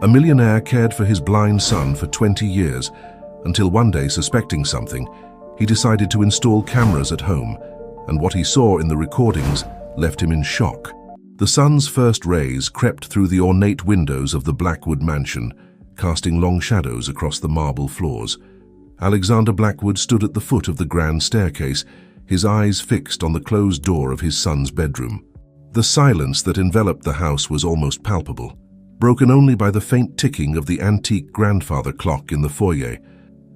A millionaire cared for his blind son for 20 years, until one day, suspecting something, he decided to install cameras at home, and what he saw in the recordings left him in shock. The sun's first rays crept through the ornate windows of the Blackwood mansion, casting long shadows across the marble floors. Alexander Blackwood stood at the foot of the grand staircase, his eyes fixed on the closed door of his son's bedroom. The silence that enveloped the house was almost palpable, broken only by the faint ticking of the antique grandfather clock in the foyer.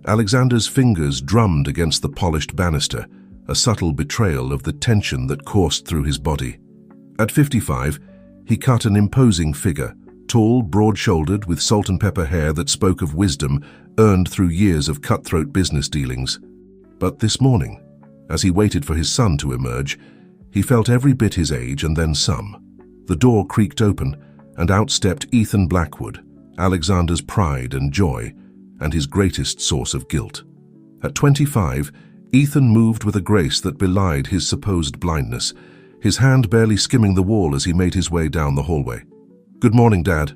Alexander's fingers drummed against the polished banister, a subtle betrayal of the tension that coursed through his body. At 55, he cut an imposing figure, tall, broad-shouldered, with salt and pepper hair that spoke of wisdom earned through years of cutthroat business dealings. But this morning, as he waited for his son to emerge, he felt every bit his age and then some. The door creaked open, and out stepped Ethan Blackwood, Alexander's pride and joy, and his greatest source of guilt. At 25, Ethan moved with a grace that belied his supposed blindness, his hand barely skimming the wall as he made his way down the hallway. "Good morning, Dad,"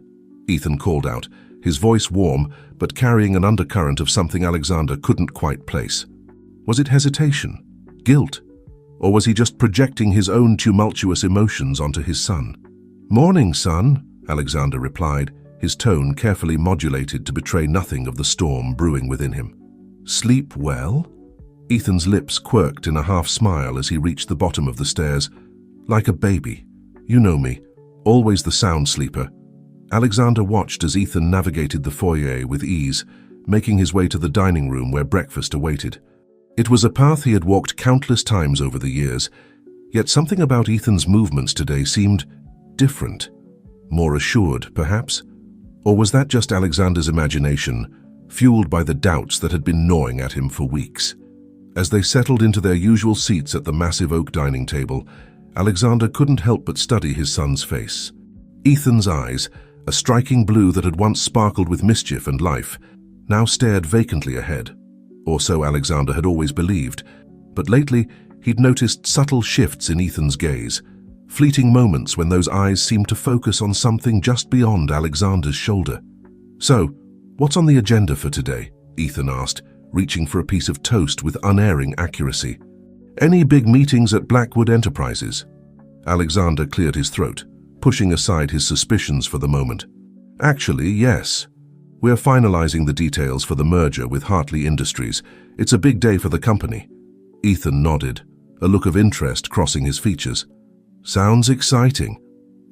Ethan called out, his voice warm but carrying an undercurrent of something Alexander couldn't quite place. Was it hesitation? Guilt? Or was he just projecting his own tumultuous emotions onto his son? "Morning, son," Alexander replied, his tone carefully modulated to betray nothing of the storm brewing within him. "Sleep well?" Ethan's lips quirked in a half-smile as he reached the bottom of the stairs. "Like a baby. You know me, always the sound sleeper." Alexander watched as Ethan navigated the foyer with ease, making his way to the dining room where breakfast awaited. It was a path he had walked countless times over the years, yet something about Ethan's movements today seemed different, more assured, perhaps? Or was that just Alexander's imagination, fueled by the doubts that had been gnawing at him for weeks? As they settled into their usual seats at the massive oak dining table, Alexander couldn't help but study his son's face. Ethan's eyes, a striking blue that had once sparkled with mischief and life, now stared vacantly ahead. Or so Alexander had always believed, but lately he'd noticed subtle shifts in Ethan's gaze, fleeting moments when those eyes seemed to focus on something just beyond Alexander's shoulder. "So, what's on the agenda for today?" Ethan asked, reaching for a piece of toast with unerring accuracy. "Any big meetings at Blackwood Enterprises?" Alexander cleared his throat, pushing aside his suspicions for the moment. "Actually, yes. We're finalizing the details for the merger with Hartley Industries. It's a big day for the company." Ethan nodded, a look of interest crossing his features. "Sounds exciting.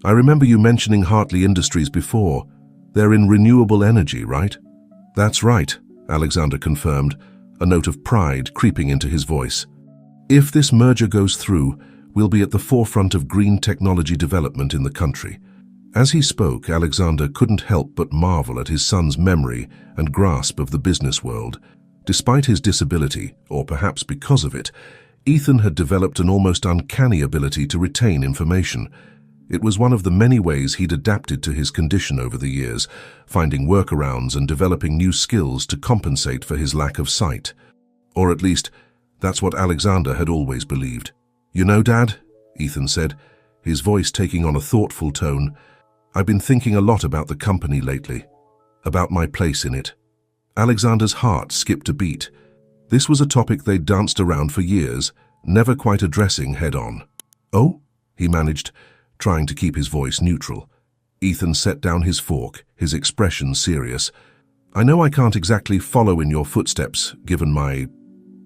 I remember you mentioning Hartley Industries before. They're in renewable energy, right?" "That's right," Alexander confirmed, a note of pride creeping into his voice. "If this merger goes through, we'll be at the forefront of green technology development in the country." As he spoke, Alexander couldn't help but marvel at his son's memory and grasp of the business world. Despite his disability, or perhaps because of it, Ethan had developed an almost uncanny ability to retain information. It was one of the many ways he'd adapted to his condition over the years, finding workarounds and developing new skills to compensate for his lack of sight. Or at least, that's what Alexander had always believed. "You know, Dad," Ethan said, his voice taking on a thoughtful tone, "I've been thinking a lot about the company lately, about my place in it." Alexander's heart skipped a beat. This was a topic they'd danced around for years, never quite addressing head-on. "Oh?" he managed, trying to keep his voice neutral. Ethan set down his fork, his expression serious. "I know I can't exactly follow in your footsteps, given my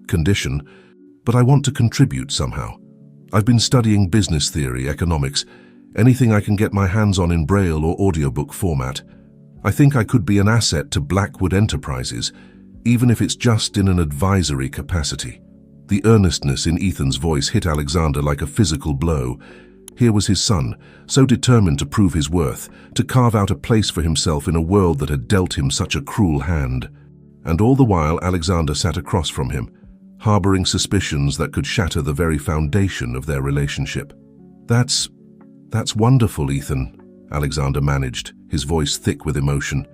condition, but I want to contribute somehow. I've been studying business theory, economics, anything I can get my hands on in Braille or audiobook format. I think I could be an asset to Blackwood Enterprises, even if it's just in an advisory capacity." The earnestness in Ethan's voice hit Alexander like a physical blow. Here was his son, so determined to prove his worth, to carve out a place for himself in a world that had dealt him such a cruel hand. And all the while Alexander sat across from him, harboring suspicions that could shatter the very foundation of their relationship. That's wonderful, Ethan," Alexander managed, his voice thick with emotion.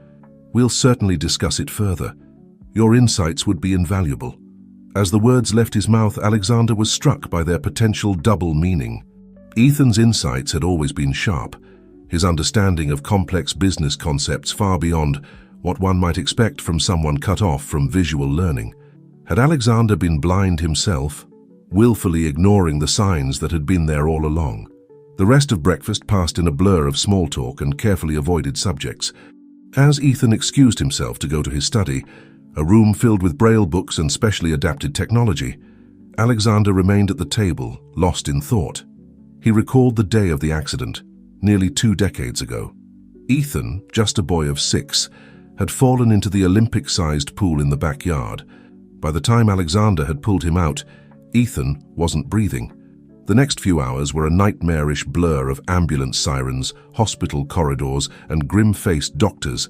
"We'll certainly discuss it further. Your insights would be invaluable." As the words left his mouth, Alexander was struck by their potential double meaning. Ethan's insights had always been sharp, his understanding of complex business concepts far beyond what one might expect from someone cut off from visual learning. Had Alexander been blind himself, willfully ignoring the signs that had been there all along? The rest of breakfast passed in a blur of small talk and carefully avoided subjects. As Ethan excused himself to go to his study, a room filled with braille books and specially adapted technology, Alexander remained at the table, lost in thought. He recalled the day of the accident, nearly 2 decades ago. Ethan, just a boy of 6, had fallen into the Olympic-sized pool in the backyard. By the time Alexander had pulled him out, Ethan wasn't breathing. The next few hours were a nightmarish blur of ambulance sirens, hospital corridors, and grim-faced doctors.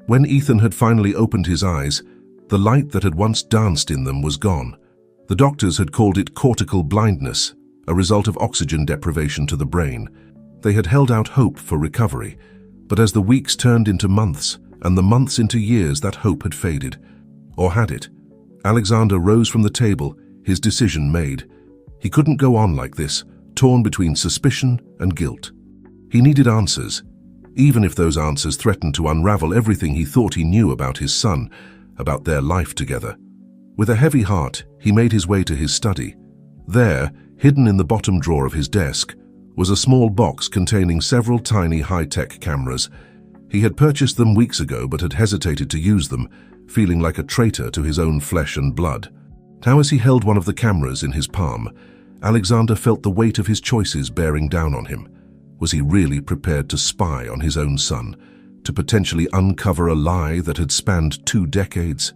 When Ethan had finally opened his eyes, the light that had once danced in them was gone. The doctors had called it cortical blindness, a result of oxygen deprivation to the brain. They had held out hope for recovery, but as the weeks turned into months, and the months into years, that hope had faded. Or had it? Alexander rose from the table, his decision made. He couldn't go on like this, torn between suspicion and guilt. He needed answers, even if those answers threatened to unravel everything he thought he knew about his son, about their life together. With a heavy heart, he made his way to his study. There, hidden in the bottom drawer of his desk, was a small box containing several tiny high-tech cameras. He had purchased them weeks ago but had hesitated to use them, feeling like a traitor to his own flesh and blood. Now, as he held one of the cameras in his palm, Alexander felt the weight of his choices bearing down on him. Was he really prepared to spy on his own son, to potentially uncover a lie that had spanned 2 decades?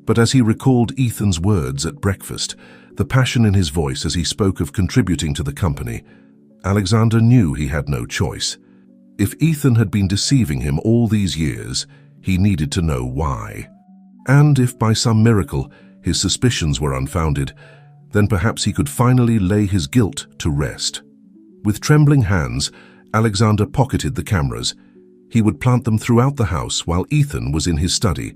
But as he recalled Ethan's words at breakfast, the passion in his voice as he spoke of contributing to the company, Alexander knew he had no choice. If Ethan had been deceiving him all these years, he needed to know why. And if by some miracle his suspicions were unfounded, then perhaps he could finally lay his guilt to rest. With trembling hands, Alexander pocketed the cameras. He would plant them throughout the house while Ethan was in his study.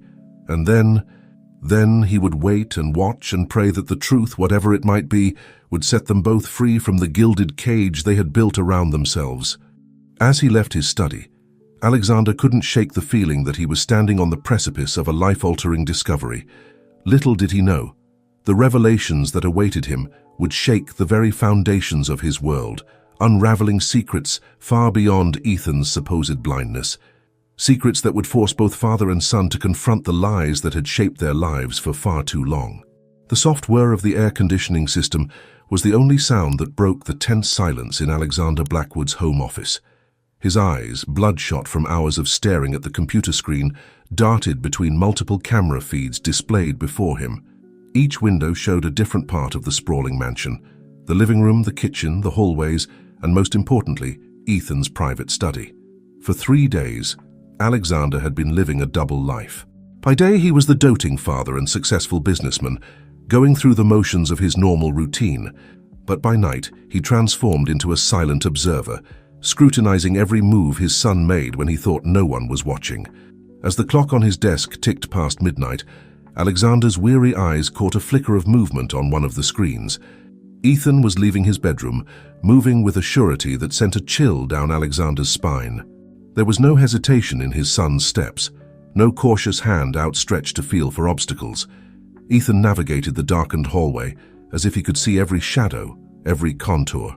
And then he would wait and watch and pray that the truth, whatever it might be, would set them both free from the gilded cage they had built around themselves. As he left his study, Alexander couldn't shake the feeling that he was standing on the precipice of a life-altering discovery. Little did he know, the revelations that awaited him would shake the very foundations of his world, unraveling secrets far beyond Ethan's supposed blindness. Secrets that would force both father and son to confront the lies that had shaped their lives for far too long. The soft whir of the air conditioning system was the only sound that broke the tense silence in Alexander Blackwood's home office. His eyes, bloodshot from hours of staring at the computer screen, darted between multiple camera feeds displayed before him. Each window showed a different part of the sprawling mansion: the living room, the kitchen, the hallways, and most importantly, Ethan's private study. For 3 days, Alexander had been living a double life. By day, he was the doting father and successful businessman, going through the motions of his normal routine. But by night, he transformed into a silent observer, scrutinizing every move his son made when he thought no one was watching. As the clock on his desk ticked past midnight, Alexander's weary eyes caught a flicker of movement on one of the screens. Ethan was leaving his bedroom, moving with a surety that sent a chill down Alexander's spine. There was no hesitation in his son's steps, no cautious hand outstretched to feel for obstacles. Ethan navigated the darkened hallway as if he could see every shadow, every contour.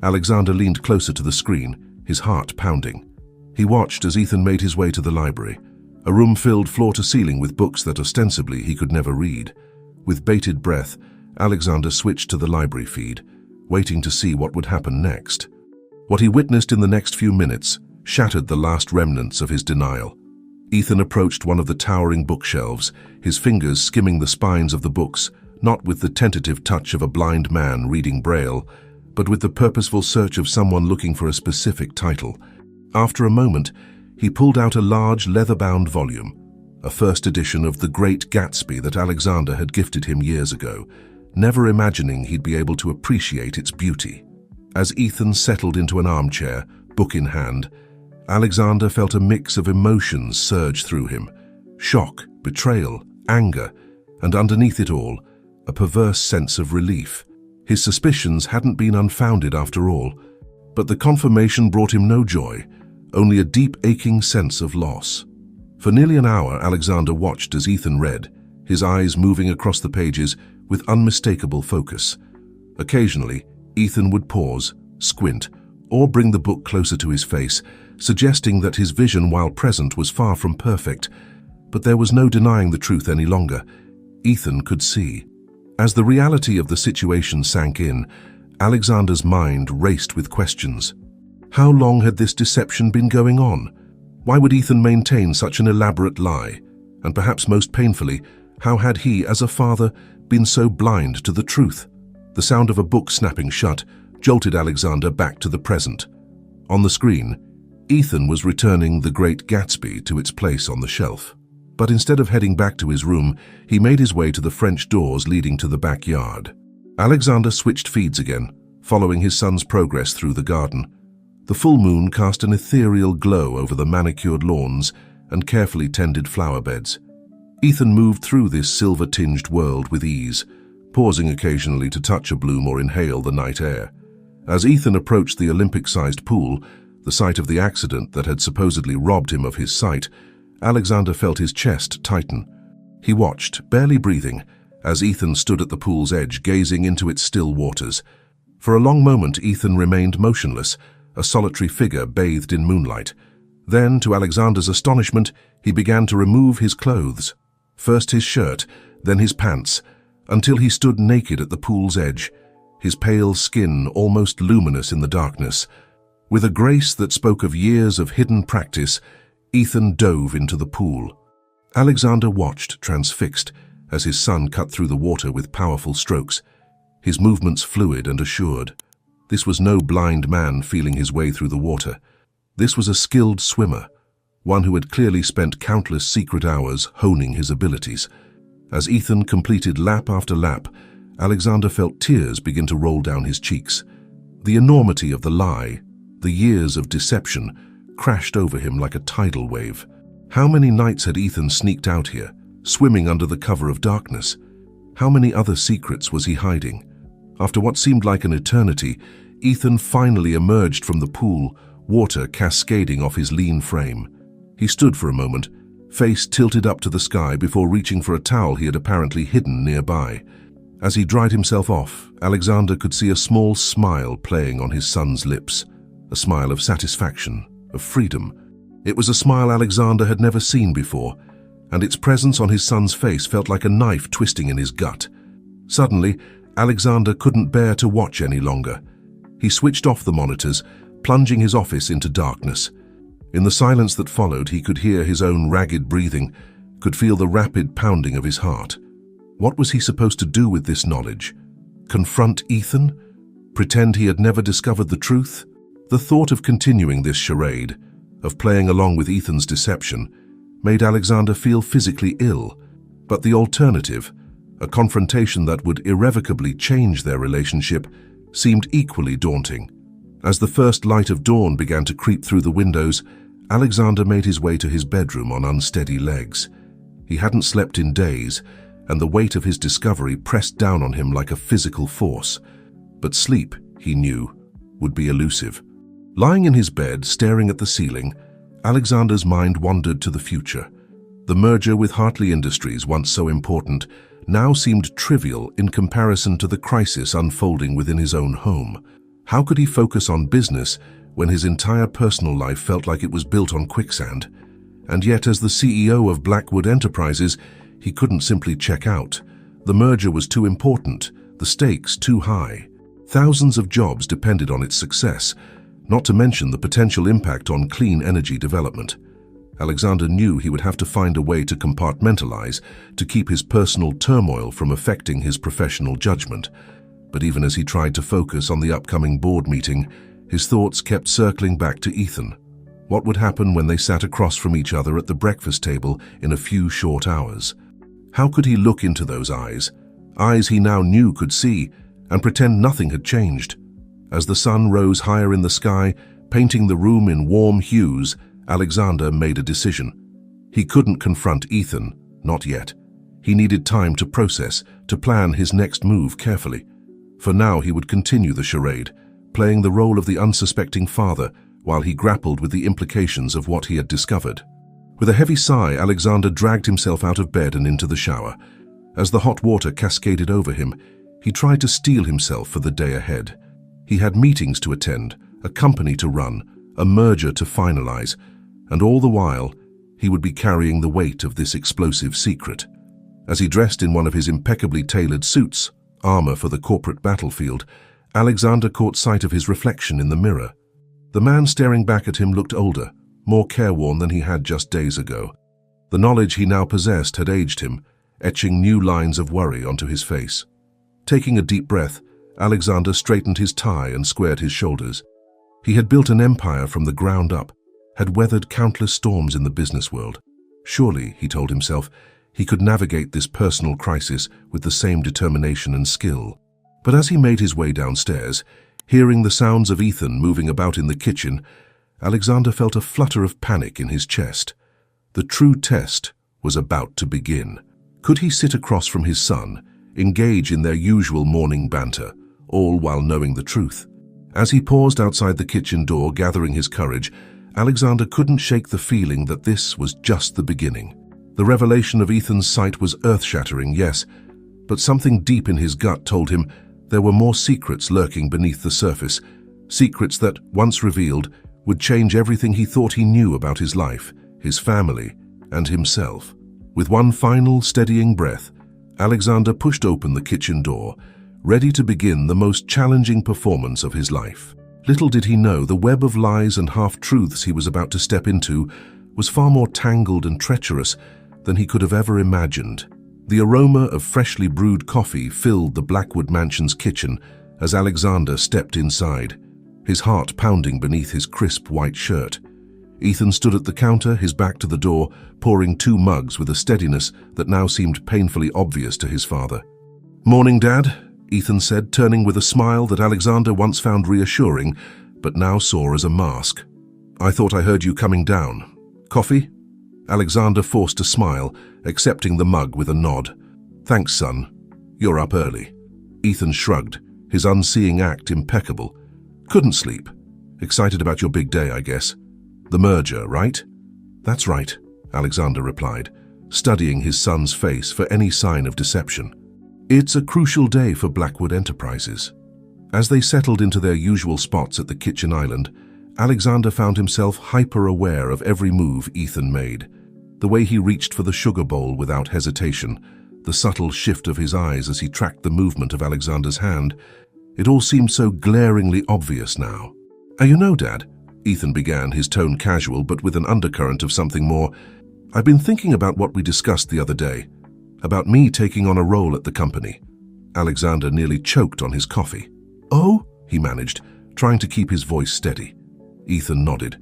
Alexander leaned closer to the screen, his heart pounding. He watched as Ethan made his way to the library, a room filled floor to ceiling with books that ostensibly he could never read. With bated breath, Alexander switched to the library feed, waiting to see what would happen next. What he witnessed in the next few minutes shattered the last remnants of his denial. Ethan approached one of the towering bookshelves, his fingers skimming the spines of the books, not with the tentative touch of a blind man reading Braille, but with the purposeful search of someone looking for a specific title. After a moment, he pulled out a large leather-bound volume, a first edition of The Great Gatsby that Alexander had gifted him years ago, never imagining he'd be able to appreciate its beauty. As Ethan settled into an armchair, book in hand, Alexander felt a mix of emotions surge through him: shock, betrayal, anger, and underneath it all, a perverse sense of relief. His suspicions hadn't been unfounded after all, but the confirmation brought him no joy, only a deep, aching sense of loss. For nearly an hour, Alexander watched as Ethan read, his eyes moving across the pages with unmistakable focus. Occasionally, Ethan would pause, squint, or bring the book closer to his face, suggesting that his vision, while present, was far from perfect. But there was no denying the truth any longer. Ethan could see. As the reality of the situation sank in, Alexander's mind raced with questions. How long had this deception been going on? Why would Ethan maintain such an elaborate lie? And perhaps most painfully, how had he, as a father, been so blind to the truth? The sound of a book snapping shut jolted Alexander back to the present. On the screen, Ethan was returning The Great Gatsby to its place on the shelf. But instead of heading back to his room, he made his way to the French doors leading to the backyard. Alexander switched feeds again, following his son's progress through the garden. The full moon cast an ethereal glow over the manicured lawns and carefully tended flower beds. Ethan moved through this silver-tinged world with ease, pausing occasionally to touch a bloom or inhale the night air. As Ethan approached the Olympic-sized pool, the site of the accident that had supposedly robbed him of his sight, Alexander felt his chest tighten. He watched, barely breathing, as Ethan stood at the pool's edge, gazing into its still waters. For a long moment, Ethan remained motionless, a solitary figure bathed in moonlight. Then, to Alexander's astonishment, he began to remove his clothes. First his shirt, then his pants, until he stood naked at the pool's edge, his pale skin almost luminous in the darkness. With a grace that spoke of years of hidden practice, Ethan dove into the pool. Alexander watched, transfixed, as his son cut through the water with powerful strokes, his movements fluid and assured. This was no blind man feeling his way through the water. This was a skilled swimmer, one who had clearly spent countless secret hours honing his abilities. As Ethan completed lap after lap, Alexander felt tears begin to roll down his cheeks. The enormity of the lie, the years of deception, crashed over him like a tidal wave. How many nights had Ethan sneaked out here, swimming under the cover of darkness? How many other secrets was he hiding? After what seemed like an eternity, Ethan finally emerged from the pool, water cascading off his lean frame. He stood for a moment, face tilted up to the sky, before reaching for a towel he had apparently hidden nearby. As he dried himself off, Alexander could see a small smile playing on his son's lips, a smile of satisfaction, of freedom. It was a smile Alexander had never seen before, and its presence on his son's face felt like a knife twisting in his gut. Suddenly, Alexander couldn't bear to watch any longer. He switched off the monitors, plunging his office into darkness. In the silence that followed, he could hear his own ragged breathing, could feel the rapid pounding of his heart. What was he supposed to do with this knowledge? Confront Ethan? Pretend he had never discovered the truth? The thought of continuing this charade, of playing along with Ethan's deception, made Alexander feel physically ill. But the alternative, a confrontation that would irrevocably change their relationship, seemed equally daunting. As the first light of dawn began to creep through the windows, Alexander made his way to his bedroom on unsteady legs. He hadn't slept in days, and the weight of his discovery pressed down on him like a physical force. But sleep, he knew, would be elusive. Lying in his bed, staring at the ceiling, Alexander's mind wandered to the future. The merger with Hartley Industries, once so important, now seemed trivial in comparison to the crisis unfolding within his own home. How could he focus on business when his entire personal life felt like it was built on quicksand? And yet, as the CEO of Blackwood Enterprises, he couldn't simply check out. The merger was too important, the stakes too high. Thousands of jobs depended on its success, not to mention the potential impact on clean energy development. Alexander knew he would have to find a way to compartmentalize, to keep his personal turmoil from affecting his professional judgment. But even as he tried to focus on the upcoming board meeting, his thoughts kept circling back to Ethan. What would happen when they sat across from each other at the breakfast table in a few short hours? How could he look into those eyes he now knew could see, and pretend nothing had changed? As the sun rose higher in the sky, painting the room in warm hues, Alexander made a decision. He couldn't confront Ethan, not yet. He needed time to process, to plan his next move carefully. For now he would continue the charade, playing the role of the unsuspecting father, while he grappled with the implications of what he had discovered. With a heavy sigh, Alexander dragged himself out of bed and into the shower. As the hot water cascaded over him, he tried to steel himself for the day ahead. He had meetings to attend, a company to run, a merger to finalize, and all the while, he would be carrying the weight of this explosive secret. As he dressed in one of his impeccably tailored suits, armor for the corporate battlefield, Alexander caught sight of his reflection in the mirror. The man staring back at him looked older, more careworn than he had just days ago. The knowledge he now possessed had aged him, etching new lines of worry onto his face. Taking a deep breath, Alexander straightened his tie and squared his shoulders. He had built an empire from the ground up, had weathered countless storms in the business world. Surely, he told himself, he could navigate this personal crisis with the same determination and skill. But as he made his way downstairs, hearing the sounds of Ethan moving about in the kitchen, Alexander felt a flutter of panic in his chest. The true test was about to begin. Could he sit across from his son, engage in their usual morning banter, all while knowing the truth? As he paused outside the kitchen door, gathering his courage, Alexander couldn't shake the feeling that this was just the beginning. The revelation of Ethan's sight was earth-shattering, yes, but something deep in his gut told him there were more secrets lurking beneath the surface, secrets that, once revealed, would change everything he thought he knew about his life, his family, and himself. With one final, steadying breath, Alexander pushed open the kitchen door, ready to begin the most challenging performance of his life. Little did he know the web of lies and half-truths he was about to step into was far more tangled and treacherous than he could have ever imagined. The aroma of freshly brewed coffee filled the Blackwood Mansion's kitchen as Alexander stepped inside, his heart pounding beneath his crisp white shirt. Ethan stood at the counter, his back to the door, pouring 2 mugs with a steadiness that now seemed painfully obvious to his father. "Morning, Dad," Ethan said, turning with a smile that Alexander once found reassuring, but now saw as a mask. "I thought I heard you coming down. Coffee?" Alexander forced a smile, accepting the mug with a nod. "Thanks, son. You're up early." Ethan shrugged, his unseeing act impeccable. "Couldn't sleep. Excited about your big day, I guess. The merger, right?" "That's right," Alexander replied, studying his son's face for any sign of deception. It's a crucial day for Blackwood Enterprises. As they settled into their usual spots at the kitchen island, Alexander found himself hyper-aware of every move Ethan made. The way he reached for the sugar bowl without hesitation, the subtle shift of his eyes as he tracked the movement of Alexander's hand, it all seemed so glaringly obvious now. You know, Dad," Ethan began, his tone casual but with an undercurrent of something more, "I've been thinking about what we discussed the other day, about me taking on a role at the company." Alexander nearly choked on his coffee. "Oh?" he managed, trying to keep his voice steady. Ethan nodded,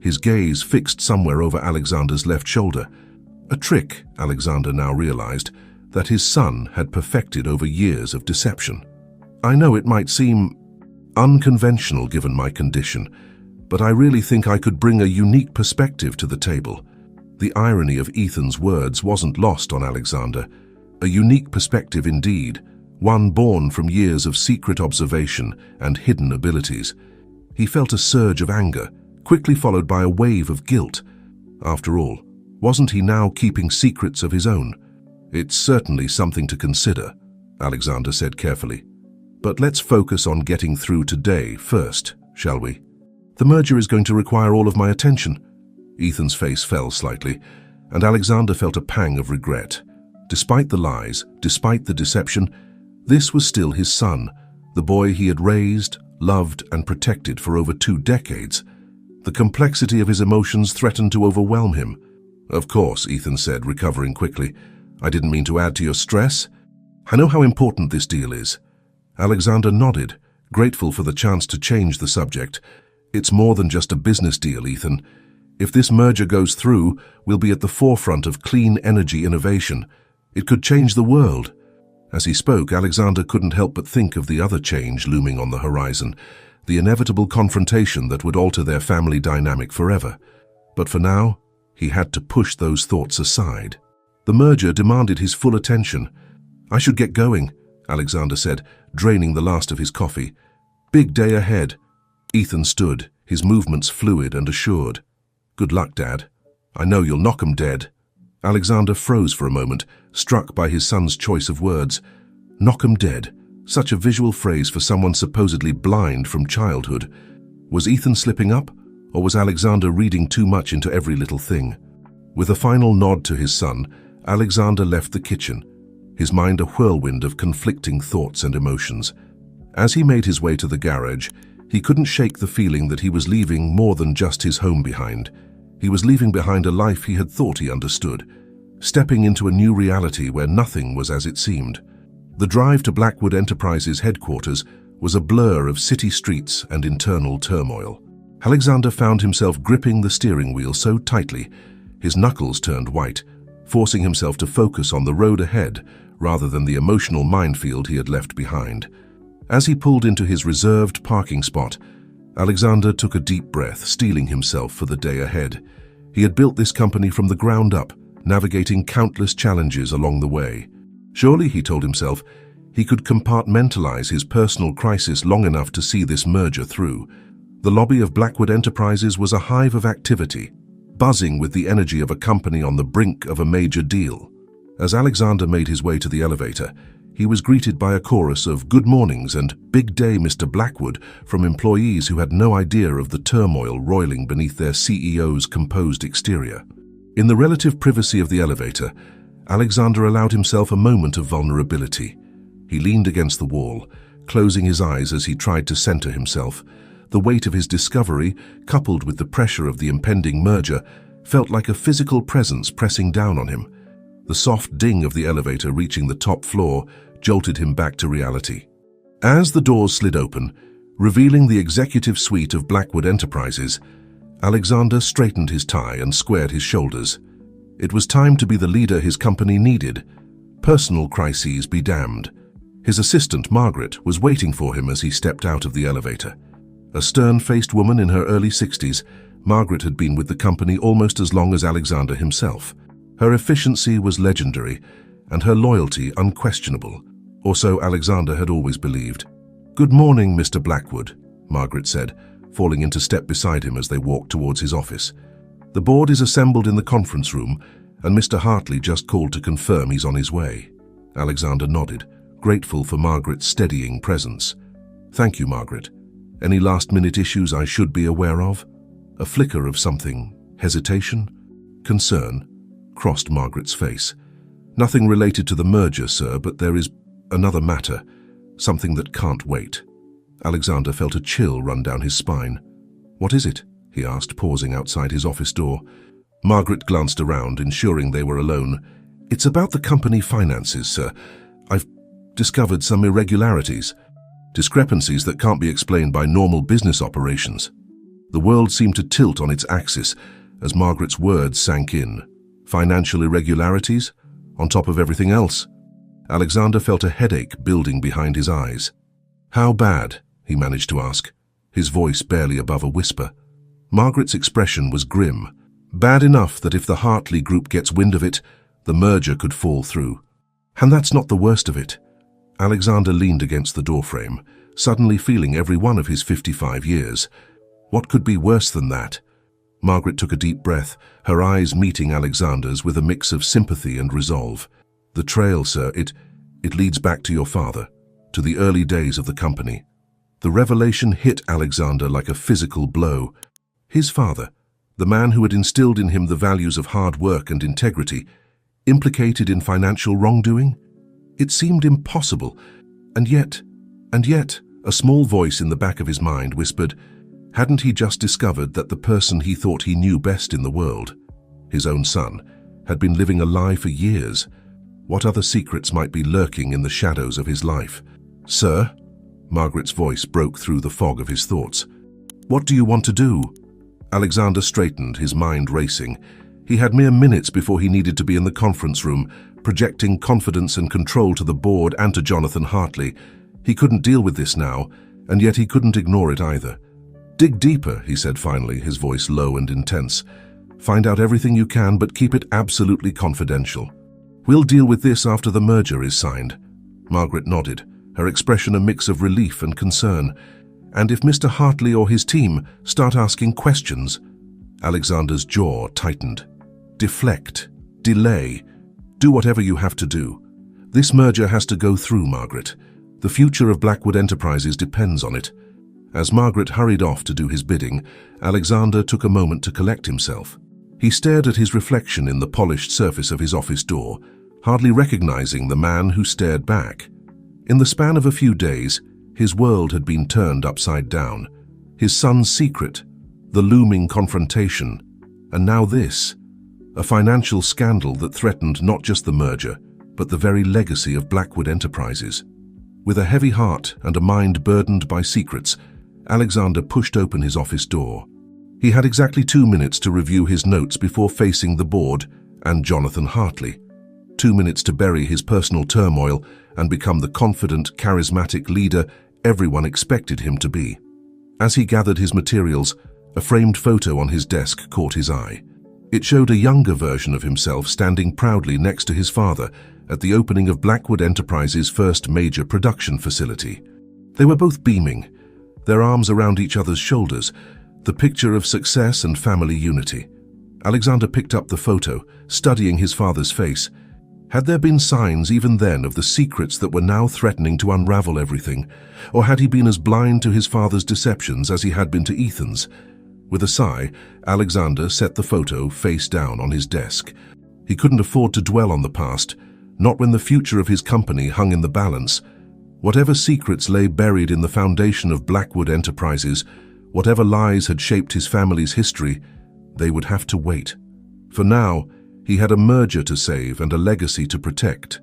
his gaze fixed somewhere over Alexander's left shoulder, a trick, Alexander now realized, that his son had perfected over years of deception. "I know it might seem unconventional given my condition, but I really think I could bring a unique perspective to the table." The irony of Ethan's words wasn't lost on Alexander. A unique perspective indeed, one born from years of secret observation and hidden abilities. He felt a surge of anger, quickly followed by a wave of guilt. After all, wasn't he now keeping secrets of his own? "It's certainly something to consider," Alexander said carefully. "But let's focus on getting through today first, shall we? The merger is going to require all of my attention." Ethan's face fell slightly, and Alexander felt a pang of regret. Despite the lies, despite the deception, this was still his son, the boy he had raised, loved, and protected for over 2 decades. The complexity of his emotions threatened to overwhelm him. "Of course," Ethan said, recovering quickly. "I didn't mean to add to your stress. I know how important this deal is." Alexander nodded, grateful for the chance to change the subject. "It's more than just a business deal, Ethan. If this merger goes through, we'll be at the forefront of clean energy innovation. It could change the world." As he spoke, Alexander couldn't help but think of the other change looming on the horizon, the inevitable confrontation that would alter their family dynamic forever. But for now, he had to push those thoughts aside. The merger demanded his full attention. "I should get going," Alexander said, draining the last of his coffee. "Big day ahead." Ethan stood, his movements fluid and assured. "Good luck, Dad. I know you'll knock 'em dead." Alexander froze for a moment, struck by his son's choice of words. Knock 'em dead. Such a visual phrase for someone supposedly blind from childhood. Was Ethan slipping up, or was Alexander reading too much into every little thing? With a final nod to his son, Alexander left the kitchen, his mind a whirlwind of conflicting thoughts and emotions. As he made his way to the garage, he couldn't shake the feeling that he was leaving more than just his home behind. He was leaving behind a life he had thought he understood, stepping into a new reality where nothing was as it seemed. The drive to Blackwood Enterprises headquarters was a blur of city streets and internal turmoil. Alexander found himself gripping the steering wheel so tightly, his knuckles turned white, forcing himself to focus on the road ahead rather than the emotional minefield he had left behind. As he pulled into his reserved parking spot, Alexander took a deep breath, steeling himself for the day ahead. He had built this company from the ground up, navigating countless challenges along the way. Surely, he told himself, he could compartmentalize his personal crisis long enough to see this merger through. The lobby of Blackwood Enterprises was a hive of activity, buzzing with the energy of a company on the brink of a major deal. As Alexander made his way to the elevator, he was greeted by a chorus of good mornings and "Big day, Mr. Blackwood" from employees who had no idea of the turmoil roiling beneath their CEO's composed exterior. In the relative privacy of the elevator, Alexander allowed himself a moment of vulnerability. He leaned against the wall, closing his eyes as he tried to center himself. The weight of his discovery, coupled with the pressure of the impending merger, felt like a physical presence pressing down on him. The soft ding of the elevator reaching the top floor jolted him back to reality. As the doors slid open, revealing the executive suite of Blackwood Enterprises, Alexander straightened his tie and squared his shoulders. It was time to be the leader his company needed. Personal crises be damned. His assistant, Margaret, was waiting for him as he stepped out of the elevator. A stern-faced woman in her early 60s, Margaret had been with the company almost as long as Alexander himself. Her efficiency was legendary, and her loyalty unquestionable, or so Alexander had always believed. "Good morning, Mr. Blackwood," Margaret said, falling into step beside him as they walked towards his office. "The board is assembled in the conference room, and Mr. Hartley just called to confirm he's on his way." Alexander nodded, grateful for Margaret's steadying presence. "Thank you, Margaret. Any last-minute issues I should be aware of?" A flicker of something, hesitation, concern, crossed Margaret's face. "Nothing related to the merger, sir, but there is another matter, something that can't wait." Alexander felt a chill run down his spine. "What is it?" he asked, pausing outside his office door. Margaret glanced around, ensuring they were alone. "It's about the company finances, sir. I've discovered some irregularities, discrepancies that can't be explained by normal business operations." The world seemed to tilt on its axis as Margaret's words sank in. Financial irregularities? On top of everything else? Alexander felt a headache building behind his eyes. "How bad?" he managed to ask, his voice barely above a whisper. Margaret's expression was grim. "Bad enough that if the Hartley Group gets wind of it, the merger could fall through. And that's not the worst of it." Alexander leaned against the doorframe, suddenly feeling every one of his 55 years. What could be worse than that? Margaret took a deep breath, her eyes meeting Alexander's with a mix of sympathy and resolve. "The trail, sir, it leads back to your father, to the early days of the company." The revelation hit Alexander like a physical blow. His father, the man who had instilled in him the values of hard work and integrity, implicated in financial wrongdoing? It seemed impossible, and yet, a small voice in the back of his mind whispered, hadn't he just discovered that the person he thought he knew best in the world, his own son, had been living a lie for years? What other secrets might be lurking in the shadows of his life? "Sir?" Margaret's voice broke through the fog of his thoughts. "What do you want to do?" Alexander straightened, his mind racing. He had mere minutes before he needed to be in the conference room, projecting confidence and control to the board and to Jonathan Hartley. He couldn't deal with this now, and yet he couldn't ignore it either. "Dig deeper," he said finally, his voice low and intense. "Find out everything you can, but keep it absolutely confidential. We'll deal with this after the merger is signed." Margaret nodded, her expression a mix of relief and concern. And if Mr. Hartley or his team start asking questions, Alexander's jaw tightened. Deflect, delay, do whatever you have to do. This merger has to go through, Margaret. The future of Blackwood Enterprises depends on it. As Margaret hurried off to do his bidding, Alexander took a moment to collect himself. He stared at his reflection in the polished surface of his office door, hardly recognizing the man who stared back. In the span of a few days, his world had been turned upside down. His son's secret, the looming confrontation, and now this, a financial scandal that threatened not just the merger, but the very legacy of Blackwood Enterprises. With a heavy heart and a mind burdened by secrets, Alexander pushed open his office door. He had exactly 2 minutes to review his notes before facing the board and Jonathan Hartley. 2 minutes to bury his personal turmoil and become the confident, charismatic leader everyone expected him to be. As he gathered his materials, a framed photo on his desk caught his eye. It showed a younger version of himself standing proudly next to his father at the opening of Blackwood Enterprises' first major production facility. They were both beaming, their arms around each other's shoulders, the picture of success and family unity. Alexander picked up the photo, studying his father's face. Had there been signs even then of the secrets that were now threatening to unravel everything, or had he been as blind to his father's deceptions as he had been to Ethan's? With a sigh, Alexander set the photo face down on his desk. He couldn't afford to dwell on the past, not when the future of his company hung in the balance. Whatever secrets lay buried in the foundation of Blackwood Enterprises, whatever lies had shaped his family's history, they would have to wait. For now, he had a merger to save and a legacy to protect.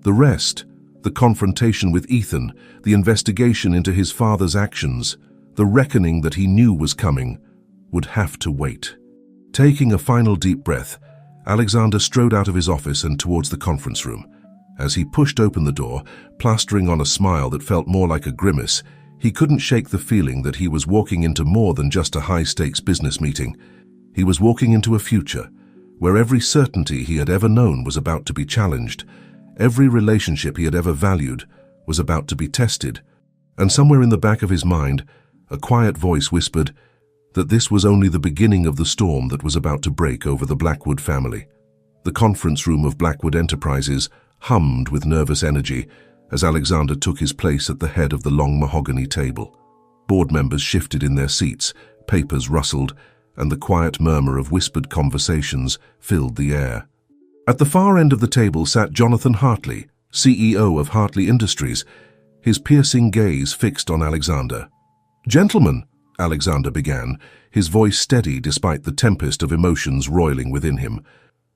The rest, the confrontation with Ethan, the investigation into his father's actions, the reckoning that he knew was coming, would have to wait. Taking a final deep breath, Alexander strode out of his office and towards the conference room. As he pushed open the door, plastering on a smile that felt more like a grimace, he couldn't shake the feeling that he was walking into more than just a high-stakes business meeting. He was walking into a future where every certainty he had ever known was about to be challenged, every relationship he had ever valued was about to be tested, and somewhere in the back of his mind, a quiet voice whispered that this was only the beginning of the storm that was about to break over the Blackwood family. The conference room of Blackwood Enterprises hummed with nervous energy as Alexander took his place at the head of the long mahogany table. Board members shifted in their seats, papers rustled, and the quiet murmur of whispered conversations filled the air. At the far end of the table sat Jonathan Hartley, CEO of Hartley Industries, his piercing gaze fixed on Alexander. "Gentlemen," Alexander began, his voice steady despite the tempest of emotions roiling within him,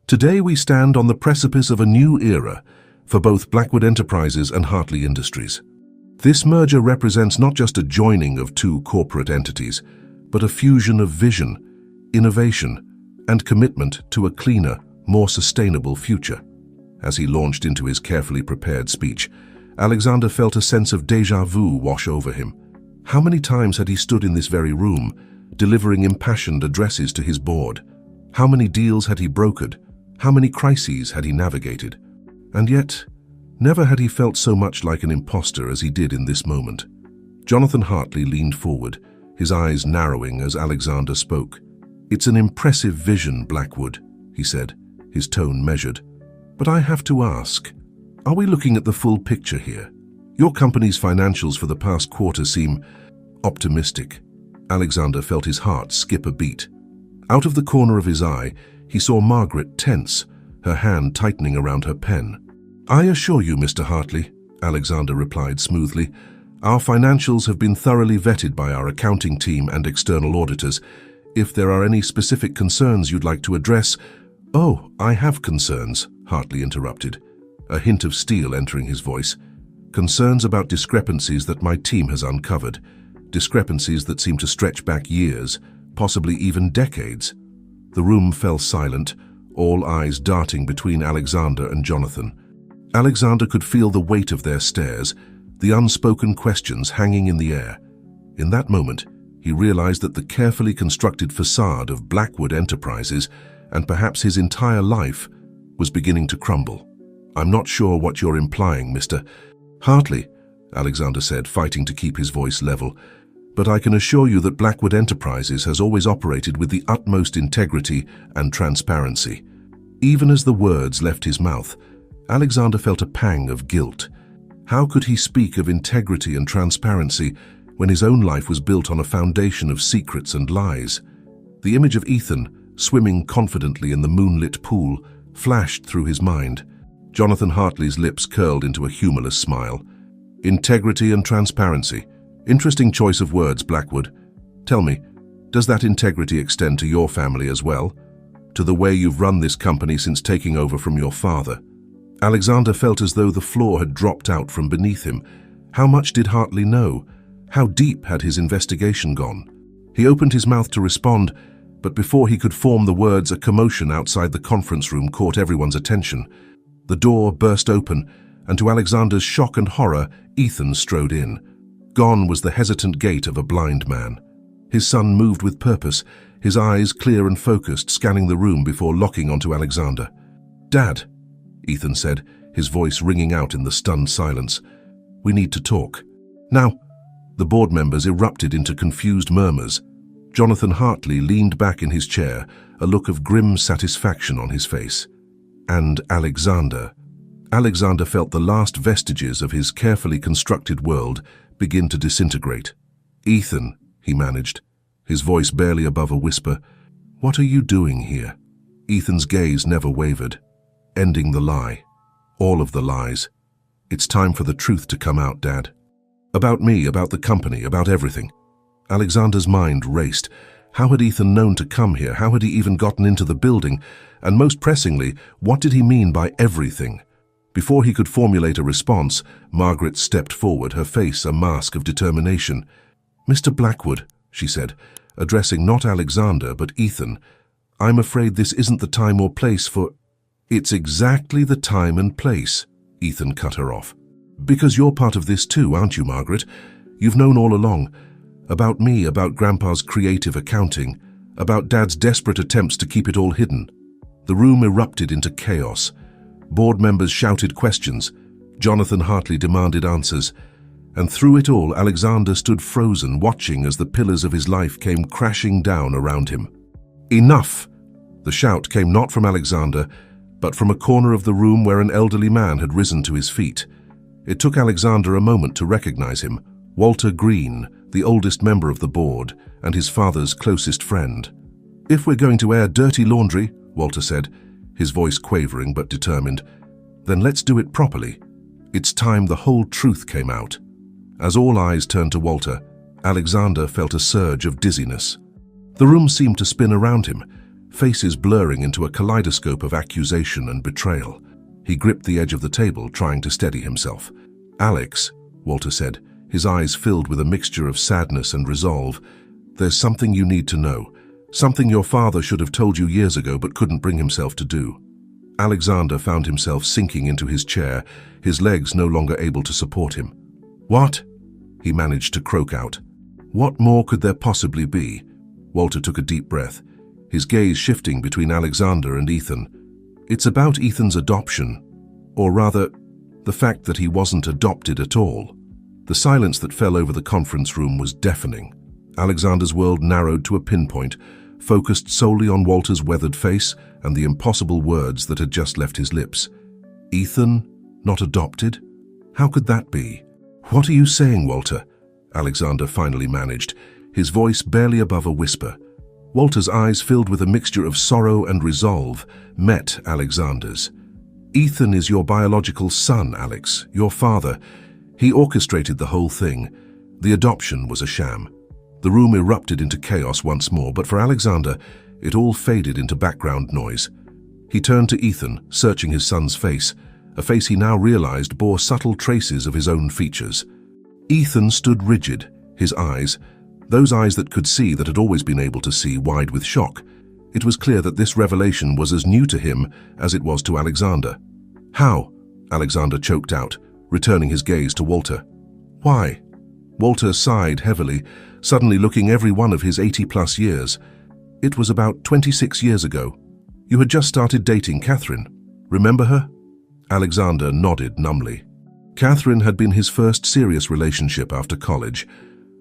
"today we stand on the precipice of a new era for both Blackwood Enterprises and Hartley Industries. This merger represents not just a joining of two corporate entities, but a fusion of vision, innovation, and commitment to a cleaner, more sustainable future." As he launched into his carefully prepared speech, Alexander felt a sense of déjà vu wash over him. How many times had he stood in this very room, delivering impassioned addresses to his board? How many deals had he brokered? How many crises had he navigated? And yet, never had he felt so much like an imposter as he did in this moment. Jonathan Hartley leaned forward, his eyes narrowing as Alexander spoke. "It's an impressive vision, Blackwood," he said, his tone measured. "But I have to ask, are we looking at the full picture here? Your company's financials for the past quarter seem optimistic." Alexander felt his heart skip a beat. Out of the corner of his eye, he saw Margaret tense, her hand tightening around her pen. "I assure you, Mr. Hartley," Alexander replied smoothly, "our financials have been thoroughly vetted by our accounting team and external auditors. If there are any specific concerns you'd like to address—" "Oh, I have concerns," Hartley interrupted, a hint of steel entering his voice. "Concerns about discrepancies that my team has uncovered, discrepancies that seem to stretch back years, possibly even decades." The room fell silent, all eyes darting between Alexander and Jonathan. Alexander could feel the weight of their stares, the unspoken questions hanging in the air. In that moment, he realized that the carefully constructed facade of Blackwood Enterprises, and perhaps his entire life, was beginning to crumble. "I'm not sure what you're implying, Mr. Hartley," Alexander said, fighting to keep his voice level. but I can assure you that Blackwood Enterprises has always operated with the utmost integrity and transparency. Even as the words left his mouth, Alexander felt a pang of guilt. How could he speak of integrity and transparency when his own life was built on a foundation of secrets and lies? The image of Ethan, swimming confidently in the moonlit pool, flashed through his mind. Jonathan Hartley's lips curled into a humorless smile. Integrity and transparency. Interesting choice of words, Blackwood. Tell me, does that integrity extend to your family as well? To the way you've run this company since taking over from your father? Alexander felt as though the floor had dropped out from beneath him. How much did Hartley know? How deep had his investigation gone? He opened his mouth to respond, but before he could form the words, a commotion outside the conference room caught everyone's attention. The door burst open, and to Alexander's shock and horror, Ethan strode in. Gone was the hesitant gait of a blind man. His son moved with purpose, his eyes clear and focused, scanning the room before locking onto Alexander. "Dad," Ethan said, his voice ringing out in the stunned silence. "We need to talk." "Now." The board members erupted into confused murmurs. Jonathan Hartley leaned back in his chair, a look of grim satisfaction on his face. And Alexander felt the last vestiges of his carefully constructed world begin to disintegrate. "Ethan," he managed, his voice barely above a whisper, "what are you doing here?" Ethan's gaze never wavered. "Ending the lie. All of the lies. It's time for the truth to come out, Dad. About me, about the company, about everything." Alexander's mind raced. How had Ethan known to come here? How had he even gotten into the building? And most pressingly, what did he mean by everything? Before he could formulate a response, Margaret stepped forward, her face a mask of determination. "Mr. Blackwood," she said, addressing not Alexander but Ethan, "I'm afraid this isn't the time or place for—" "It's exactly the time and place," Ethan cut her off. "Because you're part of this too, aren't you, Margaret? You've known all along. About me, about Grandpa's creative accounting, about Dad's desperate attempts to keep it all hidden." The room erupted into chaos. Board members shouted questions. Jonathan Hartley demanded answers. And through it all, Alexander stood frozen, watching as the pillars of his life came crashing down around him. "Enough!" The shout came not from Alexander, but from a corner of the room where an elderly man had risen to his feet. It took Alexander a moment to recognize him. Walter Green, the oldest member of the board, and his father's closest friend. "If we're going to air dirty laundry," Walter said, his voice quavering but determined, "then let's do it properly. It's time the whole truth came out." As all eyes turned to Walter, Alexander felt a surge of dizziness. The room seemed to spin around him, faces blurring into a kaleidoscope of accusation and betrayal. He gripped the edge of the table, trying to steady himself. "Alex," Walter said, his eyes filled with a mixture of sadness and resolve, "there's something you need to know. Something your father should have told you years ago but couldn't bring himself to do." Alexander found himself sinking into his chair, his legs no longer able to support him. "What?" he managed to croak out. "What more could there possibly be?" Walter took a deep breath, his gaze shifting between Alexander and Ethan. "It's about Ethan's adoption, or rather, the fact that he wasn't adopted at all." The silence that fell over the conference room was deafening. Alexander's world narrowed to a pinpoint, focused solely on Walter's weathered face and the impossible words that had just left his lips. "Ethan, not adopted? How could that be?" "What are you saying, Walter?" Alexander finally managed, his voice barely above a whisper. Walter's eyes, filled with a mixture of sorrow and resolve, met Alexander's. "Ethan is your biological son, Alex, your father. He orchestrated the whole thing. The adoption was a sham." The room erupted into chaos once more, but for Alexander, it all faded into background noise. He turned to Ethan, searching his son's face, a face he now realized bore subtle traces of his own features. Ethan stood rigid, his eyes, those eyes that could see, that had always been able to see, wide with shock. It was clear that this revelation was as new to him as it was to Alexander. "How?" Alexander choked out, returning his gaze to Walter. "Why?" Walter sighed heavily, suddenly looking every one of his 80-plus years. "It was about 26 years ago. You had just started dating Catherine. Remember her?" Alexander nodded numbly. Catherine had been his first serious relationship after college.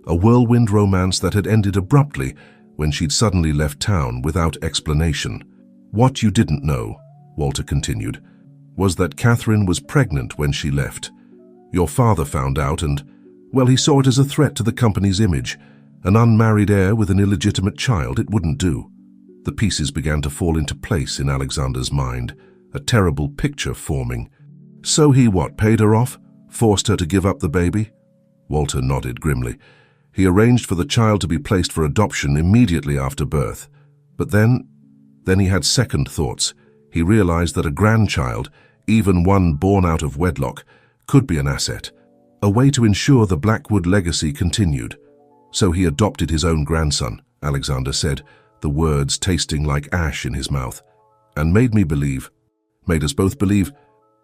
A whirlwind romance that had ended abruptly when she'd suddenly left town without explanation. What you didn't know, Walter continued, was that Catherine was pregnant when she left. Your father found out and, well, he saw it as a threat to the company's image. An unmarried heir with an illegitimate child, it wouldn't do. The pieces began to fall into place in Alexander's mind, a terrible picture forming. So he what, paid her off? Forced her to give up the baby? Walter nodded grimly. He arranged for the child to be placed for adoption immediately after birth. But then he had second thoughts. He realized that a grandchild, even one born out of wedlock, could be an asset, a way to ensure the Blackwood legacy continued. So he adopted his own grandson, Alexander said, the words tasting like ash in his mouth, and made us both believe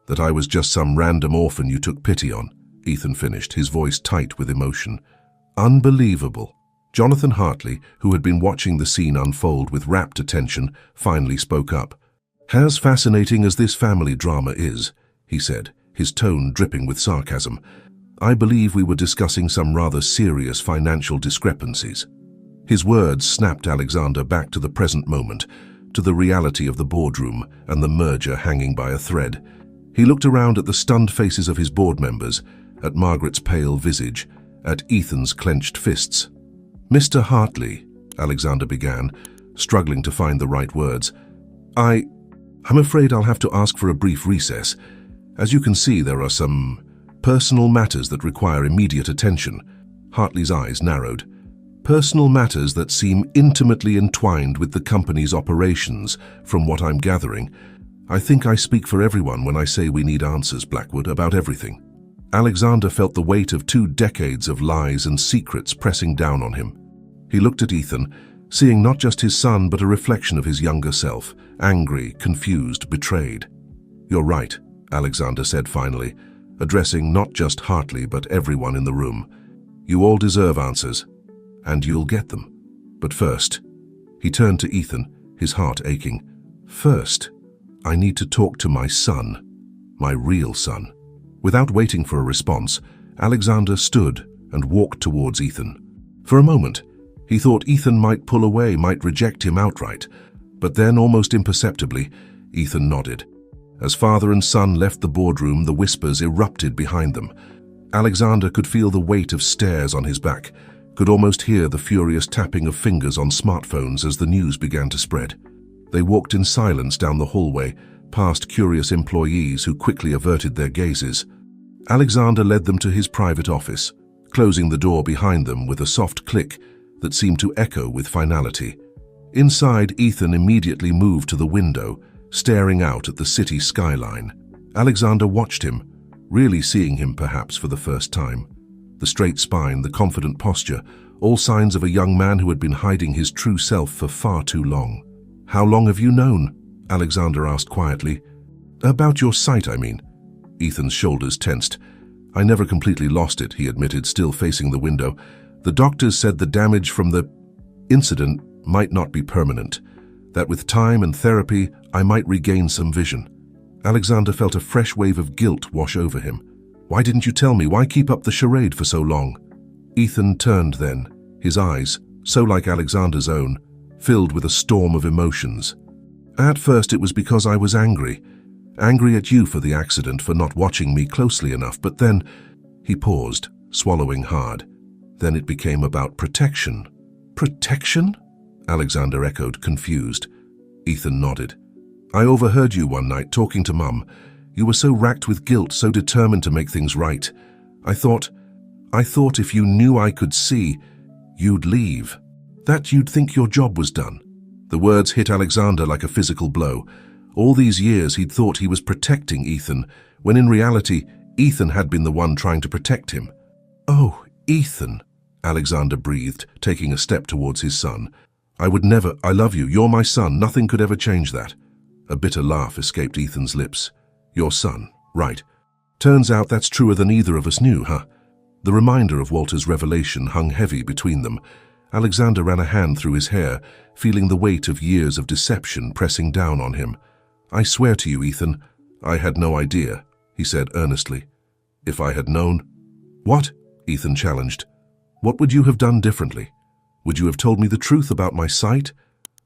that I was just some random orphan you took pity on, Ethan finished, his voice tight with emotion. Unbelievable. Jonathan Hartley, who had been watching the scene unfold with rapt attention, finally spoke up. As fascinating as this family drama is, he said, his tone dripping with sarcasm, I believe we were discussing some rather serious financial discrepancies. His words snapped Alexander back to the present moment, to the reality of the boardroom and the merger hanging by a thread. He looked around at the stunned faces of his board members, at Margaret's pale visage, at Ethan's clenched fists. Mr. Hartley, Alexander began, struggling to find the right words. I'm afraid I'll have to ask for a brief recess. As you can see, there are some personal matters that require immediate attention. Hartley's eyes narrowed. Personal matters that seem intimately entwined with the company's operations, from what I'm gathering. I think I speak for everyone when I say we need answers, Blackwood, about everything. Alexander felt the weight of 2 decades of lies and secrets pressing down on him. He looked at Ethan, seeing not just his son but a reflection of his younger self, angry, confused, betrayed. You're right, Alexander said finally, addressing not just Hartley but everyone in the room. You all deserve answers, and you'll get them. But first, he turned to Ethan, his heart aching. First, I need to talk to my son, my real son. Without waiting for a response, Alexander stood and walked towards Ethan. For a moment, he thought Ethan might pull away, might reject him outright. But then, almost imperceptibly, Ethan nodded. As father and son left the boardroom, the whispers erupted behind them. Alexander could feel the weight of stares on his back, could almost hear the furious tapping of fingers on smartphones as the news began to spread. They walked in silence down the hallway, past curious employees who quickly averted their gazes. Alexander led them to his private office, closing the door behind them with a soft click that seemed to echo with finality. Inside, Ethan immediately moved to the window, staring out at the city skyline. Alexander watched him, really seeing him perhaps for the first time. The straight spine, the confident posture, all signs of a young man who had been hiding his true self for far too long. How long have you known? Alexander asked quietly. About your sight, I mean. Ethan's shoulders tensed. I never completely lost it, he admitted, still facing the window. The doctors said the damage from the incident might not be permanent, that with time and therapy I might regain some vision. Alexander felt a fresh wave of guilt wash over him. Why didn't you tell me? Why keep up the charade for so long? Ethan turned then, his eyes, so like Alexander's own, filled with a storm of emotions. At first it was because I was angry at you for the accident, for not watching me closely enough, but then, he paused, swallowing hard. Then it became about protection. Protection? Alexander echoed, confused. Ethan nodded. I overheard you one night talking to Mum. You were so racked with guilt, so determined to make things right. I thought if you knew I could see, you'd leave. That you'd think your job was done. The words hit Alexander like a physical blow. All these years he'd thought he was protecting Ethan, when in reality, Ethan had been the one trying to protect him. Oh, Ethan, Alexander breathed, taking a step towards his son. I love you, you're my son, nothing could ever change that. A bitter laugh escaped Ethan's lips. Your son, right. Turns out that's truer than either of us knew, huh? The reminder of Walter's revelation hung heavy between them. Alexander ran a hand through his hair, feeling the weight of years of deception pressing down on him. I swear to you, Ethan, I had no idea, he said earnestly. If I had known... What? Ethan challenged. What would you have done differently? Would you have told me the truth about my site?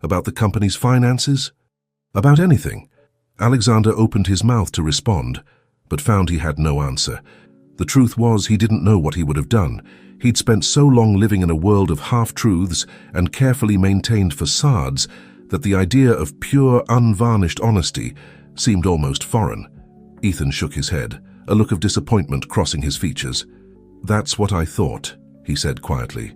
About the company's finances? About anything? Alexander opened his mouth to respond, but found he had no answer. The truth was, he didn't know what he would have done. He'd spent so long living in a world of half-truths and carefully maintained facades that the idea of pure, unvarnished honesty seemed almost foreign. Ethan shook his head, a look of disappointment crossing his features. "That's what I thought," he said quietly.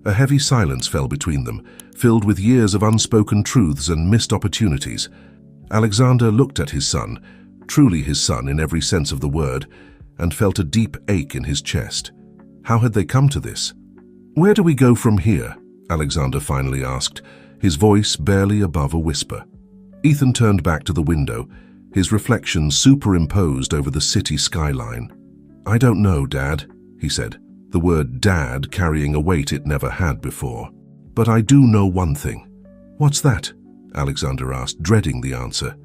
A heavy silence fell between them, filled with years of unspoken truths and missed opportunities. Alexander looked at his son, truly his son in every sense of the word, and felt a deep ache in his chest. How had they come to this? "Where do we go from here?" Alexander finally asked, his voice barely above a whisper. Ethan turned back to the window, his reflection superimposed over the city skyline. "I don't know, Dad," he said, the word Dad carrying a weight it never had before. "But I do know one thing." "What's that?" Alexander asked, dreading the answer.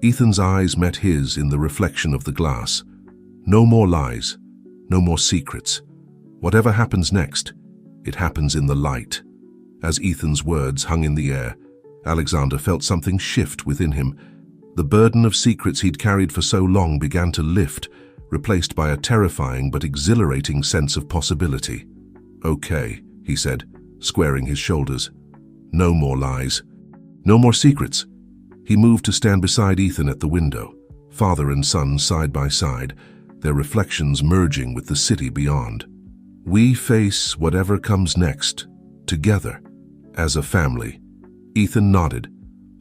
Ethan's eyes met his in the reflection of the glass. "No more lies, no more secrets. Whatever happens next, it happens in the light." As Ethan's words hung in the air, Alexander felt something shift within him. The burden of secrets he'd carried for so long began to lift, replaced by a terrifying but exhilarating sense of possibility. "Okay," he said, squaring his shoulders. "No more lies. No more secrets." He moved to stand beside Ethan at the window, father and son side by side, their reflections merging with the city beyond. "We face whatever comes next, together, as a family." Ethan nodded,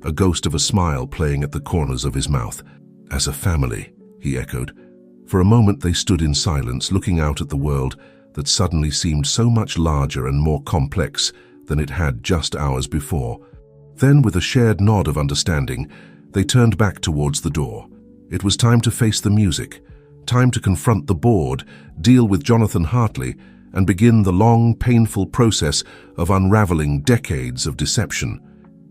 a ghost of a smile playing at the corners of his mouth. "As a family," he echoed. For a moment they stood in silence, looking out at the world that suddenly seemed so much larger and more complex than it had just hours before. Then, with a shared nod of understanding, they turned back towards the door. It was time to face the music, time to confront the board, deal with Jonathan Hartley, and begin the long, painful process of unraveling decades of deception.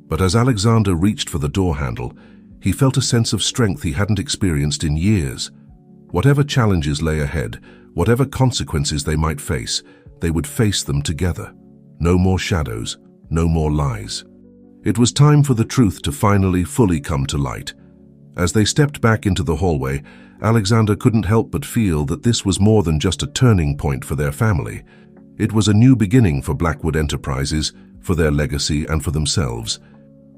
But as Alexander reached for the door handle, he felt a sense of strength he hadn't experienced in years. Whatever challenges lay ahead, whatever consequences they might face, they would face them together. No more shadows, no more lies. It was time for the truth to finally fully come to light. As they stepped back into the hallway, Alexander couldn't help but feel that this was more than just a turning point for their family. It was a new beginning for Blackwood Enterprises, for their legacy and for themselves.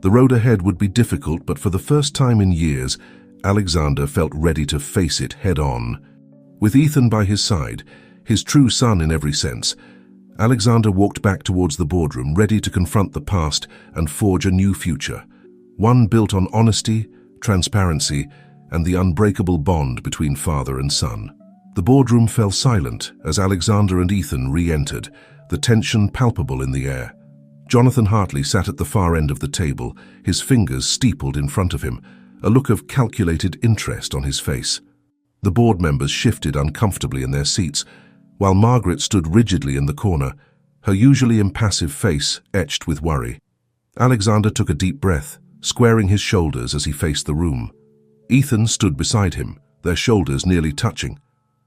The road ahead would be difficult, but for the first time in years, Alexander felt ready to face it head-on. With Ethan by his side, his true son in every sense, Alexander walked back towards the boardroom, ready to confront the past and forge a new future, one built on honesty, transparency, and the unbreakable bond between father and son. The boardroom fell silent as Alexander and Ethan re-entered, the tension palpable in the air. Jonathan Hartley sat at the far end of the table, his fingers steepled in front of him, a look of calculated interest on his face. The board members shifted uncomfortably in their seats, while Margaret stood rigidly in the corner, her usually impassive face etched with worry. Alexander took a deep breath, squaring his shoulders as he faced the room. Ethan stood beside him, their shoulders nearly touching,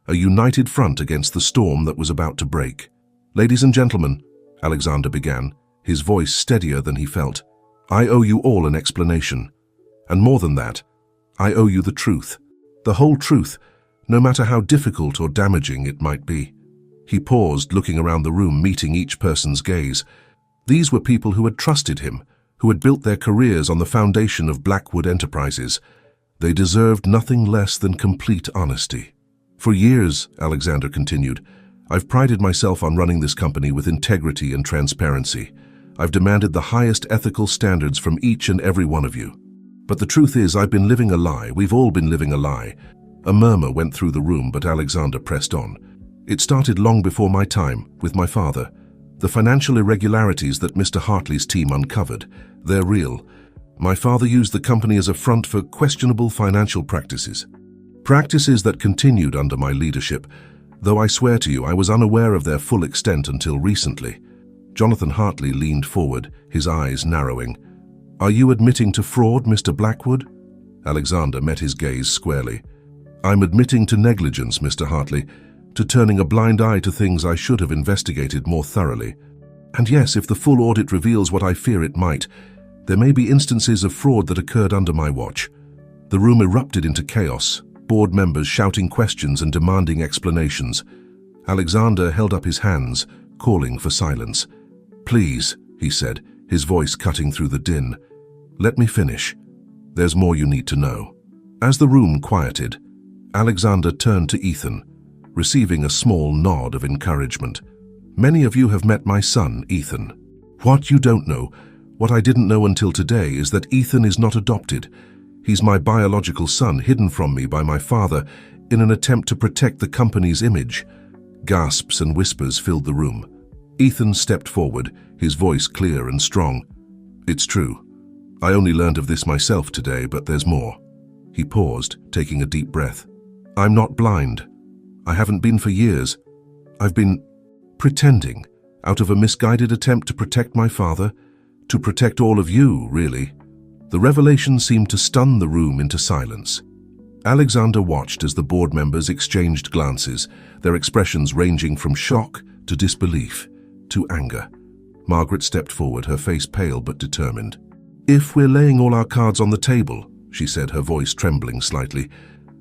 a united front against the storm that was about to break. "Ladies and gentlemen," Alexander began, his voice steadier than he felt, "I owe you all an explanation. And more than that, I owe you the truth. The whole truth, no matter how difficult or damaging it might be." He paused, looking around the room, meeting each person's gaze. These were people who had trusted him, who had built their careers on the foundation of Blackwood Enterprises. They deserved nothing less than complete honesty. "For years," Alexander continued, "I've prided myself on running this company with integrity and transparency. I've demanded the highest ethical standards from each and every one of you. But the truth is, I've been living a lie. We've all been living a lie." A murmur went through the room, but Alexander pressed on. "It started long before my time, with my father. The financial irregularities that Mr. Hartley's team uncovered, they're real. My father used the company as a front for questionable financial practices. Practices that continued under my leadership, though I swear to you I was unaware of their full extent until recently." Jonathan Hartley leaned forward, his eyes narrowing. "Are you admitting to fraud, Mr. Blackwood?" Alexander met his gaze squarely. "I'm admitting to negligence, Mr. Hartley, to turning a blind eye to things I should have investigated more thoroughly. And yes, if the full audit reveals what I fear it might, there may be instances of fraud that occurred under my watch. The room erupted into chaos, board members shouting questions and demanding explanations. Alexander held up his hands, calling for silence. "Please," he said, his voice cutting through the din. "Let me finish. There's more you need to know." As the room quieted, Alexander turned to Ethan, receiving a small nod of encouragement. "Many of you have met my son, Ethan. What you don't know, what I didn't know until today, is that Ethan is not adopted. He's my biological son, hidden from me by my father in an attempt to protect the company's image." Gasps and whispers filled the room. Ethan stepped forward, his voice clear and strong. "It's true. I only learned of this myself today, but there's more." He paused, taking a deep breath. "I'm not blind. I haven't been for years. I've been pretending, out of a misguided attempt to protect my father, to protect all of you, really." The revelation seemed to stun the room into silence. Alexander watched as the board members exchanged glances, their expressions ranging from shock to disbelief to anger. Margaret stepped forward, her face pale but determined. "If we're laying all our cards on the table," she said, her voice trembling slightly,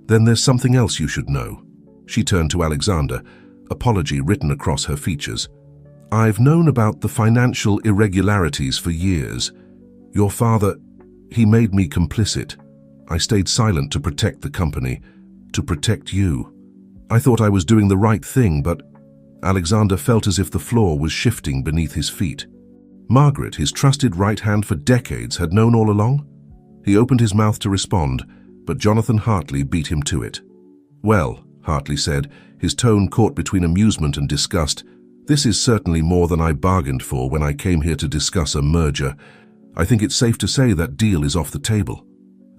"then there's something else you should know." She turned to Alexander, apology written across her features. "I've known about the financial irregularities for years. Your father, he made me complicit. I stayed silent to protect the company, to protect you. I thought I was doing the right thing, but..." Alexander felt as if the floor was shifting beneath his feet. Margaret, his trusted right hand for decades, had known all along? He opened his mouth to respond, but Jonathan Hartley beat him to it. "Well," Hartley said, his tone caught between amusement and disgust, "this is certainly more than I bargained for when I came here to discuss a merger. I think it's safe to say that deal is off the table."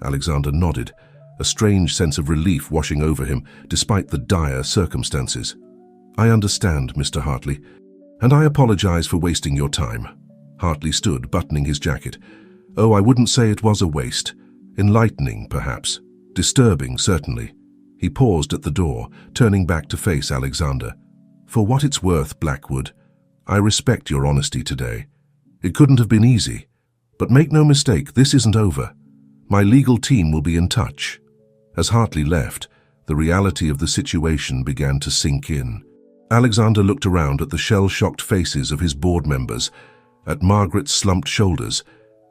Alexander nodded, a strange sense of relief washing over him, despite the dire circumstances. "I understand, Mr. Hartley, and I apologize for wasting your time." Hartley stood, buttoning his jacket. "Oh, I wouldn't say it was a waste. Enlightening, perhaps. Disturbing, certainly." He paused at the door, turning back to face Alexander. "For what it's worth, Blackwood, I respect your honesty today. It couldn't have been easy. But make no mistake, this isn't over. My legal team will be in touch." As Hartley left, the reality of the situation began to sink in. Alexander looked around at the shell-shocked faces of his board members, at Margaret's slumped shoulders,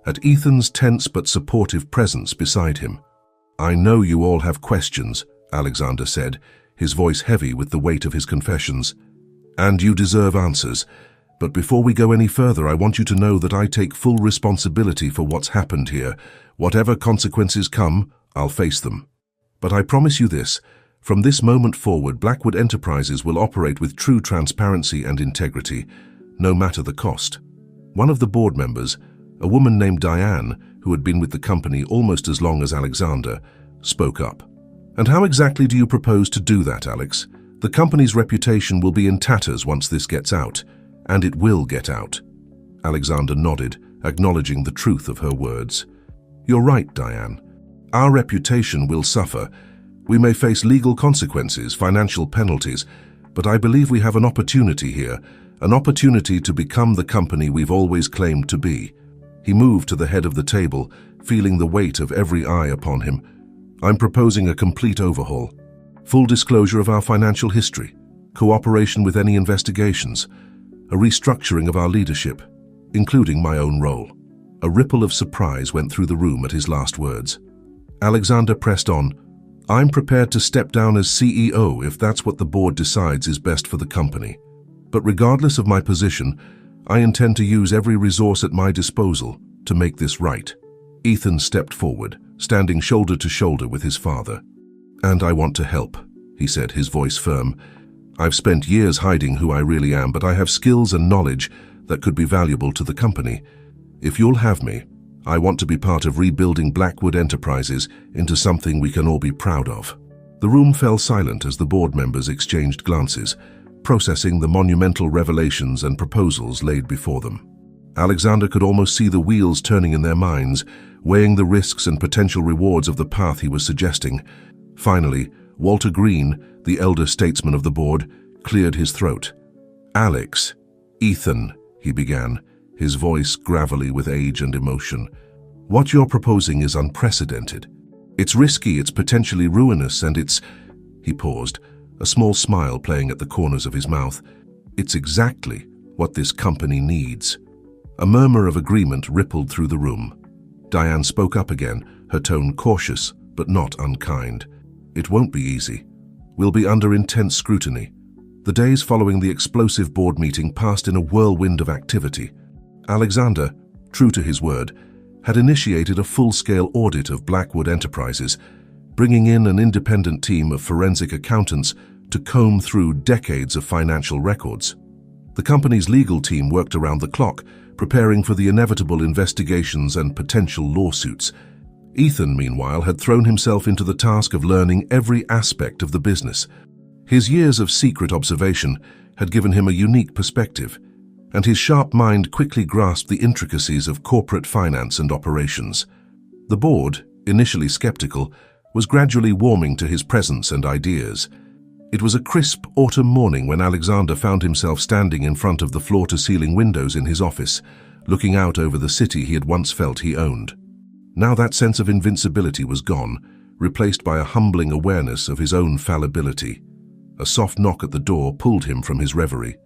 at Ethan's tense but supportive presence beside him. "I know you all have questions," Alexander said, his voice heavy with the weight of his confessions. "And you deserve answers. But before we go any further, I want you to know that I take full responsibility for what's happened here. Whatever consequences come, I'll face them. But I promise you this, from this moment forward, Blackwood Enterprises will operate with true transparency and integrity, no matter the cost." One of the board members, a woman named Diane, who had been with the company almost as long as Alexander, spoke up. "And how exactly do you propose to do that, Alex? The company's reputation will be in tatters once this gets out, and it will get out." Alexander nodded, acknowledging the truth of her words. "You're right, Diane. Our reputation will suffer. We may face legal consequences, financial penalties, but I believe we have an opportunity here, an opportunity to become the company we've always claimed to be." He moved to the head of the table, feeling the weight of every eye upon him. "I'm proposing a complete overhaul. Full disclosure of our financial history, cooperation with any investigations, a restructuring of our leadership, including my own role." A ripple of surprise went through the room at his last words. Alexander pressed on. "I'm prepared to step down as CEO if that's what the board decides is best for the company. But regardless of my position, I intend to use every resource at my disposal to make this right." Ethan stepped forward, standing shoulder to shoulder with his father. "And I want to help," he said, his voice firm. "I've spent years hiding who I really am, but I have skills and knowledge that could be valuable to the company. If you'll have me, I want to be part of rebuilding Blackwood Enterprises into something we can all be proud of." The room fell silent as the board members exchanged glances, processing the monumental revelations and proposals laid before them. Alexander could almost see the wheels turning in their minds, weighing the risks and potential rewards of the path he was suggesting. Finally, Walter Green, the elder statesman of the board, cleared his throat. "Alex, Ethan," he began, his voice gravelly with age and emotion. "What you're proposing is unprecedented. It's risky, it's potentially ruinous, and it's—" He paused, a small smile playing at the corners of his mouth. "It's exactly what this company needs." A murmur of agreement rippled through the room. Diane spoke up again, her tone cautious but not unkind. "It won't be easy. We'll be under intense scrutiny." The days following the explosive board meeting passed in a whirlwind of activity. Alexander, true to his word, had initiated a full-scale audit of Blackwood Enterprises, bringing in an independent team of forensic accountants to comb through decades of financial records. The company's legal team worked around the clock, preparing for the inevitable investigations and potential lawsuits. Ethan, meanwhile, had thrown himself into the task of learning every aspect of the business. His years of secret observation had given him a unique perspective, and his sharp mind quickly grasped the intricacies of corporate finance and operations. The board, initially skeptical, was gradually warming to his presence and ideas. It was a crisp autumn morning when Alexander found himself standing in front of the floor-to-ceiling windows in his office, looking out over the city he had once felt he owned. Now that sense of invincibility was gone, replaced by a humbling awareness of his own fallibility. A soft knock at the door pulled him from his reverie.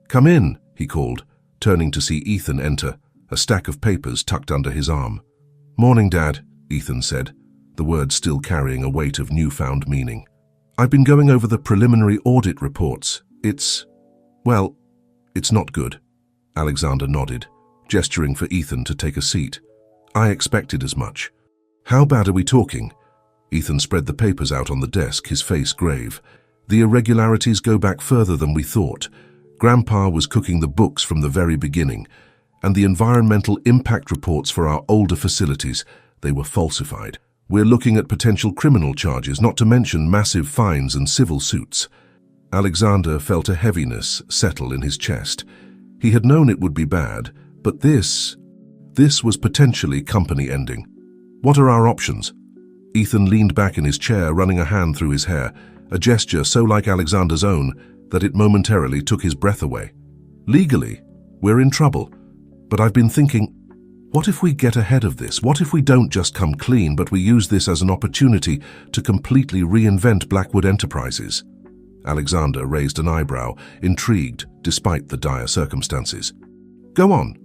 "Come in," he called, turning to see Ethan enter, a stack of papers tucked under his arm. "Morning, Dad," Ethan said, the words still carrying a weight of newfound meaning. "I've been going over the preliminary audit reports. It's not good." Alexander nodded, gesturing for Ethan to take a seat. "I expected as much." "How bad are we talking?" Ethan spread the papers out on the desk, his face grave. "The irregularities go back further than we thought. Grandpa was cooking the books from the very beginning, and the environmental impact reports for our older facilities, they were falsified. We're looking at potential criminal charges, not to mention massive fines and civil suits." Alexander felt a heaviness settle in his chest. He had known it would be bad, but this was potentially company-ending. "What are our options?" Ethan leaned back in his chair, running a hand through his hair, a gesture so like Alexander's own that it momentarily took his breath away. "Legally, we're in trouble, but I've been thinking, what if we get ahead of this? What if we don't just come clean, but we use this as an opportunity to completely reinvent Blackwood Enterprises?" Alexander raised an eyebrow, intrigued despite the dire circumstances. "Go on."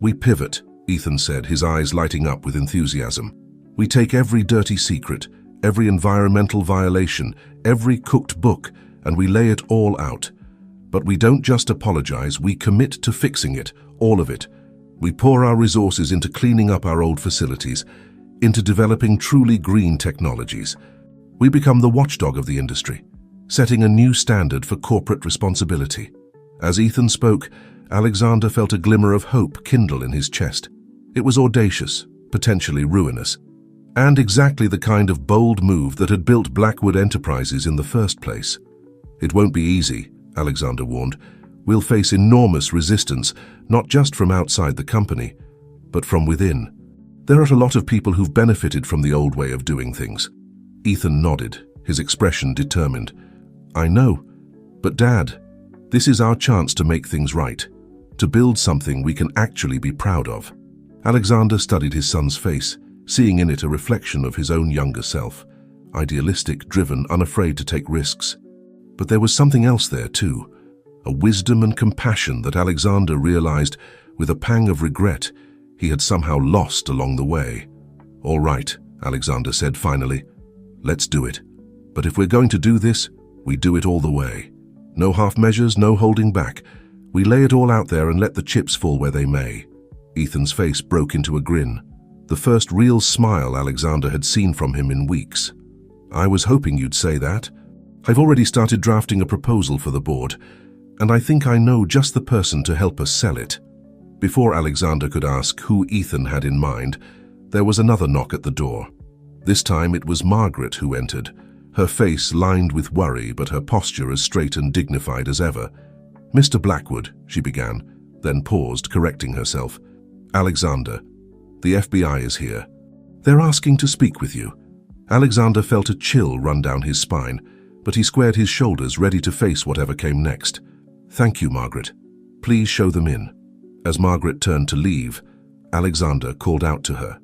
"We pivot," Ethan said, his eyes lighting up with enthusiasm. "We take every dirty secret, every environmental violation, every cooked book, and we lay it all out. But we don't just apologize, we commit to fixing it, all of it. We pour our resources into cleaning up our old facilities, into developing truly green technologies. We become the watchdog of the industry, setting a new standard for corporate responsibility." As Ethan spoke, Alexander felt a glimmer of hope kindle in his chest. It was audacious, potentially ruinous, and exactly the kind of bold move that had built Blackwood Enterprises in the first place. "It won't be easy," Alexander warned. "We'll face enormous resistance, not just from outside the company, but from within. There are a lot of people who've benefited from the old way of doing things." Ethan nodded, his expression determined. "I know, but Dad, this is our chance to make things right, to build something we can actually be proud of." Alexander studied his son's face, seeing in it a reflection of his own younger self, idealistic, driven, unafraid to take risks. But there was something else there too, a wisdom and compassion that Alexander realized with a pang of regret he had somehow lost along the way. "All right," Alexander said finally, "let's do it. But if we're going to do this, we do it all the way. No half measures, no holding back. We lay it all out there and let the chips fall where they may." Ethan's face broke into a grin, the first real smile Alexander had seen from him in weeks. "I was hoping you'd say that. I've already started drafting a proposal for the board, and I think I know just the person to help us sell it." Before Alexander could ask who Ethan had in mind, there was another knock at the door. This time it was Margaret who entered, her face lined with worry but her posture as straight and dignified as ever. "Mr. Blackwood," she began, then paused, correcting herself. "Alexander, the FBI is here. They're asking to speak with you." Alexander felt a chill run down his spine. but he squared his shoulders, ready to face whatever came next. "Thank you, Margaret. Please show them in." As Margaret turned to leave, Alexander called out to her,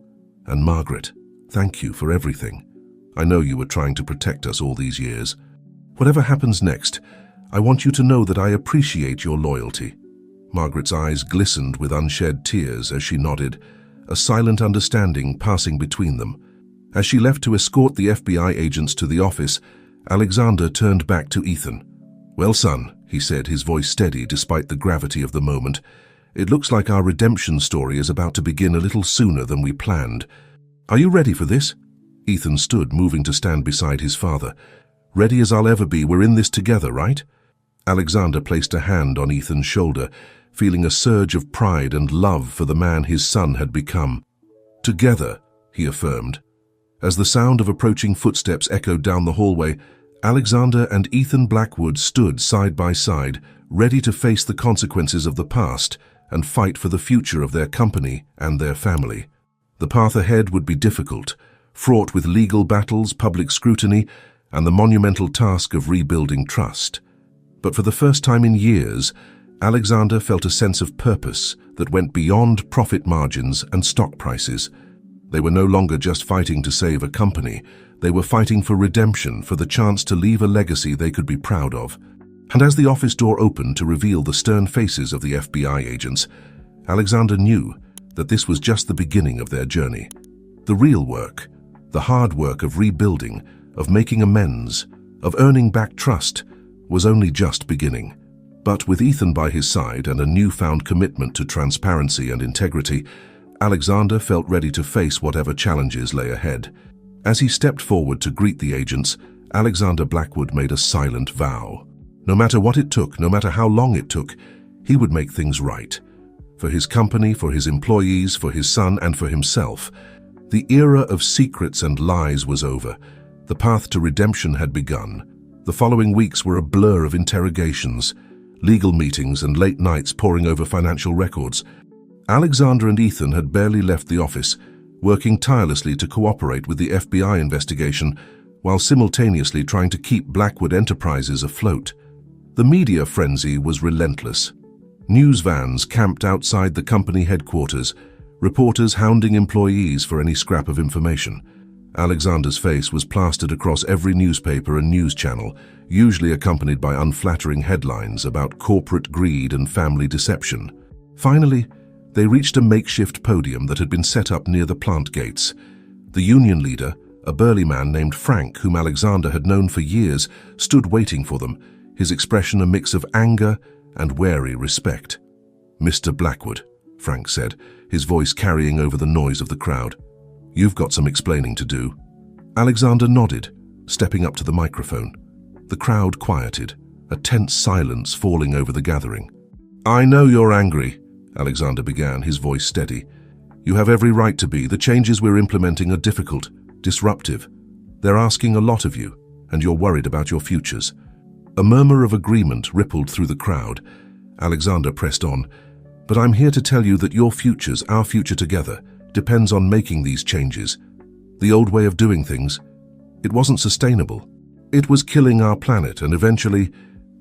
"And Margaret, thank you for everything. I know you were trying to protect us all these years. Whatever happens next, I want you to know that I appreciate your loyalty." Margaret's eyes glistened with unshed tears as she nodded, a silent understanding passing between them. As she left to escort the FBI agents to the office, Alexander turned back to Ethan. "Well, son," he said, his voice steady despite the gravity of the moment, "it looks like our redemption story is about to begin a little sooner than we planned. Are you ready for this?" Ethan stood, moving to stand beside his father. "Ready as I'll ever be. We're in this together, right?" Alexander placed a hand on Ethan's shoulder, feeling a surge of pride and love for the man his son had become. "Together," he affirmed. As the sound of approaching footsteps echoed down the hallway, Alexander and Ethan Blackwood stood side by side, ready to face the consequences of the past and fight for the future of their company and their family. The path ahead would be difficult, fraught with legal battles, public scrutiny, and the monumental task of rebuilding trust. But for the first time in years, Alexander felt a sense of purpose that went beyond profit margins and stock prices. They were no longer just fighting to save a company. They were fighting for redemption, for the chance to leave a legacy they could be proud of. And as the office door opened to reveal the stern faces of the FBI agents, Alexander knew that this was just the beginning of their journey. The real work, the hard work of rebuilding, of making amends, of earning back trust, was only just beginning. But with Ethan by his side and a newfound commitment to transparency and integrity, Alexander felt ready to face whatever challenges lay ahead. As he stepped forward to greet the agents, Alexander Blackwood made a silent vow. No matter what it took, no matter how long it took, he would make things right. For his company, for his employees, for his son, and for himself. The era of secrets and lies was over. The path to redemption had begun. The following weeks were a blur of interrogations, legal meetings, and late nights poring over financial records. Alexander and Ethan had barely left the office, working tirelessly to cooperate with the FBI investigation while simultaneously trying to keep Blackwood Enterprises afloat. The media frenzy was relentless. News vans camped outside the company headquarters, reporters hounding employees for any scrap of information. Alexander's face was plastered across every newspaper and news channel, usually accompanied by unflattering headlines about corporate greed and family deception. Finally, they reached a makeshift podium that had been set up near the plant gates. The union leader, a burly man named Frank, whom Alexander had known for years, stood waiting for them, his expression a mix of anger and wary respect. "Mr. Blackwood," Frank said, his voice carrying over the noise of the crowd. "You've got some explaining to do." Alexander nodded, stepping up to the microphone. The crowd quieted, a tense silence falling over the gathering. "I know you're angry," Alexander began, his voice steady. "You have every right to be. The changes we're implementing are difficult, disruptive. They're asking a lot of you, and you're worried about your futures." A murmur of agreement rippled through the crowd. Alexander pressed on. "But I'm here to tell you that your futures, our future together, depends on making these changes. The old way of doing things, it wasn't sustainable. It was killing our planet, and eventually,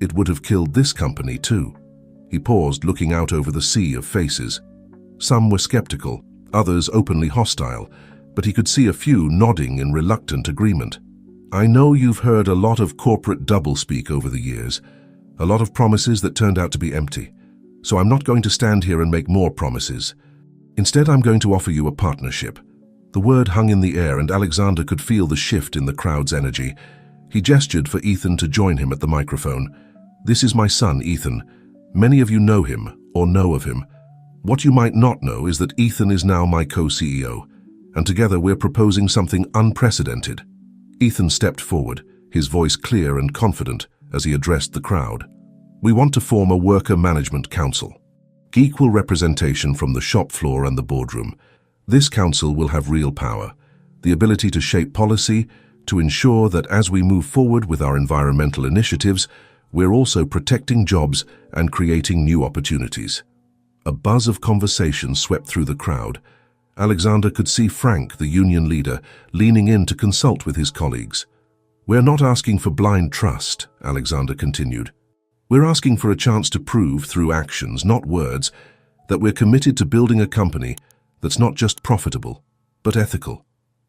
it would have killed this company too." He paused, looking out over the sea of faces. Some were skeptical, others openly hostile, but he could see a few nodding in reluctant agreement. "I know you've heard a lot of corporate doublespeak over the years, a lot of promises that turned out to be empty. So I'm not going to stand here and make more promises. Instead, I'm going to offer you a partnership." The word hung in the air, and Alexander could feel the shift in the crowd's energy. He gestured for Ethan to join him at the microphone. "This is my son, Ethan. Many of you know him, or know of him. What you might not know is that Ethan is now my co-CEO, and together we're proposing something unprecedented." Ethan stepped forward, his voice clear and confident as he addressed the crowd. "We want to form a worker management council. Equal representation from the shop floor and the boardroom. This council will have real power, the ability to shape policy, to ensure that as we move forward with our environmental initiatives, we're also protecting jobs and creating new opportunities." A buzz of conversation swept through the crowd. Alexander could see Frank, the union leader, leaning in to consult with his colleagues. "We're not asking for blind trust," Alexander continued. "We're asking for a chance to prove through actions, not words, that we're committed to building a company that's not just profitable, but ethical.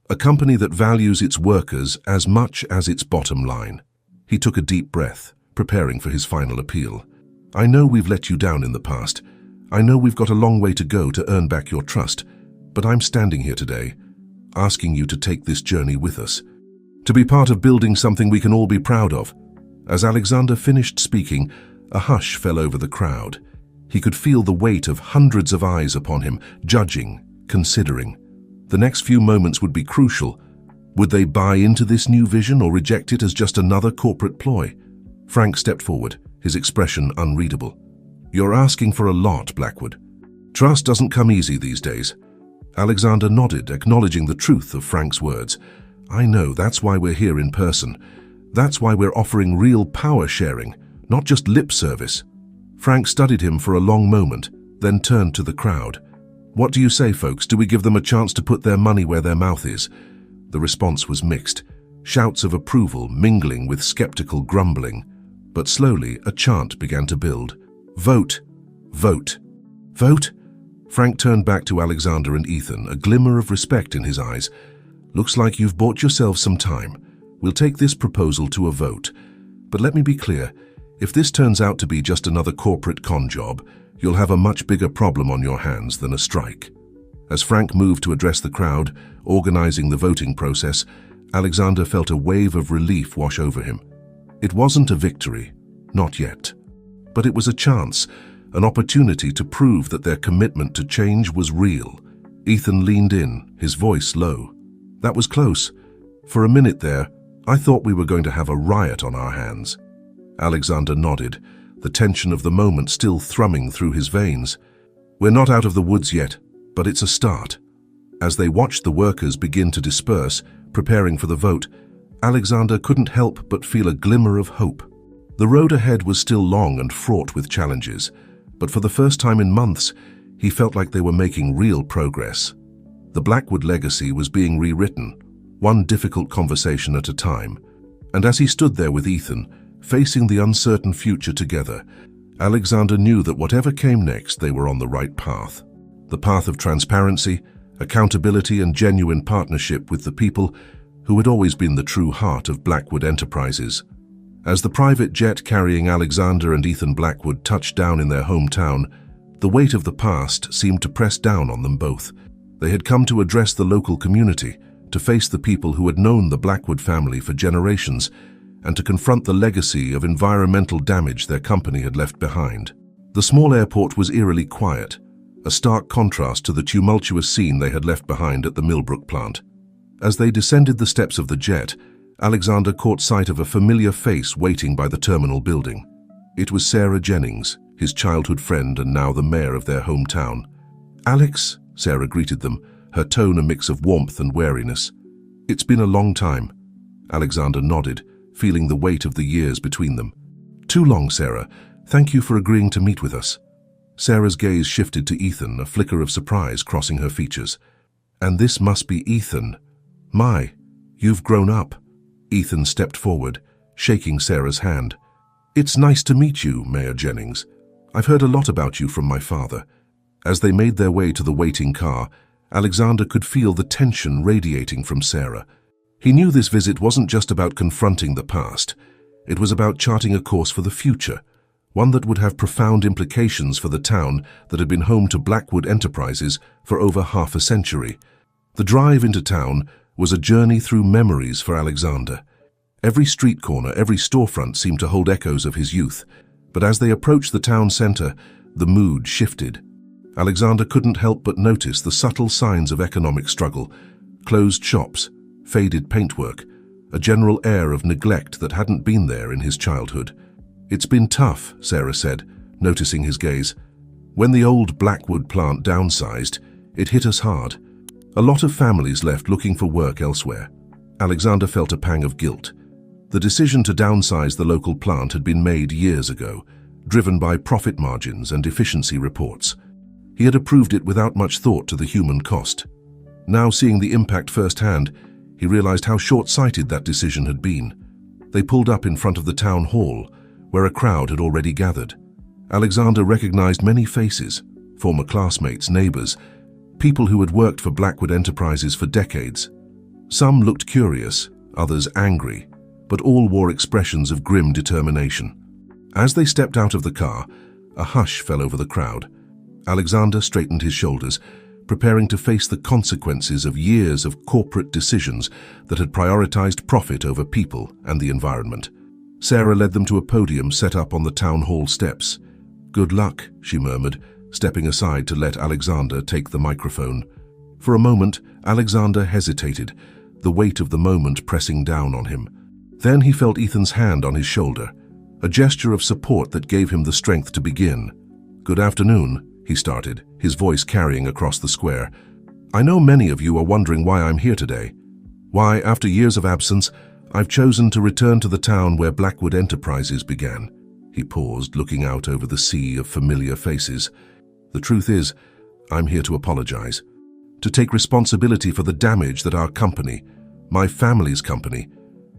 A company that values its workers as much as its bottom line." He took a deep breath, preparing for his final appeal. "I know we've let you down in the past. I know we've got a long way to go to earn back your trust, but I'm standing here today, asking you to take this journey with us, to be part of building something we can all be proud of." As Alexander finished speaking, a hush fell over the crowd. He could feel the weight of hundreds of eyes upon him, judging, considering. The next few moments would be crucial. Would they buy into this new vision or reject it as just another corporate ploy? Frank stepped forward, his expression unreadable. "You're asking for a lot, Blackwood. Trust doesn't come easy these days." Alexander nodded, acknowledging the truth of Frank's words. "I know, that's why we're here in person. That's why we're offering real power sharing, not just lip service." Frank studied him for a long moment, then turned to the crowd. "What do you say, folks? Do we give them a chance to put their money where their mouth is?" The response was mixed, shouts of approval mingling with skeptical grumbling. But slowly, a chant began to build. "Vote! Vote! Vote!" Frank turned back to Alexander and Ethan, a glimmer of respect in his eyes. "Looks like you've bought yourself some time. We'll take this proposal to a vote. But let me be clear, if this turns out to be just another corporate con job, you'll have a much bigger problem on your hands than a strike." As Frank moved to address the crowd, organizing the voting process, Alexander felt a wave of relief wash over him. It wasn't a victory, not yet. But it was a chance, an opportunity to prove that their commitment to change was real. Ethan leaned in, his voice low. "That was close. For a minute there, I thought we were going to have a riot on our hands." Alexander nodded, the tension of the moment still thrumming through his veins. "We're not out of the woods yet, but it's a start." As they watched the workers begin to disperse, preparing for the vote, Alexander couldn't help but feel a glimmer of hope. The road ahead was still long and fraught with challenges, but for the first time in months, he felt like they were making real progress. The Blackwood legacy was being rewritten, one difficult conversation at a time. And as he stood there with Ethan, facing the uncertain future together, Alexander knew that whatever came next, they were on the right path. The path of transparency, accountability, and genuine partnership with the people who had always been the true heart of Blackwood Enterprises. As the private jet carrying Alexander and Ethan Blackwood touched down in their hometown, the weight of the past seemed to press down on them both. They had come to address the local community, to face the people who had known the Blackwood family for generations, and to confront the legacy of environmental damage their company had left behind. The small airport was eerily quiet, a stark contrast to the tumultuous scene they had left behind at the Millbrook plant. As they descended the steps of the jet, Alexander caught sight of a familiar face waiting by the terminal building. It was Sarah Jennings, his childhood friend and now the mayor of their hometown. "Alex," Sarah greeted them, her tone a mix of warmth and wariness. "It's been a long time." Alexander nodded, feeling the weight of the years between them. "Too long, Sarah. Thank you for agreeing to meet with us." Sarah's gaze shifted to Ethan, a flicker of surprise crossing her features. "And this must be Ethan. My, you've grown up." Ethan stepped forward, shaking Sarah's hand. "It's nice to meet you, Mayor Jennings. I've heard a lot about you from my father." As they made their way to the waiting car, Alexander could feel the tension radiating from Sarah. He knew this visit wasn't just about confronting the past. It was about charting a course for the future, one that would have profound implications for the town that had been home to Blackwood Enterprises for over half a century. The drive into town was a journey through memories for Alexander. Every street corner, every storefront seemed to hold echoes of his youth, but as they approached the town center, the mood shifted. Alexander couldn't help but notice the subtle signs of economic struggle: closed shops, faded paintwork, a general air of neglect that hadn't been there in his childhood. "It's been tough," Sarah said, noticing his gaze. "When the old Blackwood plant downsized, it hit us hard. A lot of families left looking for work elsewhere." Alexander felt a pang of guilt. The decision to downsize the local plant had been made years ago, driven by profit margins and efficiency reports. He had approved it without much thought to the human cost. Now, seeing the impact firsthand, he realized how short-sighted that decision had been. They pulled up in front of the town hall, where a crowd had already gathered. Alexander recognized many faces, former classmates, neighbors, people who had worked for Blackwood Enterprises for decades. Some looked curious, others angry, but all wore expressions of grim determination. As they stepped out of the car, a hush fell over the crowd. Alexander straightened his shoulders, preparing to face the consequences of years of corporate decisions that had prioritized profit over people and the environment. Sarah led them to a podium set up on the town hall steps. "Good luck," she murmured, stepping aside to let Alexander take the microphone. For a moment, Alexander hesitated, the weight of the moment pressing down on him. Then he felt Ethan's hand on his shoulder, a gesture of support that gave him the strength to begin. "Good afternoon," he started, his voice carrying across the square. "I know many of you are wondering why I'm here today. Why, after years of absence, I've chosen to return to the town where Blackwood Enterprises began." He paused, looking out over the sea of familiar faces. "The truth is, I'm here to apologize, to take responsibility for the damage that our company, my family's company,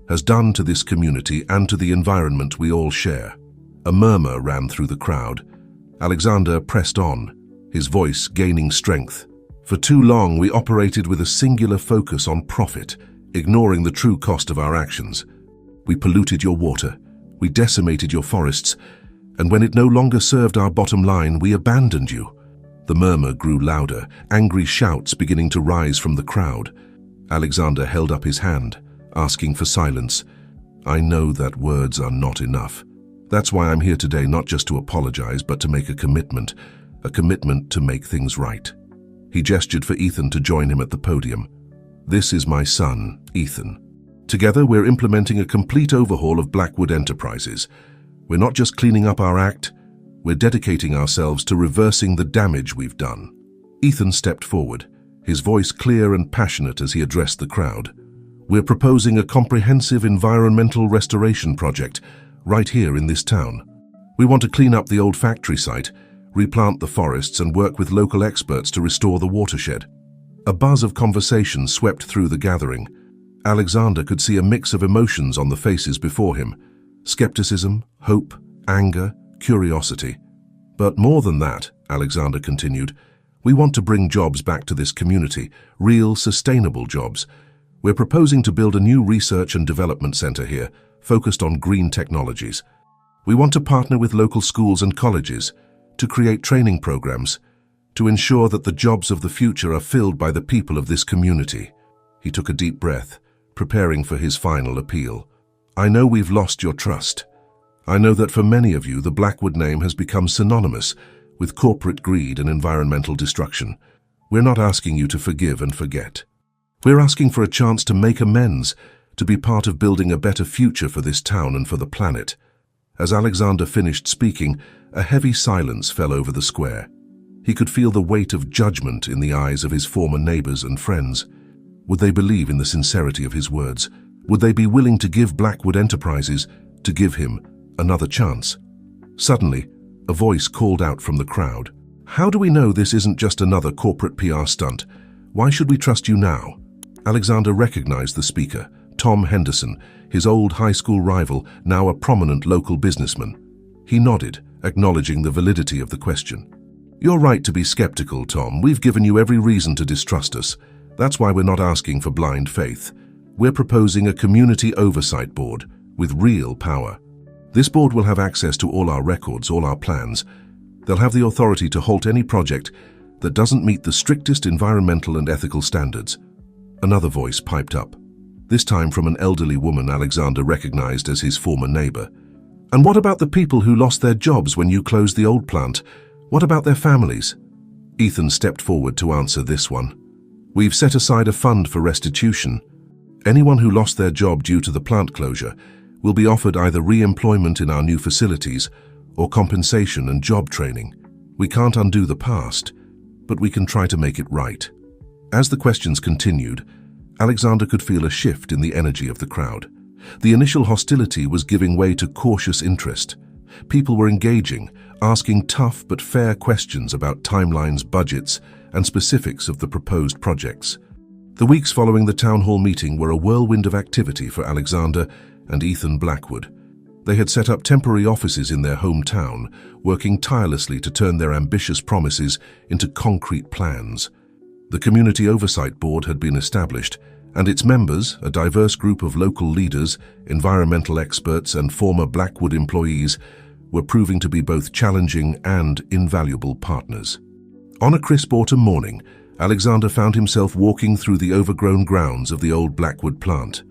has done to this community and to the environment we all share." A murmur ran through the crowd. Alexander pressed on, his voice gaining strength. "For too long, we operated with a singular focus on profit, ignoring the true cost of our actions. We polluted your water, we decimated your forests, and when it no longer served our bottom line, we abandoned you." The murmur grew louder, angry shouts beginning to rise from the crowd. Alexander held up his hand, asking for silence. "I know that words are not enough. That's why I'm here today, not just to apologize, but to make a commitment to make things right." He gestured for Ethan to join him at the podium. "This is my son, Ethan. Together, we're implementing a complete overhaul of Blackwood Enterprises. We're not just cleaning up our act, we're dedicating ourselves to reversing the damage we've done." Ethan stepped forward, his voice clear and passionate as he addressed the crowd. "We're proposing a comprehensive environmental restoration project right here in this town. We want to clean up the old factory site, replant the forests, and work with local experts to restore the watershed." A buzz of conversation swept through the gathering. Alexander could see a mix of emotions on the faces before him: skepticism, hope, anger, curiosity. "But more than that," Alexander continued, "we want to bring jobs back to this community, real, sustainable jobs. We're proposing to build a new research and development center here, focused on green technologies. We want to partner with local schools and colleges to create training programs to ensure that the jobs of the future are filled by the people of this community." He took a deep breath, preparing for his final appeal. "I know we've lost your trust. I know that for many of you, the Blackwood name has become synonymous with corporate greed and environmental destruction. We're not asking you to forgive and forget. We're asking for a chance to make amends, to be part of building a better future for this town and for the planet." As Alexander finished speaking, a heavy silence fell over the square. He could feel the weight of judgment in the eyes of his former neighbors and friends. Would they believe in the sincerity of his words? Would they be willing to give Blackwood Enterprises, to give him another chance? Suddenly, a voice called out from the crowd. "How do we know this isn't just another corporate PR stunt? Why should we trust you now?" Alexander recognized the speaker, Tom Henderson, his old high school rival, now a prominent local businessman. He nodded, acknowledging the validity of the question. "You're right to be skeptical, Tom. We've given you every reason to distrust us. That's why we're not asking for blind faith. We're proposing a community oversight board with real power. This board will have access to all our records, all our plans. They'll have the authority to halt any project that doesn't meet the strictest environmental and ethical standards." Another voice piped up, this time from an elderly woman Alexander recognized as his former neighbor. "And what about the people who lost their jobs when you closed the old plant? What about their families?" Ethan stepped forward to answer this one. "We've set aside a fund for restitution. Anyone who lost their job due to the plant closure will be offered either re-employment in our new facilities or compensation and job training. We can't undo the past, but we can try to make it right." As the questions continued, Alexander could feel a shift in the energy of the crowd. The initial hostility was giving way to cautious interest. People were engaging, asking tough but fair questions about timelines, budgets, and specifics of the proposed projects. The weeks following the town hall meeting were a whirlwind of activity for Alexander and Ethan Blackwood. They had set up temporary offices in their hometown, working tirelessly to turn their ambitious promises into concrete plans. The Community Oversight Board had been established, and its members, a diverse group of local leaders, environmental experts, and former Blackwood employees, were proving to be both challenging and invaluable partners. On a crisp autumn morning, Alexander found himself walking through the overgrown grounds of the old Blackwood plant.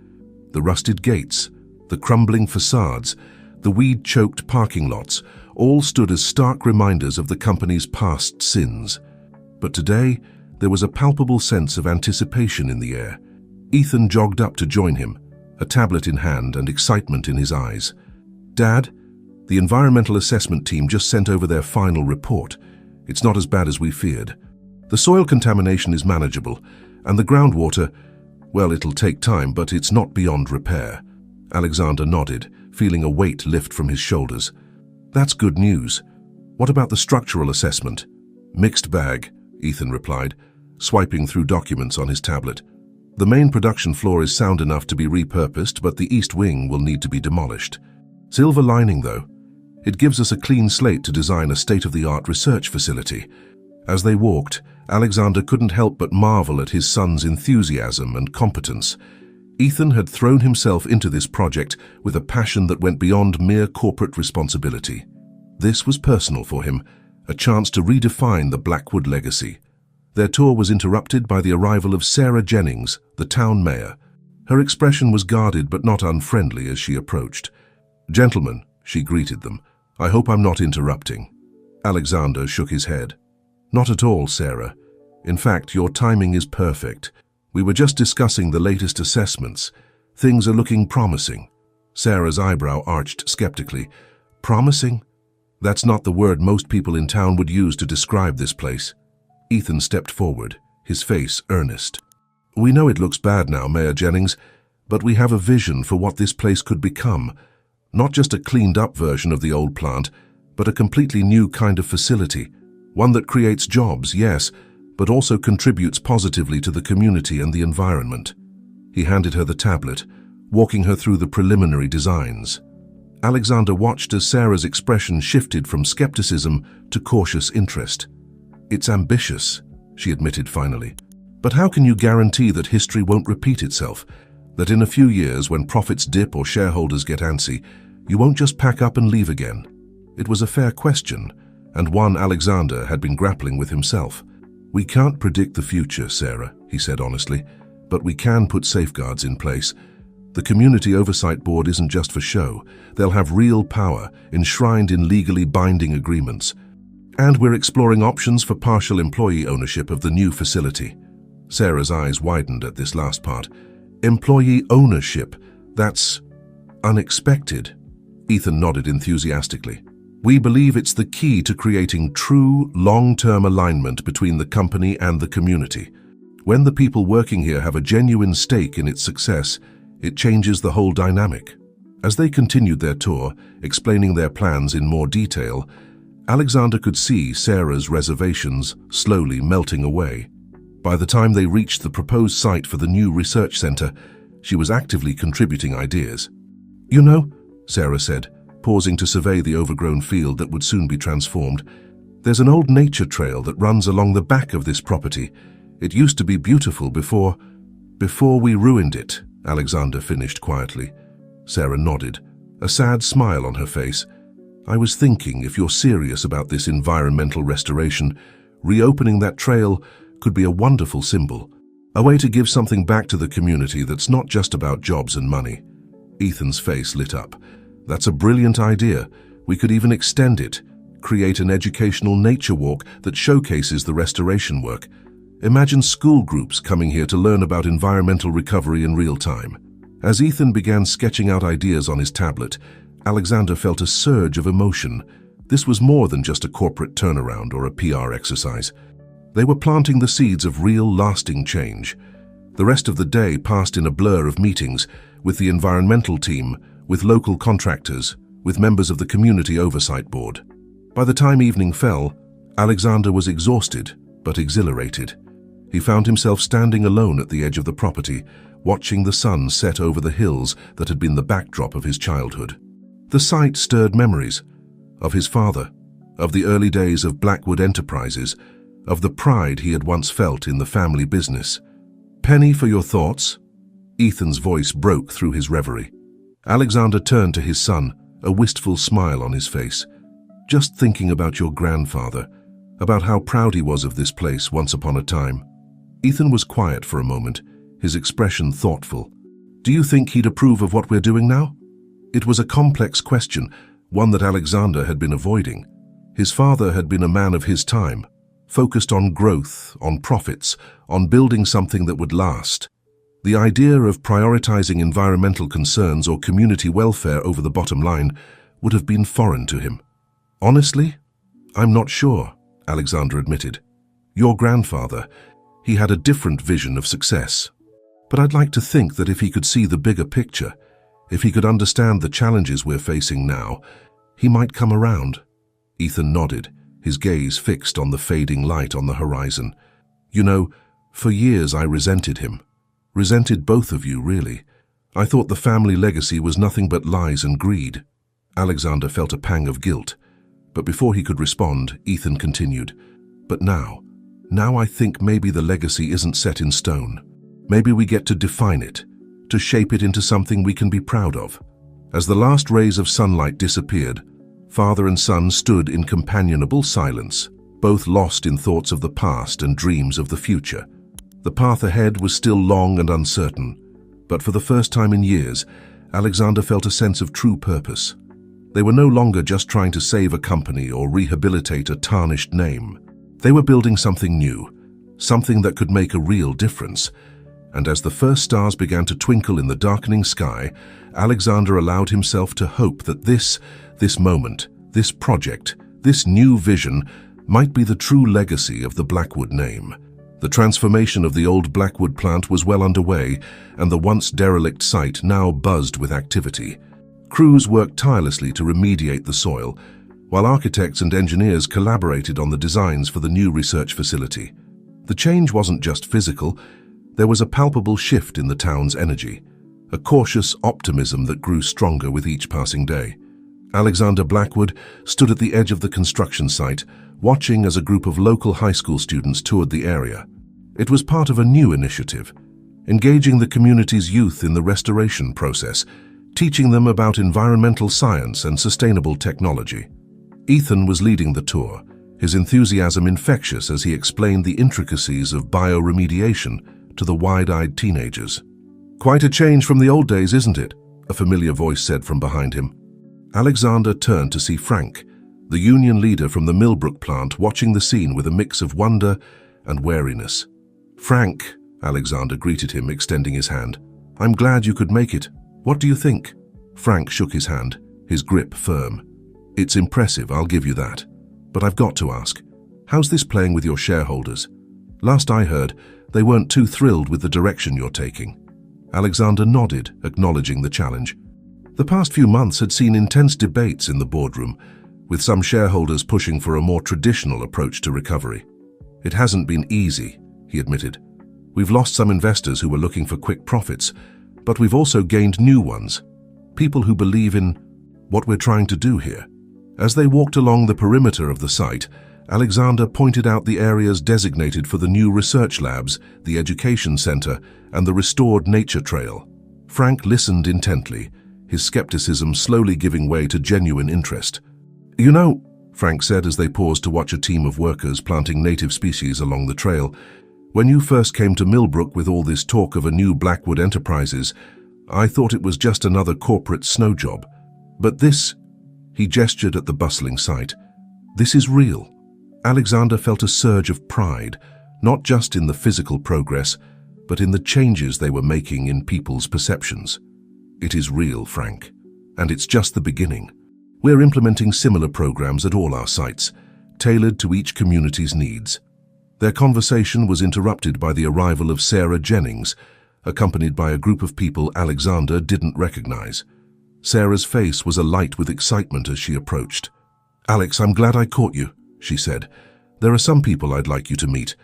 The rusted gates, the crumbling facades, the weed-choked parking lots, all stood as stark reminders of the company's past sins. But today, there was a palpable sense of anticipation in the air. Ethan jogged up to join him, a tablet in hand and excitement in his eyes. "Dad, the environmental assessment team just sent over their final report. It's not as bad as we feared. The soil contamination is manageable, and the groundwater, well, it'll take time, but it's not beyond repair." Alexander nodded, feeling a weight lift from his shoulders. "That's good news. What about the structural assessment?" "Mixed bag," Ethan replied, swiping through documents on his tablet. "The main production floor is sound enough to be repurposed, but the east wing will need to be demolished. Silver lining, though. It gives us a clean slate to design a state-of-the-art research facility." As they walked, Alexander couldn't help but marvel at his son's enthusiasm and competence. Ethan had thrown himself into this project with a passion that went beyond mere corporate responsibility. This was personal for him, a chance to redefine the Blackwood legacy. Their tour was interrupted by the arrival of Sarah Jennings, the town mayor. Her expression was guarded but not unfriendly as she approached. "Gentlemen," she greeted them, "I hope I'm not interrupting." Alexander shook his head. "Not at all, Sarah. In fact, your timing is perfect. We were just discussing the latest assessments. Things are looking promising." Sarah's eyebrow arched skeptically. "Promising? That's not the word most people in town would use to describe this place." Ethan stepped forward, his face earnest. "We know it looks bad now, Mayor Jennings, but we have a vision for what this place could become. Not just a cleaned-up version of the old plant, but a completely new kind of facility. One that creates jobs, yes, but also contributes positively to the community and the environment." He handed her the tablet, walking her through the preliminary designs. Alexander watched as Sarah's expression shifted from skepticism to cautious interest. "It's ambitious," she admitted finally. "But how can you guarantee that history won't repeat itself? That in a few years, when profits dip or shareholders get antsy, you won't just pack up and leave again?" It was a fair question, and one Alexander had been grappling with himself. "We can't predict the future, Sarah," he said honestly, "but we can put safeguards in place. The Community Oversight Board isn't just for show. They'll have real power, enshrined in legally binding agreements. And we're exploring options for partial employee ownership of the new facility." Sarah's eyes widened at this last part. "Employee ownership? That's unexpected." Ethan nodded enthusiastically. "We believe it's the key to creating true, long-term alignment between the company and the community. When the people working here have a genuine stake in its success, it changes the whole dynamic." As they continued their tour, explaining their plans in more detail, Alexander could see Sarah's reservations slowly melting away. By the time they reached the proposed site for the new research center, she was actively contributing ideas. "You know," Sarah said, pausing to survey the overgrown field that would soon be transformed, "there's an old nature trail that runs along the back of this property. It used to be beautiful before we ruined it," Alexander finished quietly. Sarah nodded, a sad smile on her face. "I was thinking, if you're serious about this environmental restoration, reopening that trail could be a wonderful symbol, a way to give something back to the community that's not just about jobs and money." Ethan's face lit up. "That's a brilliant idea. We could even extend it, create an educational nature walk that showcases the restoration work. Imagine school groups coming here to learn about environmental recovery in real time." As Ethan began sketching out ideas on his tablet, Alexander felt a surge of emotion. This was more than just a corporate turnaround or a PR exercise. They were planting the seeds of real, lasting change. The rest of the day passed in a blur of meetings with the environmental team, with local contractors, with members of the Community Oversight Board. By the time evening fell, Alexander was exhausted but exhilarated. He found himself standing alone at the edge of the property, watching the sun set over the hills that had been the backdrop of his childhood. The sight stirred memories of his father, of the early days of Blackwood Enterprises, of the pride he had once felt in the family business. "Penny for your thoughts?" Ethan's voice broke through his reverie. Alexander turned to his son, a wistful smile on his face. "Just thinking about your grandfather, about how proud he was of this place once upon a time." Ethan was quiet for a moment, his expression thoughtful. "Do you think he'd approve of what we're doing now?" It was a complex question, one that Alexander had been avoiding. His father had been a man of his time, focused on growth, on profits, on building something that would last. The idea of prioritizing environmental concerns or community welfare over the bottom line would have been foreign to him. "Honestly, I'm not sure," Alexander admitted. "Your grandfather, he had a different vision of success. But I'd like to think that if he could see the bigger picture, if he could understand the challenges we're facing now, he might come around." Ethan nodded, his gaze fixed on the fading light on the horizon. "You know, for years I resented him. Resented both of you, really. I thought the family legacy was nothing but lies and greed." Alexander felt a pang of guilt, but before he could respond, Ethan continued, "But now I think maybe the legacy isn't set in stone. Maybe we get to define it, to shape it into something we can be proud of." As the last rays of sunlight disappeared, father and son stood in companionable silence, both lost in thoughts of the past and dreams of the future. The path ahead was still long and uncertain, but for the first time in years, Alexander felt a sense of true purpose. They were no longer just trying to save a company or rehabilitate a tarnished name. They were building something new, something that could make a real difference. And as the first stars began to twinkle in the darkening sky, Alexander allowed himself to hope that this moment, this project, this new vision might be the true legacy of the Blackwood name. The transformation of the old Blackwood plant was well underway, and the once derelict site now buzzed with activity. Crews worked tirelessly to remediate the soil, while architects and engineers collaborated on the designs for the new research facility. The change wasn't just physical. There was a palpable shift in the town's energy, a cautious optimism that grew stronger with each passing day. Alexander Blackwood stood at the edge of the construction site, watching as a group of local high school students toured the area. It was part of a new initiative, engaging the community's youth in the restoration process, teaching them about environmental science and sustainable technology. Ethan was leading the tour, his enthusiasm infectious as he explained the intricacies of bioremediation to the wide-eyed teenagers. "Quite a change from the old days, isn't it?" a familiar voice said from behind him. Alexander turned to see Frank, the union leader from the Millbrook plant, watching the scene with a mix of wonder and wariness. "Frank," Alexander greeted him, extending his hand. "I'm glad you could make it. What do you think?" Frank shook his hand, his grip firm. "It's impressive, I'll give you that. But I've got to ask, how's this playing with your shareholders? Last I heard, they weren't too thrilled with the direction you're taking." Alexander nodded, acknowledging the challenge. The past few months had seen intense debates in the boardroom, with some shareholders pushing for a more traditional approach to recovery. "It hasn't been easy," he admitted. "We've lost some investors who were looking for quick profits, but we've also gained new ones, people who believe in what we're trying to do here." As they walked along the perimeter of the site, Alexander pointed out the areas designated for the new research labs, the education center, and the restored nature trail. Frank listened intently, his skepticism slowly giving way to genuine interest. "You know," Frank said as they paused to watch a team of workers planting native species along the trail, "when you first came to Millbrook with all this talk of a new Blackwood Enterprises, I thought it was just another corporate snow job. But this," he gestured at the bustling site, "this is real." Alexander felt a surge of pride, not just in the physical progress, but in the changes they were making in people's perceptions. "It is real, Frank, and it's just the beginning. We're implementing similar programs at all our sites, tailored to each community's needs." Their conversation was interrupted by the arrival of Sarah Jennings, accompanied by a group of people Alexander didn't recognize. Sarah's face was alight with excitement as she approached. "Alex, I'm glad I caught you," she said. "There are some people I'd like you to meet.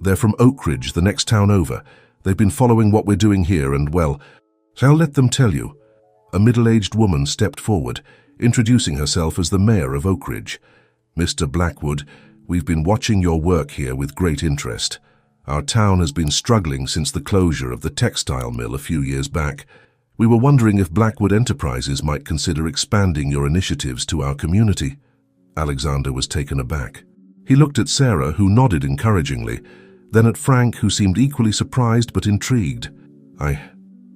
They're from Oak Ridge, the next town over. They've been following what we're doing here and, well, I'll let them tell you. A middle-aged woman stepped forward, introducing herself as the mayor of Oak Ridge. Mr. Blackwood, we've been watching your work here with great interest. Our town has been struggling since the closure of the textile mill a few years back. We were wondering if Blackwood Enterprises might consider expanding your initiatives to our community. Alexander was taken aback. He looked at Sarah, who nodded encouragingly, then at Frank, who seemed equally surprised but intrigued.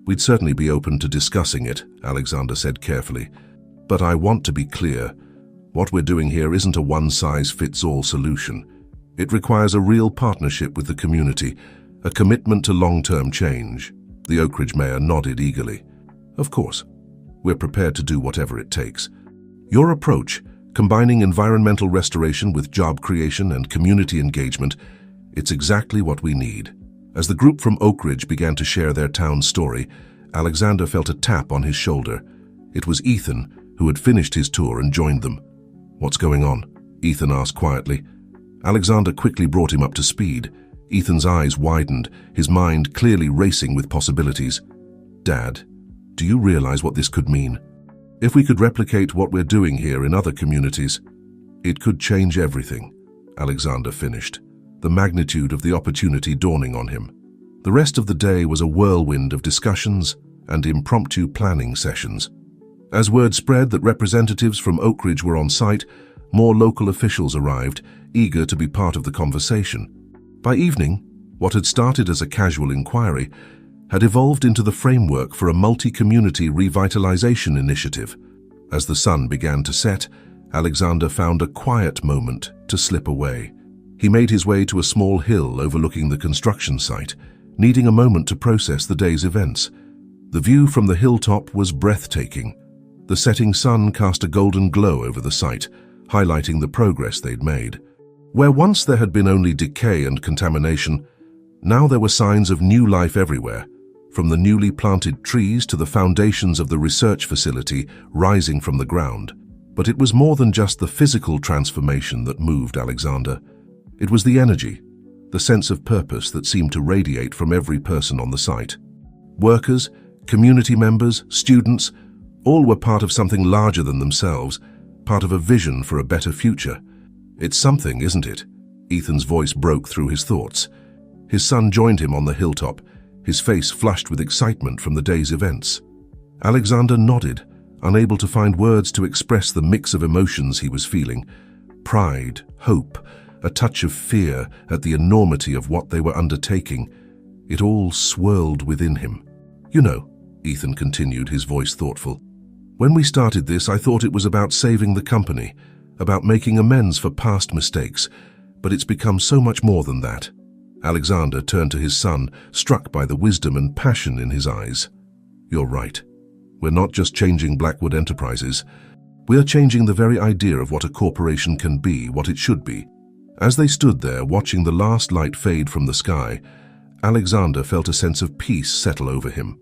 We'd certainly be open to discussing it, Alexander said carefully. But I want to be clear. What we're doing here isn't a one-size-fits-all solution. It requires a real partnership with the community, a commitment to long-term change. The Oak Ridge mayor nodded eagerly. Of course, we're prepared to do whatever it takes. Your approach, combining environmental restoration with job creation and community engagement, it's exactly what we need. As the group from Oak Ridge began to share their town's story, Alexander felt a tap on his shoulder. It was Ethan, who had finished his tour and joined them. "What's going on?" Ethan asked quietly. Alexander quickly brought him up to speed. Ethan's eyes widened, his mind clearly racing with possibilities. "Dad, do you realize what this could mean? If we could replicate what we're doing here in other communities, it could change everything," Alexander finished, the magnitude of the opportunity dawning on him. The rest of the day was a whirlwind of discussions and impromptu planning sessions. As word spread that representatives from Oak Ridge were on site, more local officials arrived, eager to be part of the conversation. By evening, what had started as a casual inquiry had evolved into the framework for a multi-community revitalization initiative. As the sun began to set, Alexander found a quiet moment to slip away. He made his way to a small hill overlooking the construction site, needing a moment to process the day's events. The view from the hilltop was breathtaking. The setting sun cast a golden glow over the site, highlighting the progress they'd made. Where once there had been only decay and contamination, now there were signs of new life everywhere, from the newly planted trees to the foundations of the research facility rising from the ground. But it was more than just the physical transformation that moved Alexander. It was the energy, the sense of purpose that seemed to radiate from every person on the site. Workers, community members, students, all were part of something larger than themselves, part of a vision for a better future. "It's something, isn't it?" Ethan's voice broke through his thoughts. His son joined him on the hilltop, his face flushed with excitement from the day's events. Alexander nodded, unable to find words to express the mix of emotions he was feeling. Pride, hope, a touch of fear at the enormity of what they were undertaking. It all swirled within him. "You know," Ethan continued, his voice thoughtful, "when we started this, I thought it was about saving the company, about making amends for past mistakes, but it's become so much more than that." Alexander turned to his son, struck by the wisdom and passion in his eyes. "You're right. We're not just changing Blackwood Enterprises. We're changing the very idea of what a corporation can be, what it should be." As they stood there, watching the last light fade from the sky, Alexander felt a sense of peace settle over him.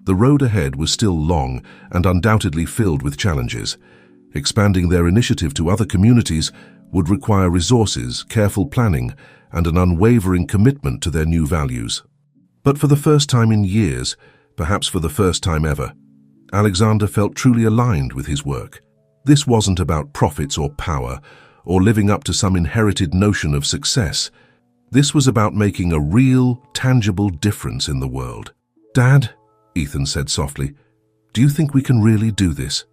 The road ahead was still long and undoubtedly filled with challenges. Expanding their initiative to other communities would require resources, careful planning, and an unwavering commitment to their new values. But for the first time in years, perhaps for the first time ever, Alexander felt truly aligned with his work. This wasn't about profits or power, or living up to some inherited notion of success. This was about making a real, tangible difference in the world. "Dad," Ethan said softly, "do you think we can really do this?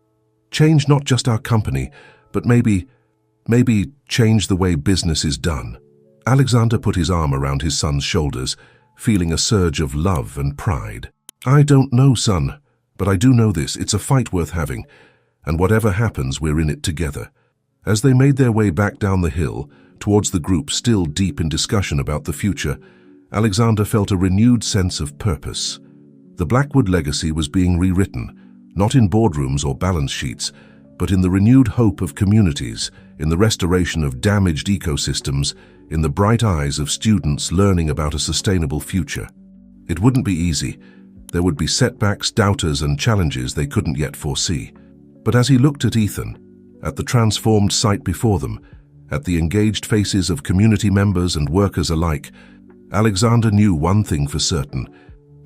Change not just our company, but maybe change the way business is done." Alexander put his arm around his son's shoulders, feeling a surge of love and pride. "I don't know, son, but I do know this. It's a fight worth having, and whatever happens, we're in it together." As they made their way back down the hill, towards the group still deep in discussion about the future, Alexander felt a renewed sense of purpose. The Blackwood legacy was being rewritten, not in boardrooms or balance sheets, but in the renewed hope of communities, in the restoration of damaged ecosystems, in the bright eyes of students learning about a sustainable future. It wouldn't be easy. There would be setbacks, doubters, and challenges they couldn't yet foresee. But as he looked at Ethan, at the transformed site before them, at the engaged faces of community members and workers alike, Alexander knew one thing for certain.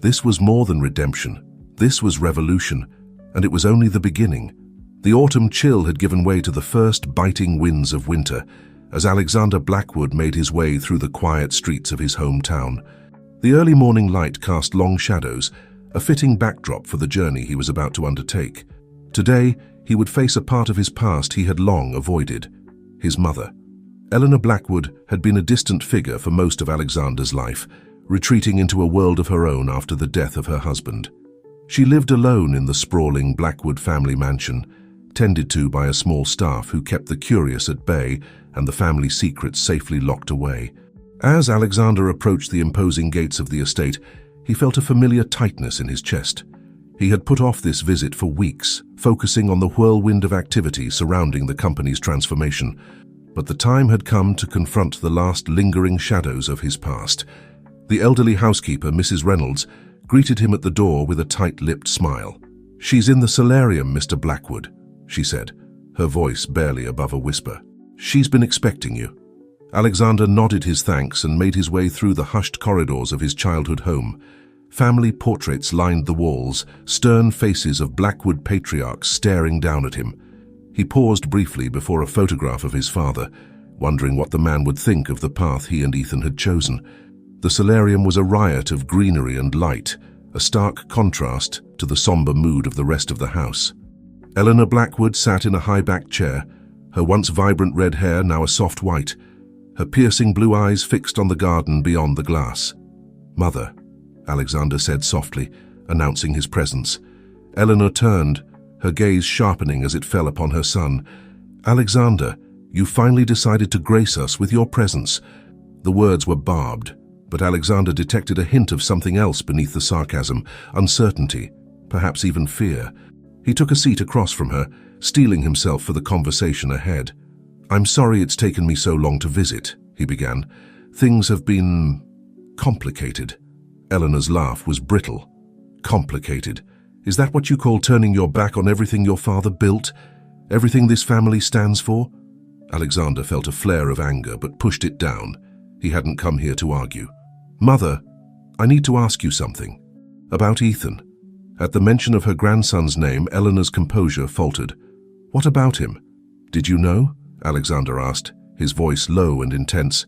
This was more than redemption. This was revolution, and it was only the beginning. The autumn chill had given way to the first biting winds of winter as Alexander Blackwood made his way through the quiet streets of his hometown. The early morning light cast long shadows, a fitting backdrop for the journey he was about to undertake. Today, he would face a part of his past he had long avoided: his mother. Eleanor Blackwood had been a distant figure for most of Alexander's life, retreating into a world of her own after the death of her husband. She lived alone in the sprawling Blackwood family mansion, tended to by a small staff who kept the curious at bay and the family secrets safely locked away. As Alexander approached the imposing gates of the estate, he felt a familiar tightness in his chest. He had put off this visit for weeks, focusing on the whirlwind of activity surrounding the company's transformation. But the time had come to confront the last lingering shadows of his past. The elderly housekeeper, Mrs. Reynolds, greeted him at the door with a tight-lipped smile. "She's in the solarium, Mr. Blackwood," she said, her voice barely above a whisper. "She's been expecting you." Alexander nodded his thanks and made his way through the hushed corridors of his childhood home. Family portraits lined the walls, stern faces of Blackwood patriarchs staring down at him. He paused briefly before a photograph of his father, wondering what the man would think of the path he and Ethan had chosen. The solarium was a riot of greenery and light, a stark contrast to the somber mood of the rest of the house. Eleanor Blackwood sat in a high-backed chair, her once vibrant red hair now a soft white, her piercing blue eyes fixed on the garden beyond the glass. "Mother," Alexander said softly, announcing his presence. Eleanor turned, her gaze sharpening as it fell upon her son. "Alexander, you finally decided to grace us with your presence." The words were barbed, but Alexander detected a hint of something else beneath the sarcasm: uncertainty, perhaps even fear. He took a seat across from her, steeling himself for the conversation ahead. "I'm sorry it's taken me so long to visit," he began. "Things have been complicated." Eleanor's laugh was brittle. "Complicated? Is that what you call turning your back on everything your father built? Everything this family stands for?" Alexander felt a flare of anger, but pushed it down. He hadn't come here to argue. "Mother, I need to ask you something. About Ethan." At the mention of her grandson's name, Eleanor's composure faltered. "What about him?" "Did you know?" Alexander asked, his voice low and intense.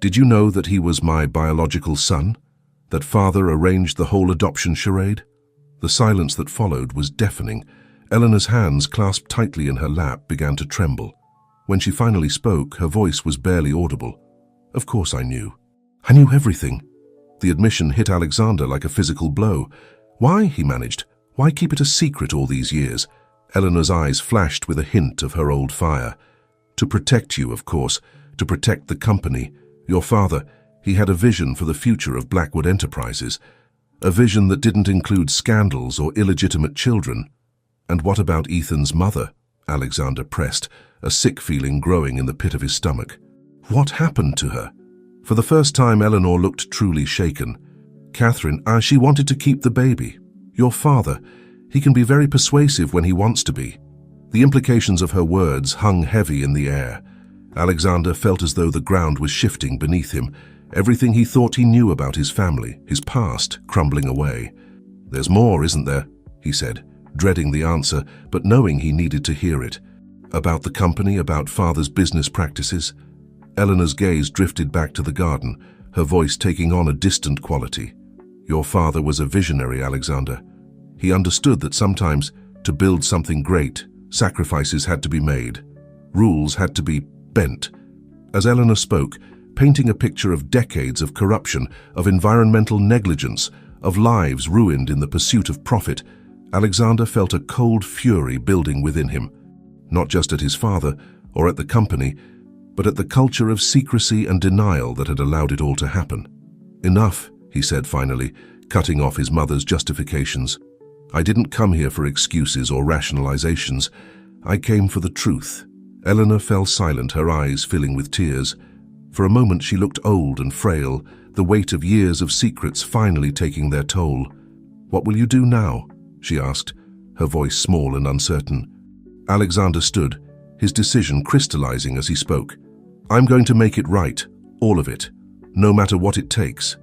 "Did you know that he was my biological son? That father arranged the whole adoption charade?" The silence that followed was deafening. Eleanor's hands, clasped tightly in her lap, began to tremble. When she finally spoke, her voice was barely audible. "Of course I knew. I knew everything." The admission hit Alexander like a physical blow. "Why?" he managed. "Why keep it a secret all these years?" Eleanor's eyes flashed with a hint of her old fire. "To protect you, of course. To protect the company. Your father, he had a vision for the future of Blackwood Enterprises. A vision that didn't include scandals or illegitimate children." "And what about Ethan's mother?" Alexander pressed, a sick feeling growing in the pit of his stomach. "What happened to her?" For the first time, Eleanor looked truly shaken. "Catherine, she wanted to keep the baby. Your father, he can be very persuasive when he wants to be." The implications of her words hung heavy in the air. Alexander felt as though the ground was shifting beneath him, everything he thought he knew about his family, his past, crumbling away. "There's more, isn't there?" he said, dreading the answer, but knowing he needed to hear it. "About the company, about father's business practices?" Eleanor's gaze drifted back to the garden, her voice taking on a distant quality. "Your father was a visionary, Alexander. He understood that sometimes, to build something great, sacrifices had to be made. Rules had to be bent." As Eleanor spoke, painting a picture of decades of corruption, of environmental negligence, of lives ruined in the pursuit of profit, Alexander felt a cold fury building within him, not just at his father or at the company, but at the culture of secrecy and denial that had allowed it all to happen. "Enough," he said finally, cutting off his mother's justifications. "I didn't come here for excuses or rationalizations. I came for the truth." Eleanor fell silent, her eyes filling with tears. For a moment she looked old and frail, the weight of years of secrets finally taking their toll. "What will you do now?" she asked, her voice small and uncertain. Alexander stood, his decision crystallizing as he spoke. "I'm going to make it right, all of it. no matter what it takes.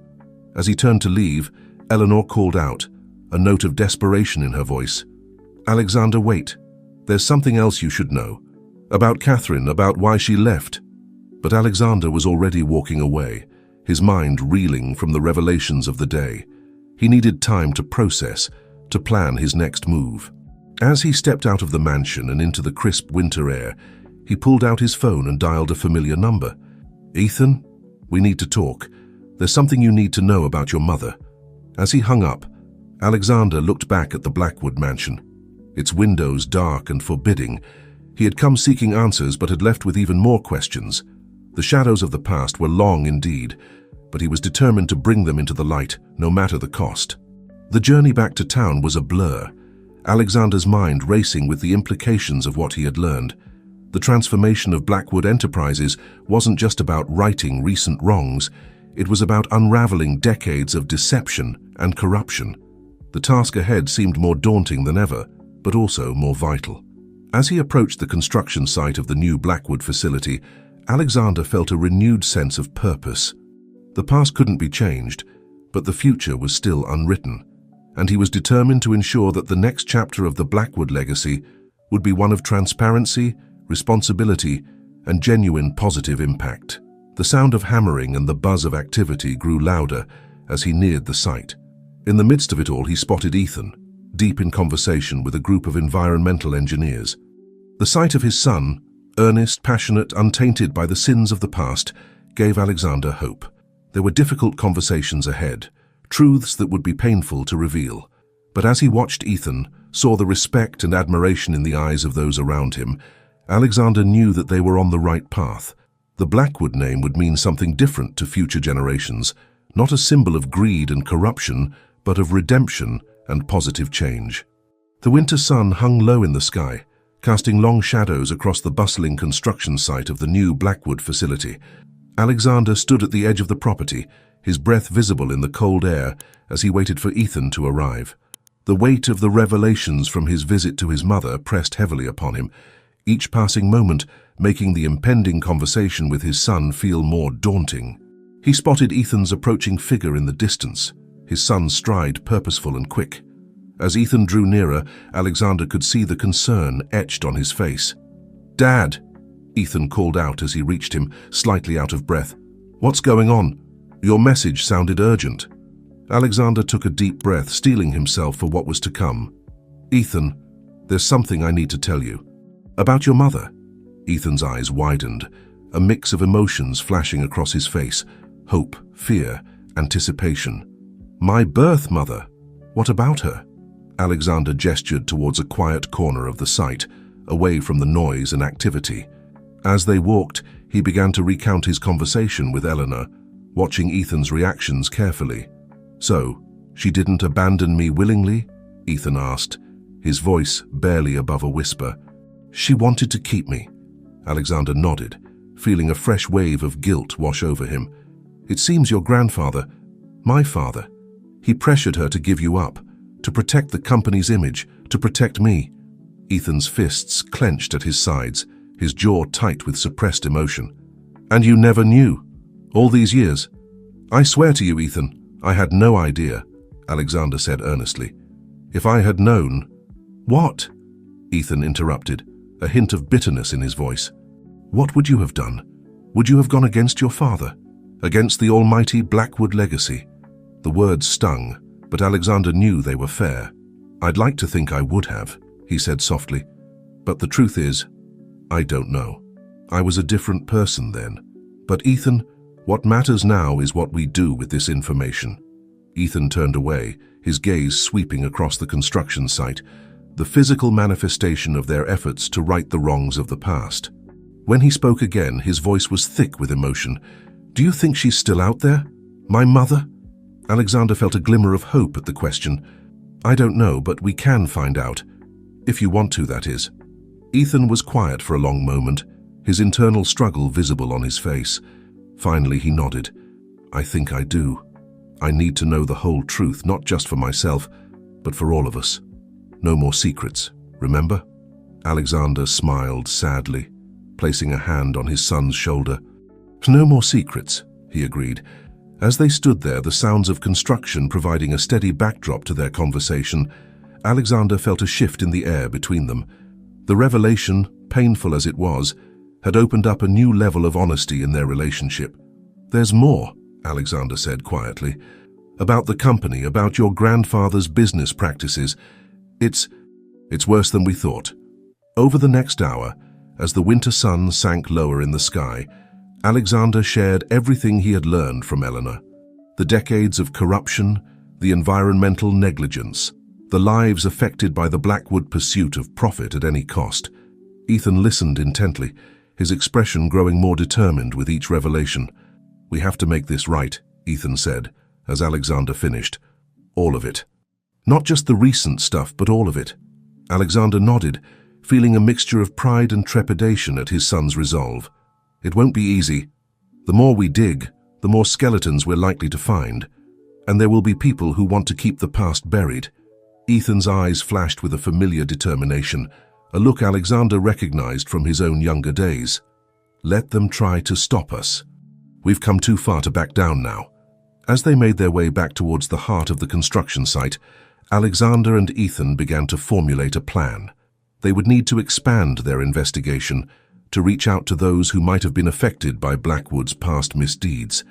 As he turned to leave, Eleanor called out, a note of desperation in her voice. "Alexander, wait. There's something else you should know. About Catherine, about why she left." But Alexander was already walking away, his mind reeling from the revelations of the day. He needed time to process, to plan his next move. As he stepped out of the mansion and into the crisp winter air, he pulled out his phone and dialed a familiar number. "Ethan, we need to talk. There's something you need to know about your mother." As he hung up, Alexander looked back at the Blackwood mansion, its windows dark and forbidding. He had come seeking answers but had left with even more questions. The shadows of the past were long indeed, but he was determined to bring them into the light, no matter the cost. The journey back to town was a blur, Alexander's mind racing with the implications of what he had learned. The transformation of Blackwood Enterprises wasn't just about righting recent wrongs, it was about unraveling decades of deception and corruption. The task ahead seemed more daunting than ever, but also more vital. As he approached the construction site of the new Blackwood facility, Alexander felt a renewed sense of purpose. The past couldn't be changed, but the future was still unwritten, and he was determined to ensure that the next chapter of the Blackwood legacy would be one of transparency, responsibility, and genuine positive impact. The sound of hammering and the buzz of activity grew louder as he neared the site. In the midst of it all, he spotted Ethan, deep in conversation with a group of environmental engineers. The sight of his son, earnest, passionate, untainted by the sins of the past, gave Alexander hope. There were difficult conversations ahead, truths that would be painful to reveal. But as he watched Ethan, saw the respect and admiration in the eyes of those around him, Alexander knew that they were on the right path. The Blackwood name would mean something different to future generations, not a symbol of greed and corruption, but of redemption and positive change. The winter sun hung low in the sky, casting long shadows across the bustling construction site of the new Blackwood facility. Alexander stood at the edge of the property, his breath visible in the cold air as he waited for Ethan to arrive. The weight of the revelations from his visit to his mother pressed heavily upon him, each passing moment making the impending conversation with his son feel more daunting. He spotted Ethan's approaching figure in the distance, his son's stride purposeful and quick. As Ethan drew nearer, Alexander could see the concern etched on his face. "Dad!" Ethan called out as he reached him, slightly out of breath. "What's going on? Your message sounded urgent." Alexander took a deep breath, steeling himself for what was to come. "Ethan, there's something I need to tell you. About your mother." Ethan's eyes widened, a mix of emotions flashing across his face: hope, fear, anticipation. "My birth mother? What about her?" Alexander gestured towards a quiet corner of the site, away from the noise and activity. As they walked, he began to recount his conversation with Eleanor, watching Ethan's reactions carefully. "So, she didn't abandon me willingly?" Ethan asked, his voice barely above a whisper. "She wanted to keep me." Alexander nodded, feeling a fresh wave of guilt wash over him. "It seems your grandfather, my father, he pressured her to give you up, to protect the company's image, to protect me." Ethan's fists clenched at his sides, his jaw tight with suppressed emotion. "And you never knew? All these years?" "I swear to you, Ethan, I had no idea," Alexander said earnestly. "If I had known—" "What?" Ethan interrupted, a hint of bitterness in his voice. "What would you have done? Would you have gone against your father? Against the almighty Blackwood legacy?" The words stung, but Alexander knew they were fair. "I'd like to think I would have," he said softly. "But the truth is, I don't know. I was a different person then. But Ethan, what matters now is what we do with this information." Ethan turned away, his gaze sweeping across the construction site, the physical manifestation of their efforts to right the wrongs of the past. When he spoke again, his voice was thick with emotion. "Do you think she's still out there? My mother?" Alexander felt a glimmer of hope at the question. "I don't know, but we can find out. If you want to, that is." Ethan was quiet for a long moment, his internal struggle visible on his face. Finally, he nodded. "I think I do. I need to know the whole truth, not just for myself, but for all of us. No more secrets, remember?" Alexander smiled sadly, placing a hand on his son's shoulder. "No more secrets," he agreed. As they stood there, the sounds of construction providing a steady backdrop to their conversation, Alexander felt a shift in the air between them. The revelation, painful as it was, had opened up a new level of honesty in their relationship. "There's more," Alexander said quietly. "About the company, about your grandfather's business practices. It's worse than we thought." Over the next hour, as the winter sun sank lower in the sky, Alexander shared everything he had learned from Eleanor. The decades of corruption, the environmental negligence, the lives affected by the Blackwood pursuit of profit at any cost. Ethan listened intently, his expression growing more determined with each revelation. "We have to make this right," Ethan said, as Alexander finished. "All of it. Not just the recent stuff, but all of it." Alexander nodded, feeling a mixture of pride and trepidation at his son's resolve. "It won't be easy. The more we dig, the more skeletons we're likely to find. And there will be people who want to keep the past buried." Ethan's eyes flashed with a familiar determination, a look Alexander recognized from his own younger days. "Let them try to stop us. We've come too far to back down now." As they made their way back towards the heart of the construction site, Alexander and Ethan began to formulate a plan. They would need to expand their investigation, to reach out to those who might have been affected by Blackwood's past misdeeds.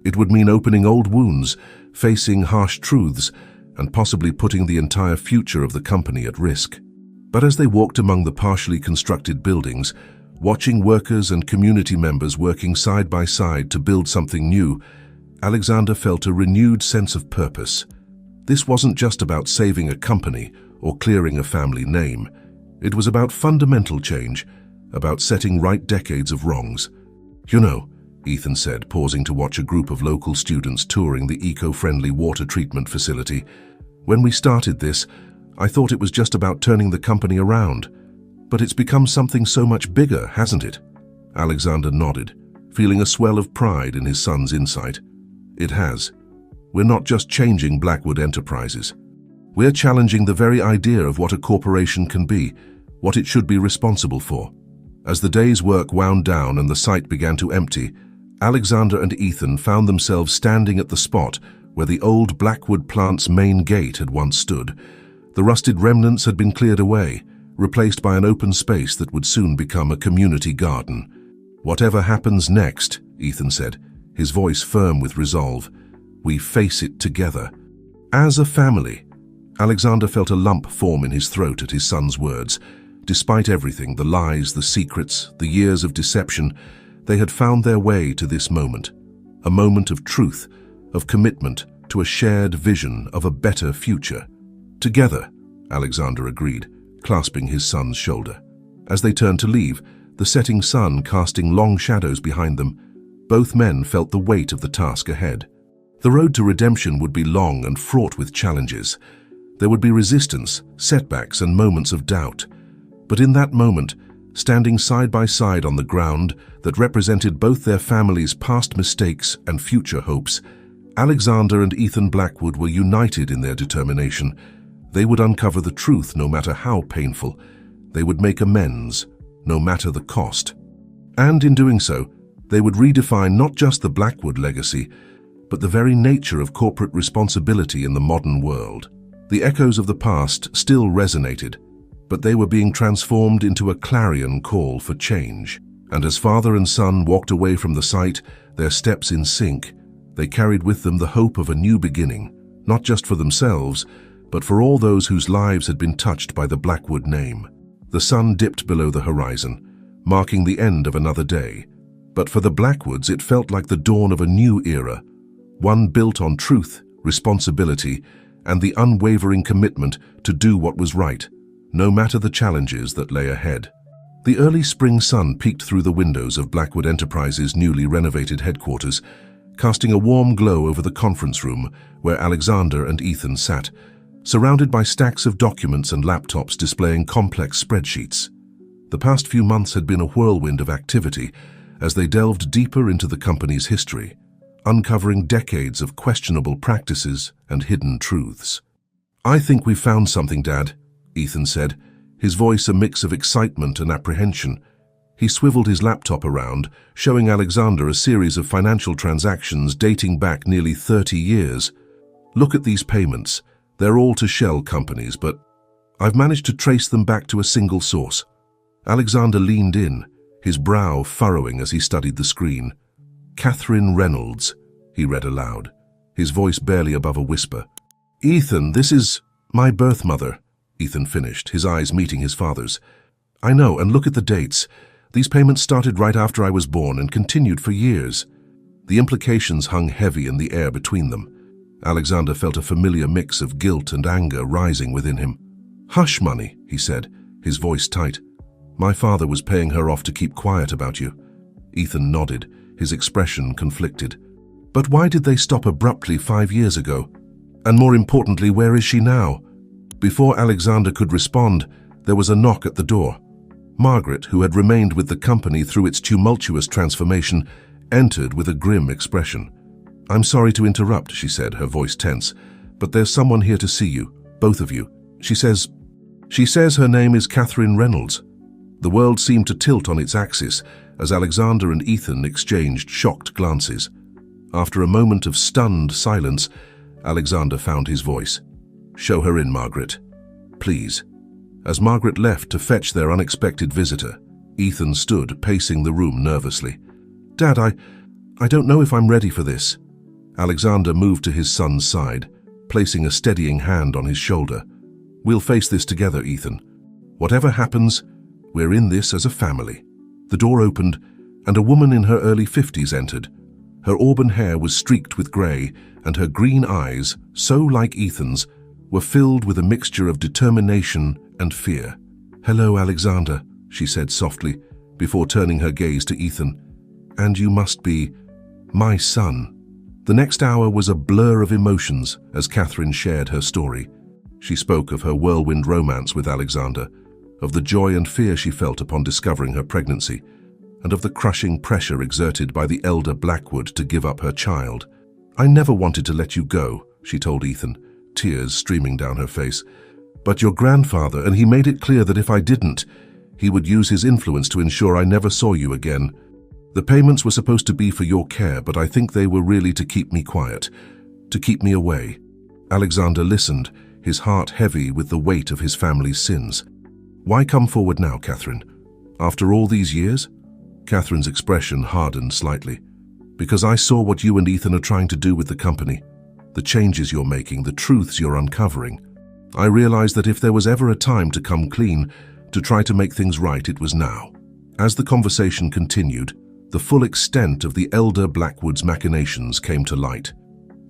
It would mean opening old wounds, facing harsh truths, and possibly putting the entire future of the company at risk. But as they walked among the partially constructed buildings, watching workers and community members working side by side to build something new, Alexander felt a renewed sense of purpose. This wasn't just about saving a company or clearing a family name. It was about fundamental change, about setting right decades of wrongs. "You know," Ethan said, pausing to watch a group of local students touring the eco-friendly water treatment facility, "when we started this, I thought it was just about turning the company around. But it's become something so much bigger, hasn't it?" Alexander nodded, feeling a swell of pride in his son's insight. "It has. We're not just changing Blackwood Enterprises. We're challenging the very idea of what a corporation can be, what it should be responsible for." As the day's work wound down and the site began to empty, Alexander and Ethan found themselves standing at the spot where the old Blackwood plant's main gate had once stood. The rusted remnants had been cleared away, replaced by an open space that would soon become a community garden. "Whatever happens next," Ethan said, his voice firm with resolve, "we face it together. As a family." Alexander felt a lump form in his throat at his son's words. Despite everything, the lies, the secrets, the years of deception, they had found their way to this moment. A moment of truth, of commitment to a shared vision of a better future. "Together," Alexander agreed, clasping his son's shoulder. As they turned to leave, the setting sun casting long shadows behind them, both men felt the weight of the task ahead. The road to redemption would be long and fraught with challenges. There would be resistance, setbacks, and moments of doubt. But in that moment, standing side by side on the ground that represented both their families' past mistakes and future hopes, Alexander and Ethan Blackwood were united in their determination. They would uncover the truth no matter how painful. They would make amends, no matter the cost. And in doing so, they would redefine not just the Blackwood legacy, but the very nature of corporate responsibility in the modern world. The echoes of the past still resonated, but they were being transformed into a clarion call for change. And as father and son walked away from the site, their steps in sync, they carried with them the hope of a new beginning, not just for themselves, but for all those whose lives had been touched by the Blackwood name. The sun dipped below the horizon, marking the end of another day. But for the Blackwoods, it felt like the dawn of a new era, one built on truth, responsibility, and the unwavering commitment to do what was right, no matter the challenges that lay ahead. The early spring sun peeked through the windows of Blackwood Enterprises' newly renovated headquarters, casting a warm glow over the conference room where Alexander and Ethan sat, surrounded by stacks of documents and laptops displaying complex spreadsheets. The past few months had been a whirlwind of activity as they delved deeper into the company's history, uncovering decades of questionable practices and hidden truths. "I think we've found something, Dad," Ethan said, his voice a mix of excitement and apprehension. He swiveled his laptop around, showing Alexander a series of financial transactions dating back nearly 30 years. Look at these payments. They're all to shell companies, but I've managed to trace them back to a single source. Alexander leaned in, his brow furrowing as he studied the screen. Catherine Reynolds, he read aloud, his voice barely above a whisper. Ethan, this is my birth mother, Ethan finished, his eyes meeting his father's. I know, and look at the dates. These payments started right after I was born and continued for years. The implications hung heavy in the air between them. Alexander felt a familiar mix of guilt and anger rising within him. Hush money, he said, his voice tight. My father was paying her off to keep quiet about you. Ethan nodded, his expression conflicted. But why did they stop abruptly 5 years ago? And more importantly, where is she now? Before Alexander could respond, there was a knock at the door. Margaret, who had remained with the company through its tumultuous transformation, entered with a grim expression. I'm sorry to interrupt, she said, her voice tense, but there's someone here to see you, both of you. She says her name is Catherine Reynolds. The world seemed to tilt on its axis as Alexander and Ethan exchanged shocked glances. After a moment of stunned silence, Alexander found his voice. Show her in, Margaret. Please. As Margaret left to fetch their unexpected visitor, Ethan stood pacing the room nervously. Dad, I don't know if I'm ready for this. Alexander moved to his son's side, placing a steadying hand on his shoulder. We'll face this together, Ethan. Whatever happens, we're in this as a family. The door opened, and a woman in her early 50s entered. Her auburn hair was streaked with grey, and her green eyes, so like Ethan's, were filled with a mixture of determination and fear. Hello, Alexander, she said softly, before turning her gaze to Ethan. And you must be my son. The next hour was a blur of emotions as Catherine shared her story. She spoke of her whirlwind romance with Alexander, of the joy and fear she felt upon discovering her pregnancy, and of the crushing pressure exerted by the elder Blackwood to give up her child. I never wanted to let you go, she told Ethan, tears streaming down her face. But your grandfather, and he made it clear that if I didn't, he would use his influence to ensure I never saw you again. The payments were supposed to be for your care, but I think they were really to keep me quiet, to keep me away. Alexander listened, his heart heavy with the weight of his family's sins. Why come forward now, Catherine? After all these years? Catherine's expression hardened slightly. Because I saw what you and Ethan are trying to do with the company, the changes you're making, the truths you're uncovering. I realized that if there was ever a time to come clean, to try to make things right, it was now. As the conversation continued, the full extent of the elder Blackwood's machinations came to light.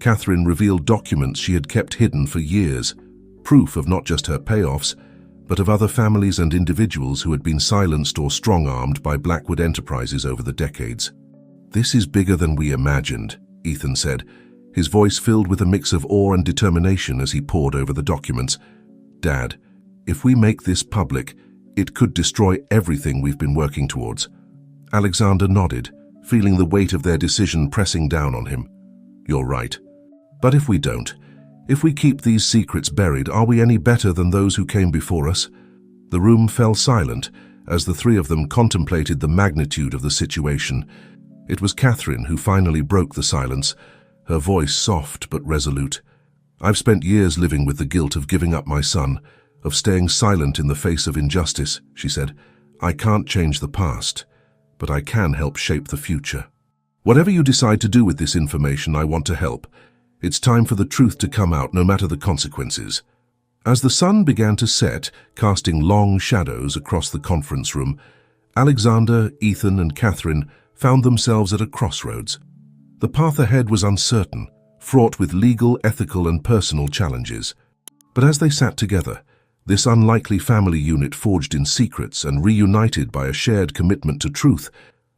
Catherine revealed documents she had kept hidden for years, proof of not just her payoffs, but of other families and individuals who had been silenced or strong-armed by Blackwood Enterprises over the decades. This is bigger than we imagined, Ethan said, his voice filled with a mix of awe and determination as he pored over the documents. Dad, if we make this public, it could destroy everything we've been working towards. Alexander nodded, feeling the weight of their decision pressing down on him. You're right. But if we don't, if we keep these secrets buried, are we any better than those who came before us? The room fell silent as the three of them contemplated the magnitude of the situation. It was Catherine who finally broke the silence, her voice soft but resolute. I've spent years living with the guilt of giving up my son, of staying silent in the face of injustice, she said. I can't change the past, but I can help shape the future. Whatever you decide to do with this information, I want to help. It's time for the truth to come out, no matter the consequences. As the sun began to set, casting long shadows across the conference room, Alexander, Ethan, and Catherine found themselves at a crossroads. The path ahead was uncertain, fraught with legal, ethical, and personal challenges. But as they sat together, this unlikely family unit forged in secrets and reunited by a shared commitment to truth,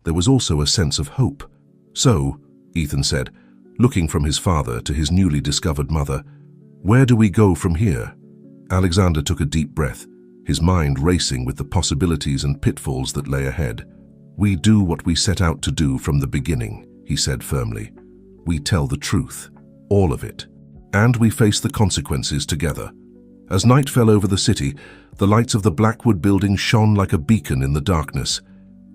there was also a sense of hope. So, Ethan said, looking from his father to his newly discovered mother, where do we go from here? Alexander took a deep breath, his mind racing with the possibilities and pitfalls that lay ahead. We do what we set out to do from the beginning, he said firmly. We tell the truth, all of it, and we face the consequences together. As night fell over the city, the lights of the Blackwood building shone like a beacon in the darkness.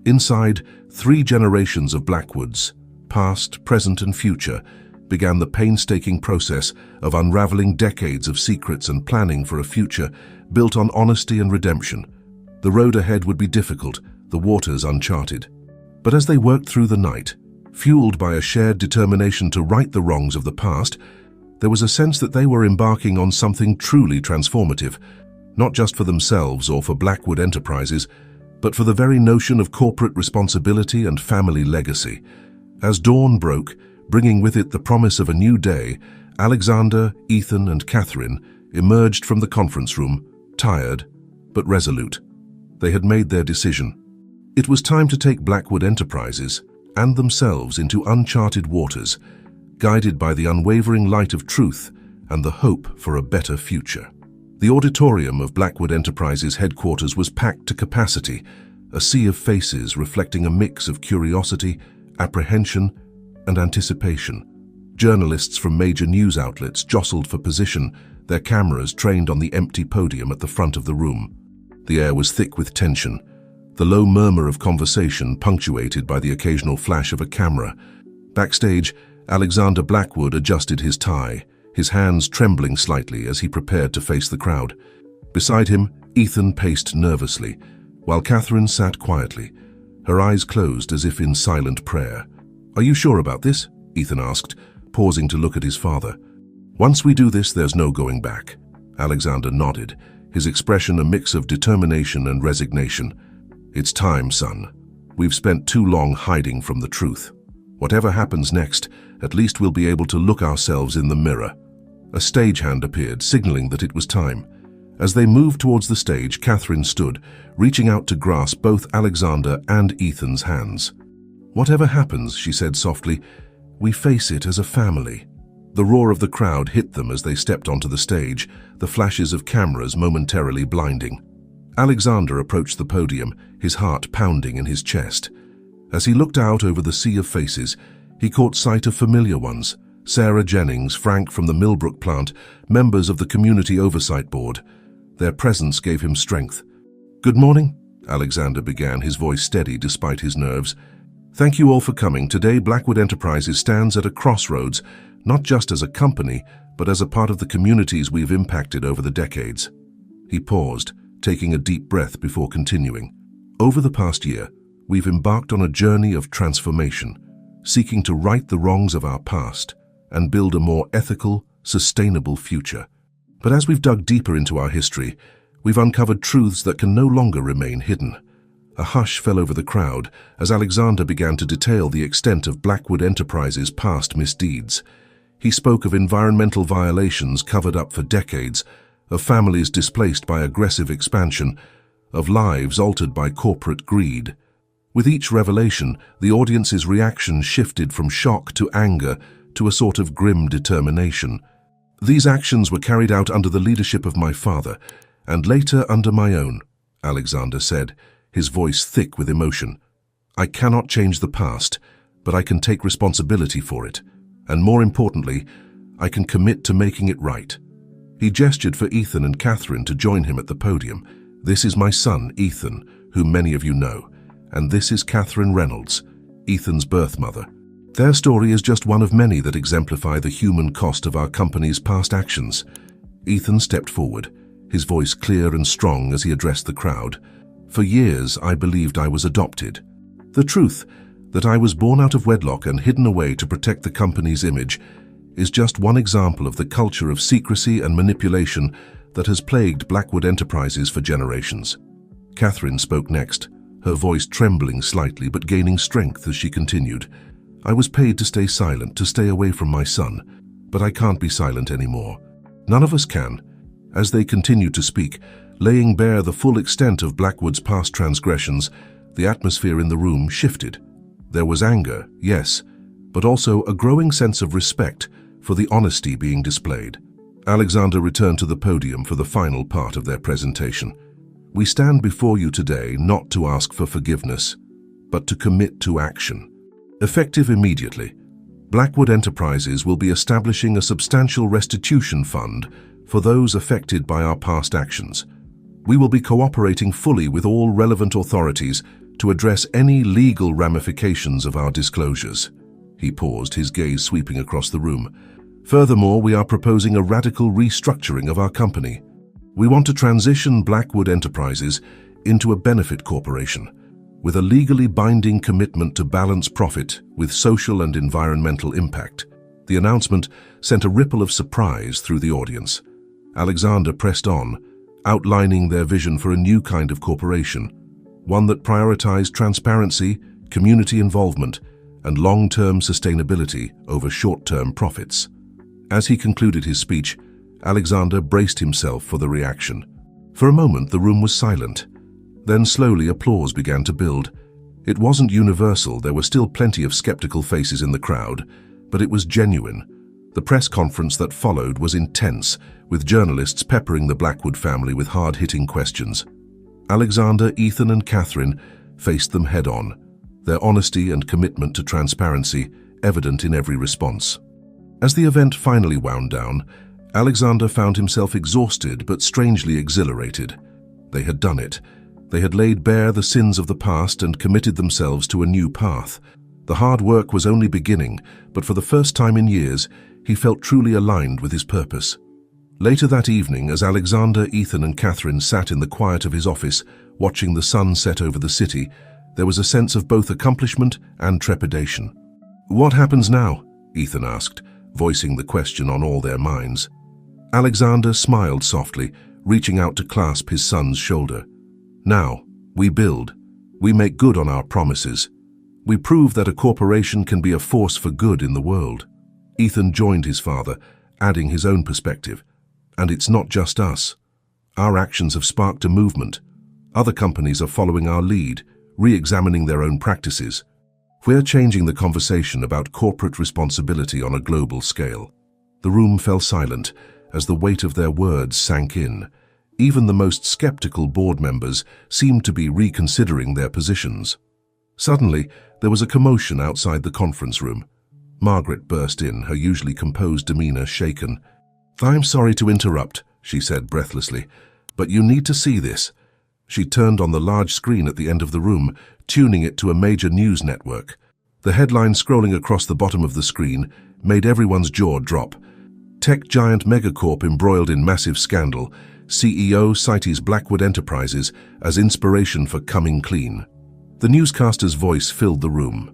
Inside, 3 generations of Blackwoods, past, present, and future, began the painstaking process of unraveling decades of secrets and planning for a future built on honesty and redemption. The road ahead would be difficult, the waters uncharted. But as they worked through the night, fueled by a shared determination to right the wrongs of the past, there was a sense that they were embarking on something truly transformative, not just for themselves or for Blackwood Enterprises, but for the very notion of corporate responsibility and family legacy. As dawn broke, bringing with it the promise of a new day, Alexander, Ethan, and Catherine emerged from the conference room, tired but resolute. They had made their decision. It was time to take Blackwood Enterprises and themselves into uncharted waters, guided by the unwavering light of truth and the hope for a better future. The auditorium of Blackwood Enterprises headquarters was packed to capacity, a sea of faces reflecting a mix of curiosity, apprehension, and anticipation. Journalists from major news outlets jostled for position, their cameras trained on the empty podium at the front of the room. The air was thick with tension, the low murmur of conversation punctuated by the occasional flash of a camera. Backstage, Alexander Blackwood adjusted his tie, his hands trembling slightly as he prepared to face the crowd. Beside him, Ethan paced nervously, while Catherine sat quietly, her eyes closed as if in silent prayer. "Are you sure about this?" Ethan asked, pausing to look at his father. "Once we do this, there's no going back." Alexander nodded, his expression a mix of determination and resignation. "It's time, son. We've spent too long hiding from the truth. Whatever happens next, at least we'll be able to look ourselves in the mirror." A stagehand appeared, signaling that it was time. As they moved towards the stage, Catherine stood, reaching out to grasp both Alexander and Ethan's hands. "Whatever happens," she said softly, "we face it as a family." The roar of the crowd hit them as they stepped onto the stage, the flashes of cameras momentarily blinding. Alexander approached the podium, his heart pounding in his chest. As he looked out over the sea of faces, he caught sight of familiar ones: Sarah Jennings, Frank from the Millbrook plant, members of the Community Oversight Board. Their presence gave him strength. "Good morning," Alexander began, his voice steady despite his nerves. "Thank you all for coming. Today, Blackwood Enterprises stands at a crossroads, not just as a company, but as a part of the communities we've impacted over the decades." He paused, taking a deep breath before continuing. "Over the past year, we've embarked on a journey of transformation, seeking to right the wrongs of our past and build a more ethical, sustainable future. But as we've dug deeper into our history, we've uncovered truths that can no longer remain hidden." A hush fell over the crowd as Alexander began to detail the extent of Blackwood Enterprises' past misdeeds. He spoke of environmental violations covered up for decades, of families displaced by aggressive expansion, of lives altered by corporate greed. With each revelation, the audience's reaction shifted from shock to anger to a sort of grim determination. "These actions were carried out under the leadership of my father, and later under my own," Alexander said, his voice thick with emotion. "I cannot change the past, but I can take responsibility for it. And more importantly, I can commit to making it right." He gestured for Ethan and Catherine to join him at the podium. "This is my son, Ethan, whom many of you know, and this is Catherine Reynolds, Ethan's birth mother. Their story is just one of many that exemplify the human cost of our company's past actions." Ethan stepped forward, his voice clear and strong as he addressed the crowd. "For years, I believed I was adopted. The truth, that I was born out of wedlock and hidden away to protect the company's image, is just one example of the culture of secrecy and manipulation that has plagued Blackwood Enterprises for generations." Catherine spoke next, her voice trembling slightly but gaining strength as she continued. "I was paid to stay silent, to stay away from my son, but I can't be silent anymore. None of us can." As they continued to speak, laying bare the full extent of Blackwood's past transgressions, the atmosphere in the room shifted. There was anger, yes, but also a growing sense of respect for the honesty being displayed. Alexander returned to the podium for the final part of their presentation. "We stand before you today not to ask for forgiveness, but to commit to action. Effective immediately, Blackwood Enterprises will be establishing a substantial restitution fund for those affected by our past actions. We will be cooperating fully with all relevant authorities to address any legal ramifications of our disclosures." He paused, his gaze sweeping across the room. "Furthermore, we are proposing a radical restructuring of our company. We want to transition Blackwood Enterprises into a benefit corporation, with a legally binding commitment to balance profit with social and environmental impact." The announcement sent a ripple of surprise through the audience. Alexander pressed on, outlining their vision for a new kind of corporation, one that prioritized transparency, community involvement, and long-term sustainability over short-term profits. As he concluded his speech, Alexander braced himself for the reaction. For a moment, the room was silent. Then slowly applause began to build. It wasn't universal, there were still plenty of skeptical faces in the crowd, but it was genuine. The press conference that followed was intense, with journalists peppering the Blackwood family with hard-hitting questions. Alexander, Ethan, and Catherine faced them head-on, their honesty and commitment to transparency evident in every response. As the event finally wound down, Alexander found himself exhausted but strangely exhilarated. They had done it. They had laid bare the sins of the past and committed themselves to a new path. The hard work was only beginning, but for the first time in years, he felt truly aligned with his purpose. Later that evening, as Alexander, Ethan, and Catherine sat in the quiet of his office, watching the sun set over the city, there was a sense of both accomplishment and trepidation. "What happens now?" Ethan asked, voicing the question on all their minds. Alexander smiled softly, reaching out to clasp his son's shoulder. "Now, we build. We make good on our promises. We prove that a corporation can be a force for good in the world." Ethan joined his father, adding his own perspective. "And it's not just us. Our actions have sparked a movement. Other companies are following our lead, re-examining their own practices. We're changing the conversation about corporate responsibility on a global scale." The room fell silent as the weight of their words sank in. Even the most skeptical board members seemed to be reconsidering their positions. Suddenly, there was a commotion outside the conference room. Margaret burst in, her usually composed demeanor shaken. "I'm sorry to interrupt," she said breathlessly, "but you need to see this." She turned on the large screen at the end of the room, tuning it to a major news network. The headline scrolling across the bottom of the screen made everyone's jaw drop. "Tech giant Megacorp embroiled in massive scandal. CEO cites Blackwood Enterprises as inspiration for coming clean." The newscaster's voice filled the room.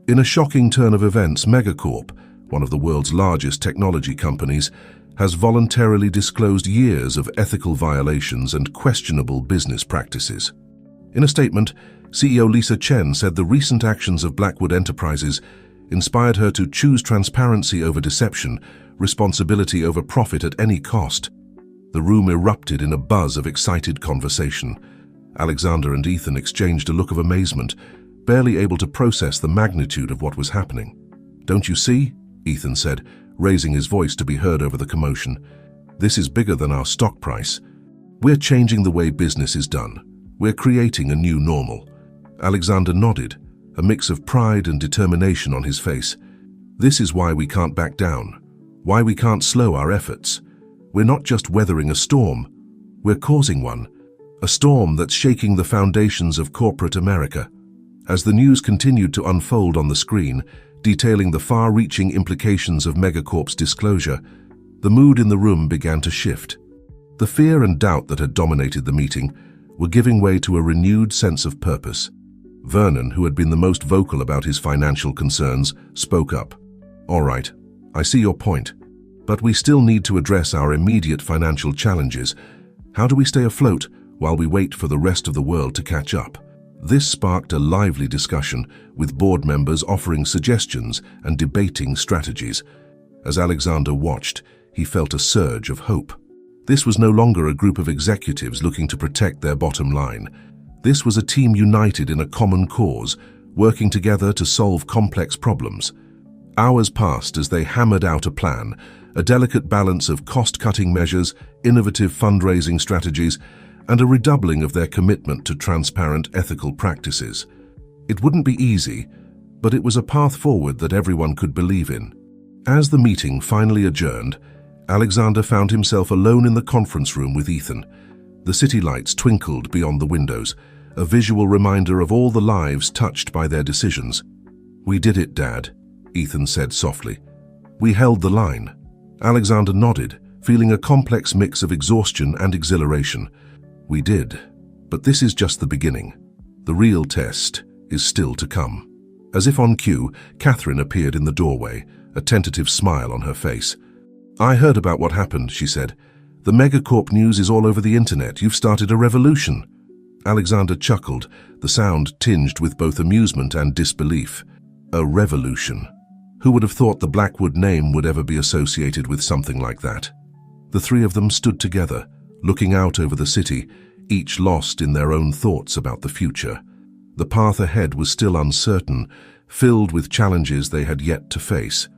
In a shocking turn of events, Megacorp, one of the world's largest technology companies, has voluntarily disclosed years of ethical violations and questionable business practices. In a statement, CEO Lisa Chen said the recent actions of Blackwood Enterprises inspired her to choose transparency over deception, responsibility over profit at any cost. The room erupted in a buzz of excited conversation. Alexander and Ethan exchanged a look of amazement, barely able to process the magnitude of what was happening. "Don't you see?" Ethan said, raising his voice to be heard over the commotion. "This is bigger than our stock price. We're changing the way business is done. We're creating a new normal." Alexander nodded, a mix of pride and determination on his face. "This is why we can't back down, why we can't slow our efforts. We're not just weathering a storm, we're causing one. A storm that's shaking the foundations of corporate America." As the news continued to unfold on the screen, detailing the far-reaching implications of Megacorp's disclosure, the mood in the room began to shift. The fear and doubt that had dominated the meeting were giving way to a renewed sense of purpose. Vernon, who had been the most vocal about his financial concerns, spoke up. "All right, I see your point, but we still need to address our immediate financial challenges. How do we stay afloat while we wait for the rest of the world to catch up?" This sparked a lively discussion, with board members offering suggestions and debating strategies. As Alexander watched, he felt a surge of hope. This was no longer a group of executives looking to protect their bottom line. This was a team united in a common cause, working together to solve complex problems. Hours passed as they hammered out a plan, a delicate balance of cost-cutting measures, innovative fundraising strategies, and a redoubling of their commitment to transparent, ethical practices. It wouldn't be easy, but it was a path forward that everyone could believe in. As the meeting finally adjourned, Alexander found himself alone in the conference room with Ethan. The city lights twinkled beyond the windows, a visual reminder of all the lives touched by their decisions. "We did it, Dad," Ethan said softly. "We held the line." Alexander nodded, feeling a complex mix of exhaustion and exhilaration. "We did. But this is just the beginning. The real test is still to come." As if on cue, Catherine appeared in the doorway, a tentative smile on her face. "I heard about what happened," she said. "The megacorp news is all over the internet. You've started a revolution." Alexander chuckled, the sound tinged with both amusement and disbelief. A revolution. Who would have thought the Blackwood name would ever be associated with something like that? The three of them stood together, looking out over the city, each lost in their own thoughts about the future. The path ahead was still uncertain, filled with challenges they had yet to face.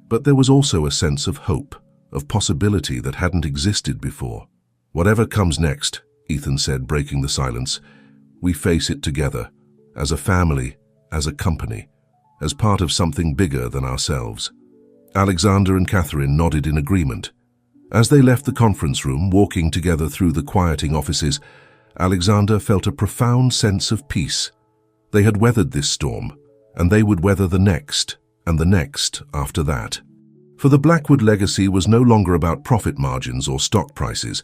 But there was also a sense of hope, of possibility that hadn't existed before. "Whatever comes next," Ethan said, breaking the silence, "we face it together, as a family, as a company, as part of something bigger than ourselves." Alexander and Catherine nodded in agreement. As they left the conference room, walking together through the quieting offices, Alexander felt a profound sense of peace. They had weathered this storm, and they would weather the next, and the next after that. For the Blackwood legacy was no longer about profit margins or stock prices.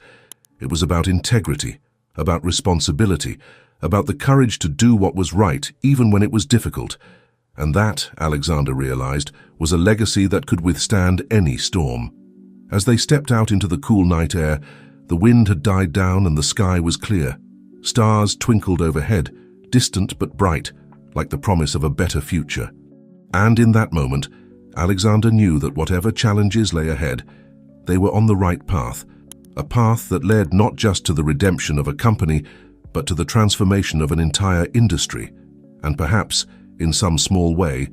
It was about integrity, about responsibility, about the courage to do what was right even when it was difficult. And that, Alexander realized, was a legacy that could withstand any storm. As they stepped out into the cool night air, the wind had died down and the sky was clear. Stars twinkled overhead, distant but bright, like the promise of a better future. And in that moment, Alexander knew that whatever challenges lay ahead, they were on the right path, a path that led not just to the redemption of a company, but to the transformation of an entire industry, and perhaps, in some small way,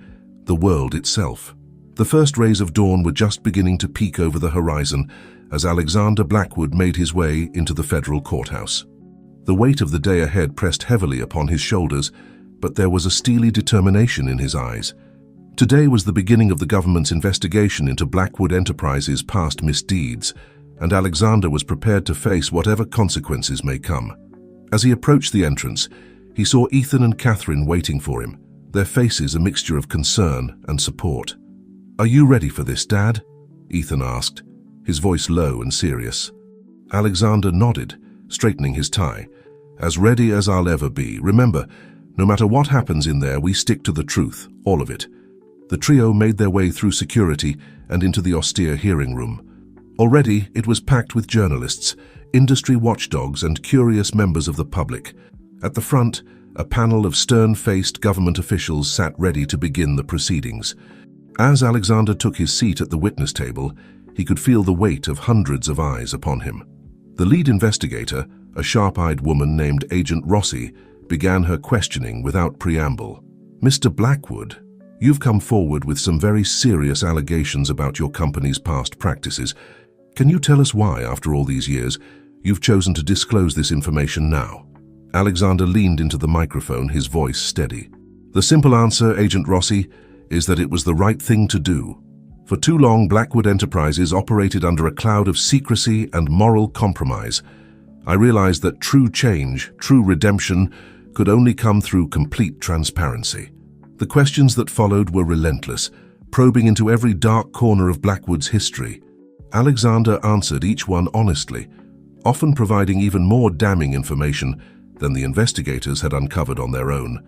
the world itself. The first rays of dawn were just beginning to peek over the horizon as Alexander Blackwood made his way into the federal courthouse. The weight of the day ahead pressed heavily upon his shoulders, but there was a steely determination in his eyes. Today was the beginning of the government's investigation into Blackwood Enterprises' past misdeeds, and Alexander was prepared to face whatever consequences may come. As he approached the entrance, he saw Ethan and Catherine waiting for him, their faces a mixture of concern and support. "Are you ready for this, Dad?" Ethan asked, his voice low and serious. Alexander nodded, straightening his tie. "As ready as I'll ever be. Remember, no matter what happens in there, we stick to the truth, all of it." The trio made their way through security and into the austere hearing room. Already, it was packed with journalists, industry watchdogs, and curious members of the public. At the front, a panel of stern-faced government officials sat ready to begin the proceedings. As Alexander took his seat at the witness table, he could feel the weight of hundreds of eyes upon him. The lead investigator, a sharp-eyed woman named Agent Rossi, began her questioning without preamble. "Mr. Blackwood, you've come forward with some very serious allegations about your company's past practices. Can you tell us why, after all these years, you've chosen to disclose this information now?" Alexander leaned into the microphone, his voice steady. "The simple answer, Agent Rossi, is that it was the right thing to do. For too long, Blackwood Enterprises operated under a cloud of secrecy and moral compromise. I realized that true change, true redemption, could only come through complete transparency." The questions that followed were relentless, probing into every dark corner of Blackwood's history. Alexander answered each one honestly, often providing even more damning information than the investigators had uncovered on their own.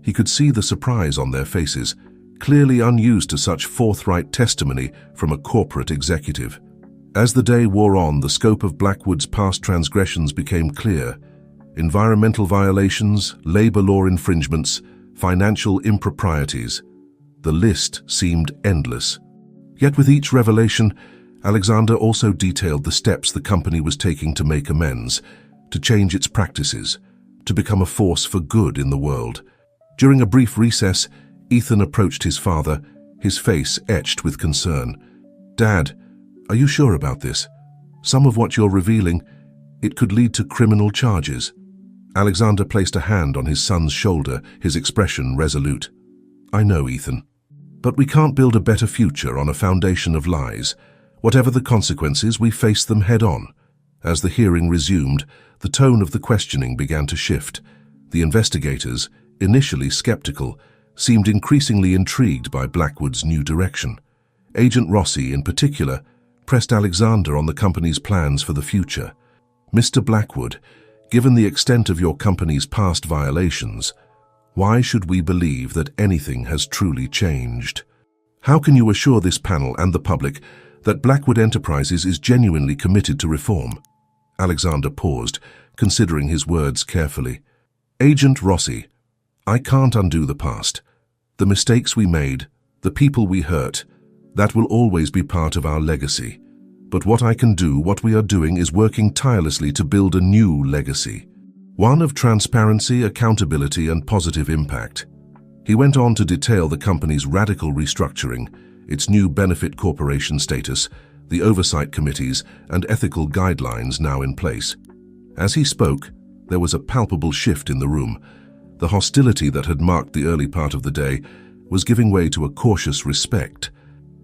He could see the surprise on their faces, clearly unused to such forthright testimony from a corporate executive. As the day wore on, the scope of Blackwood's past transgressions became clear. Environmental violations, labor law infringements, financial improprieties. The list seemed endless. Yet with each revelation, Alexander also detailed the steps the company was taking to make amends, to change its practices, to become a force for good in the world. During a brief recess, Ethan approached his father, his face etched with concern. "Dad, are you sure about this? Some of what you're revealing, it could lead to criminal charges." Alexander placed a hand on his son's shoulder, his expression resolute. "I know, Ethan. But we can't build a better future on a foundation of lies. Whatever the consequences, we face them head on." As the hearing resumed, the tone of the questioning began to shift. The investigators, initially skeptical, seemed increasingly intrigued by Blackwood's new direction. Agent Rossi, in particular, pressed Alexander on the company's plans for the future. "Mr. Blackwood, given the extent of your company's past violations, why should we believe that anything has truly changed? How can you assure this panel and the public that Blackwood Enterprises is genuinely committed to reform?" Alexander paused, considering his words carefully. "Agent Rossi, I can't undo the past. The mistakes we made, the people we hurt, that will always be part of our legacy. But what I can do, what we are doing, is working tirelessly to build a new legacy. One of transparency, accountability, and positive impact." He went on to detail the company's radical restructuring, its new benefit corporation status, the oversight committees, and ethical guidelines now in place. As he spoke, there was a palpable shift in the room. The hostility that had marked the early part of the day was giving way to a cautious respect.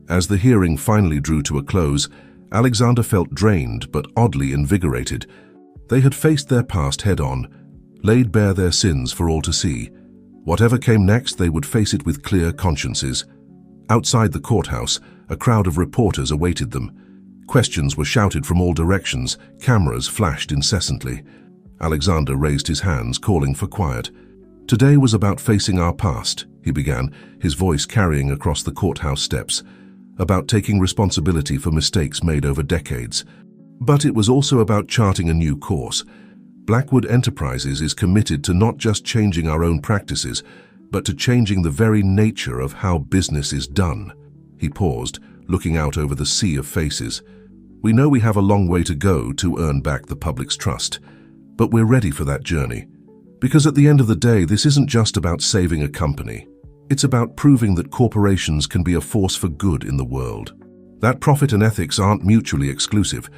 As the hearing finally drew to a close, Alexander felt drained but oddly invigorated. They had faced their past head-on, laid bare their sins for all to see. Whatever came next, they would face it with clear consciences. Outside the courthouse, a crowd of reporters awaited them. Questions were shouted from all directions, cameras flashed incessantly. Alexander raised his hands, calling for quiet. "Today was about facing our past," he began, his voice carrying across the courthouse steps, "about taking responsibility for mistakes made over decades. But it was also about charting a new course. Blackwood Enterprises is committed to not just changing our own practices, but to changing the very nature of how business is done." He paused, looking out over the sea of faces. "We know we have a long way to go to earn back the public's trust, but we're ready for that journey. Because at the end of the day, this isn't just about saving a company. It's about proving that corporations can be a force for good in the world. That profit and ethics aren't mutually exclusive,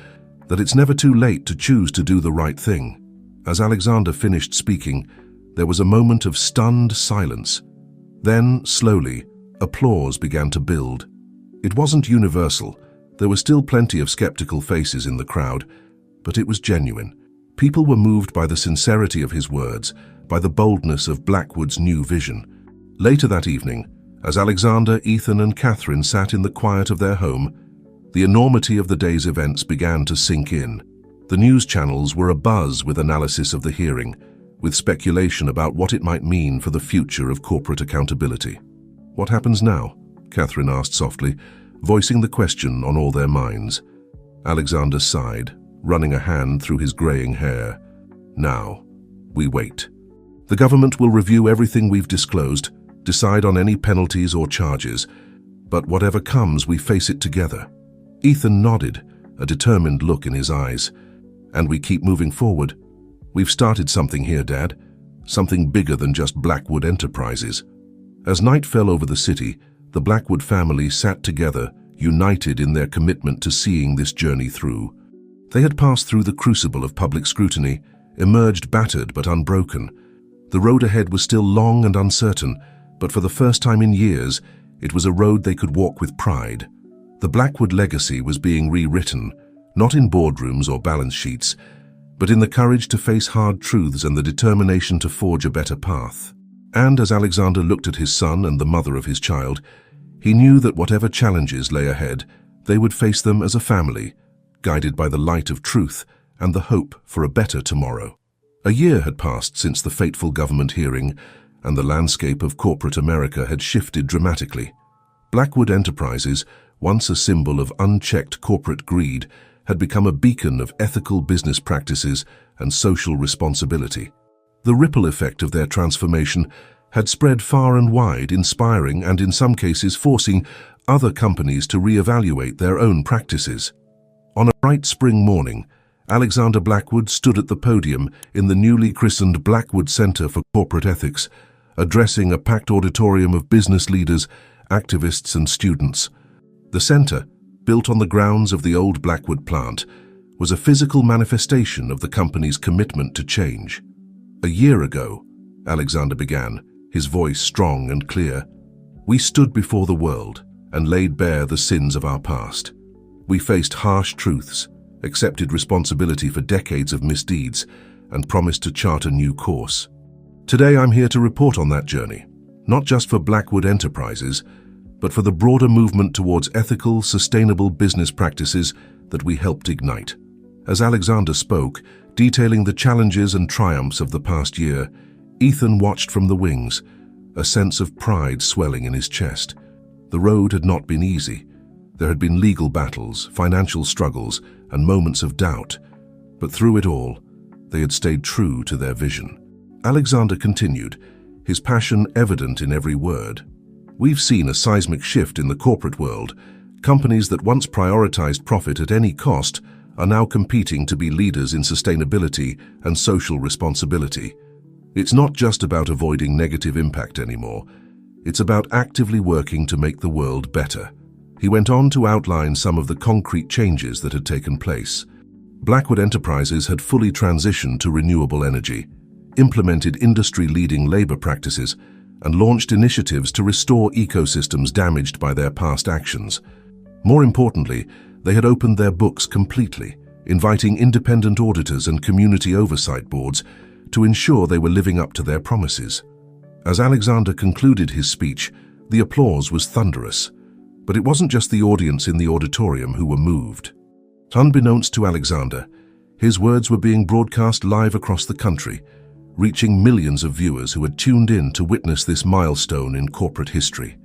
that it's never too late to choose to do the right thing." As Alexander finished speaking, there was a moment of stunned silence. Then, slowly, applause began to build. It wasn't universal. There were still plenty of skeptical faces in the crowd, but it was genuine. People were moved by the sincerity of his words, by the boldness of Blackwood's new vision. Later that evening, as Alexander, Ethan, and Catherine sat in the quiet of their home, the enormity of the day's events began to sink in. The news channels were abuzz with analysis of the hearing, with speculation about what it might mean for the future of corporate accountability. "What happens now?" Catherine asked softly, voicing the question on all their minds. Alexander sighed, running a hand through his graying hair. "Now, we wait. The government will review everything we've disclosed, decide on any penalties or charges, but whatever comes, we face it together." Ethan nodded, a determined look in his eyes. "And we keep moving forward. We've started something here, Dad. Something bigger than just Blackwood Enterprises." As night fell over the city, the Blackwood family sat together, united in their commitment to seeing this journey through. They had passed through the crucible of public scrutiny, emerged battered but unbroken. The road ahead was still long and uncertain, but for the first time in years, it was a road they could walk with pride. The Blackwood legacy was being rewritten, not in boardrooms or balance sheets, but in the courage to face hard truths and the determination to forge a better path. And as Alexander looked at his son and the mother of his child, he knew that whatever challenges lay ahead, they would face them as a family, guided by the light of truth and the hope for a better tomorrow. A year had passed since the fateful government hearing, and the landscape of corporate America had shifted dramatically. Blackwood Enterprises, once a symbol of unchecked corporate greed, had become a beacon of ethical business practices and social responsibility. The ripple effect of their transformation had spread far and wide, inspiring and in some cases forcing other companies to reevaluate their own practices. On a bright spring morning, Alexander Blackwood stood at the podium in the newly christened Blackwood Center for Corporate Ethics, addressing a packed auditorium of business leaders, activists, and students. The center, built on the grounds of the old Blackwood plant, was a physical manifestation of the company's commitment to change. "A year ago," Alexander began, his voice strong and clear, "we stood before the world and laid bare the sins of our past. We faced harsh truths, accepted responsibility for decades of misdeeds, and promised to chart a new course. Today I'm here to report on that journey, not just for Blackwood Enterprises, but for the broader movement towards ethical, sustainable business practices that we helped ignite. As Alexander spoke, detailing the challenges and triumphs of the past year, Ethan watched from the wings, a sense of pride swelling in his chest. The road had not been easy. There had been legal battles, financial struggles, and moments of doubt. But through it all, they had stayed true to their vision. Alexander continued, his passion evident in every word. We've seen a seismic shift in the corporate world. Companies that once prioritized profit at any cost are now competing to be leaders in sustainability and social responsibility. It's not just about avoiding negative impact anymore. It's about actively working to make the world better. He went on to outline some of the concrete changes that had taken place. Blackwood Enterprises had fully transitioned to renewable energy, implemented industry-leading labor practices, and launched initiatives to restore ecosystems damaged by their past actions. More importantly, they had opened their books completely, inviting independent auditors and community oversight boards to ensure they were living up to their promises. As Alexander concluded his speech, the applause was thunderous. But it wasn't just the audience in the auditorium who were moved. Unbeknownst to Alexander, his words were being broadcast live across the country, reaching millions of viewers who had tuned in to witness this milestone in corporate history.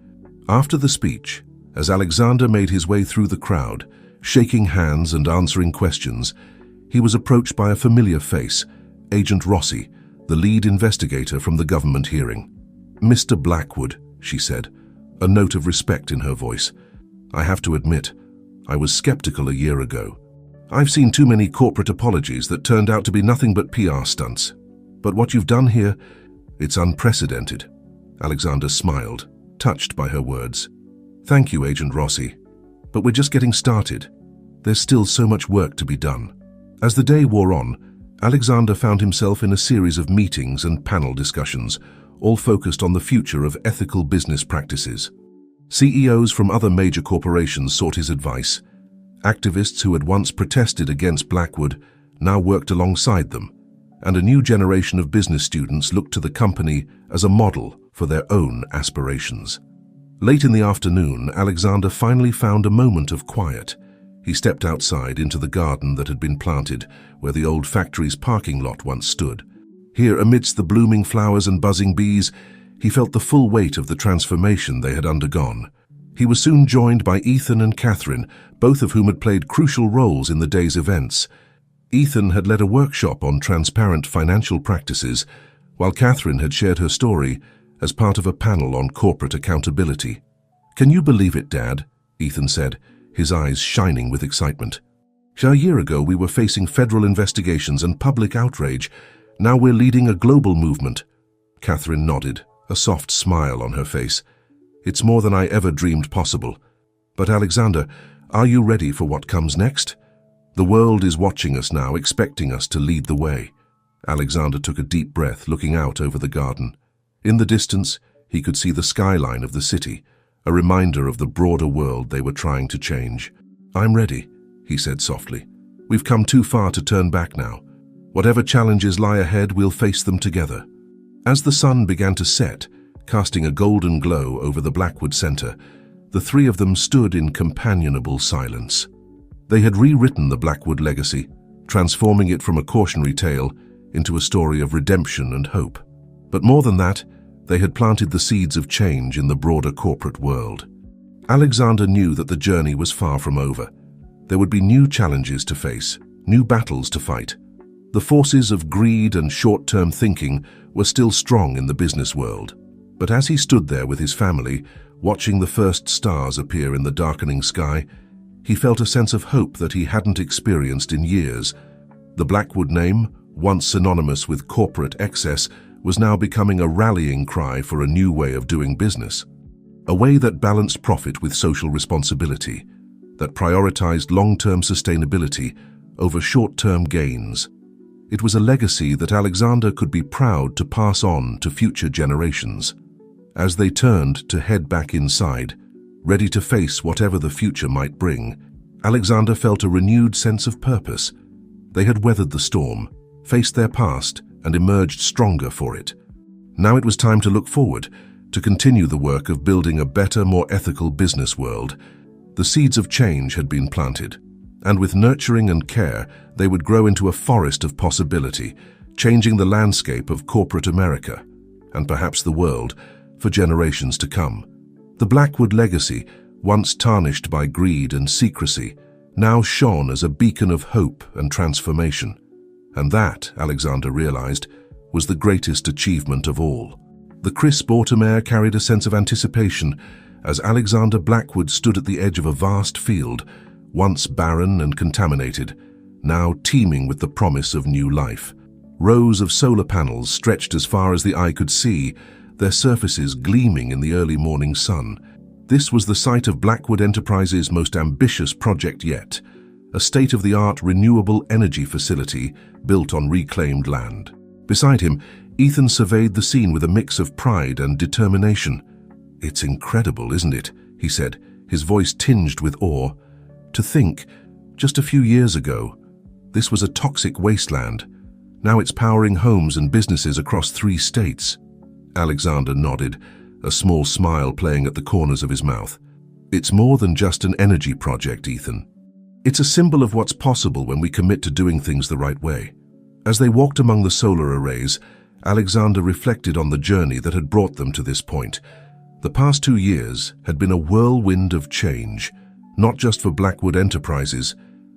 After the speech, as Alexander made his way through the crowd, shaking hands and answering questions, he was approached by a familiar face, Agent Rossi, the lead investigator from the government hearing. "Mr. Blackwood," she said, a note of respect in her voice. "I have to admit, I was skeptical a year ago. I've seen too many corporate apologies that turned out to be nothing but PR stunts. But what you've done here, it's unprecedented." Alexander smiled, touched by her words. "Thank you, Agent Rossi. But we're just getting started. There's still so much work to be done." As the day wore on, Alexander found himself in a series of meetings and panel discussions, all focused on the future of ethical business practices. CEOs from other major corporations sought his advice. Activists who had once protested against Blackwood now worked alongside them, and a new generation of business students looked to the company as a model for their own aspirations. Late in the afternoon, Alexander finally found a moment of quiet. He stepped outside into the garden that had been planted where the old factory's parking lot once stood. Here, amidst the blooming flowers and buzzing bees, he felt the full weight of the transformation they had undergone. He was soon joined by Ethan and Catherine, both of whom had played crucial roles in the day's events. Ethan had led a workshop on transparent financial practices, while Catherine had shared her story as part of a panel on corporate accountability. "Can you believe it, Dad?" Ethan said, his eyes shining with excitement. "A year ago we were facing federal investigations and public outrage. Now we're leading a global movement." Catherine nodded, a soft smile on her face. "It's more than I ever dreamed possible. But Alexander, are you ready for what comes next? The world is watching us now, expecting us to lead the way." Alexander took a deep breath, looking out over the garden. In the distance, he could see the skyline of the city, a reminder of the broader world they were trying to change. "I'm ready," he said softly. "We've come too far to turn back now. Whatever challenges lie ahead, we'll face them together." As the sun began to set, casting a golden glow over the Blackwood Center, the three of them stood in companionable silence. They had rewritten the Blackwood legacy, transforming it from a cautionary tale into a story of redemption and hope. But more than that, they had planted the seeds of change in the broader corporate world. Alexander knew that the journey was far from over. There would be new challenges to face, new battles to fight. The forces of greed and short-term thinking were still strong in the business world. But as he stood there with his family, watching the first stars appear in the darkening sky, he felt a sense of hope that he hadn't experienced in years. The Blackwood name, once synonymous with corporate excess, was now becoming a rallying cry for a new way of doing business. A way that balanced profit with social responsibility, that prioritized long-term sustainability over short-term gains. It was a legacy that Alexander could be proud to pass on to future generations. As they turned to head back inside, ready to face whatever the future might bring, Alexander felt a renewed sense of purpose. They had weathered the storm, faced their past, and emerged stronger for it. Now it was time to look forward, to continue the work of building a better, more ethical business world. The seeds of change had been planted, and with nurturing and care, they would grow into a forest of possibility, changing the landscape of corporate America, and perhaps the world, for generations to come. The Blackwood legacy, once tarnished by greed and secrecy, now shone as a beacon of hope and transformation. And that, Alexander realized, was the greatest achievement of all. The crisp autumn air carried a sense of anticipation as Alexander Blackwood stood at the edge of a vast field, once barren and contaminated, now teeming with the promise of new life. Rows of solar panels stretched as far as the eye could see, their surfaces gleaming in the early morning sun. This was the site of Blackwood Enterprises' most ambitious project yet, a state-of-the-art renewable energy facility built on reclaimed land. Beside him, Ethan surveyed the scene with a mix of pride and determination. "It's incredible, isn't it?" he said, his voice tinged with awe. "To think, just a few years ago, this was a toxic wasteland. Now it's powering homes and businesses across 3 states. Alexander nodded, a small smile playing at the corners of his mouth. "It's more than just an energy project, Ethan. It's a symbol of what's possible when we commit to doing things the right way." As they walked among the solar arrays, Alexander reflected on the journey that had brought them to this point. The past 2 years had been a whirlwind of change, not just for Blackwood Enterprises,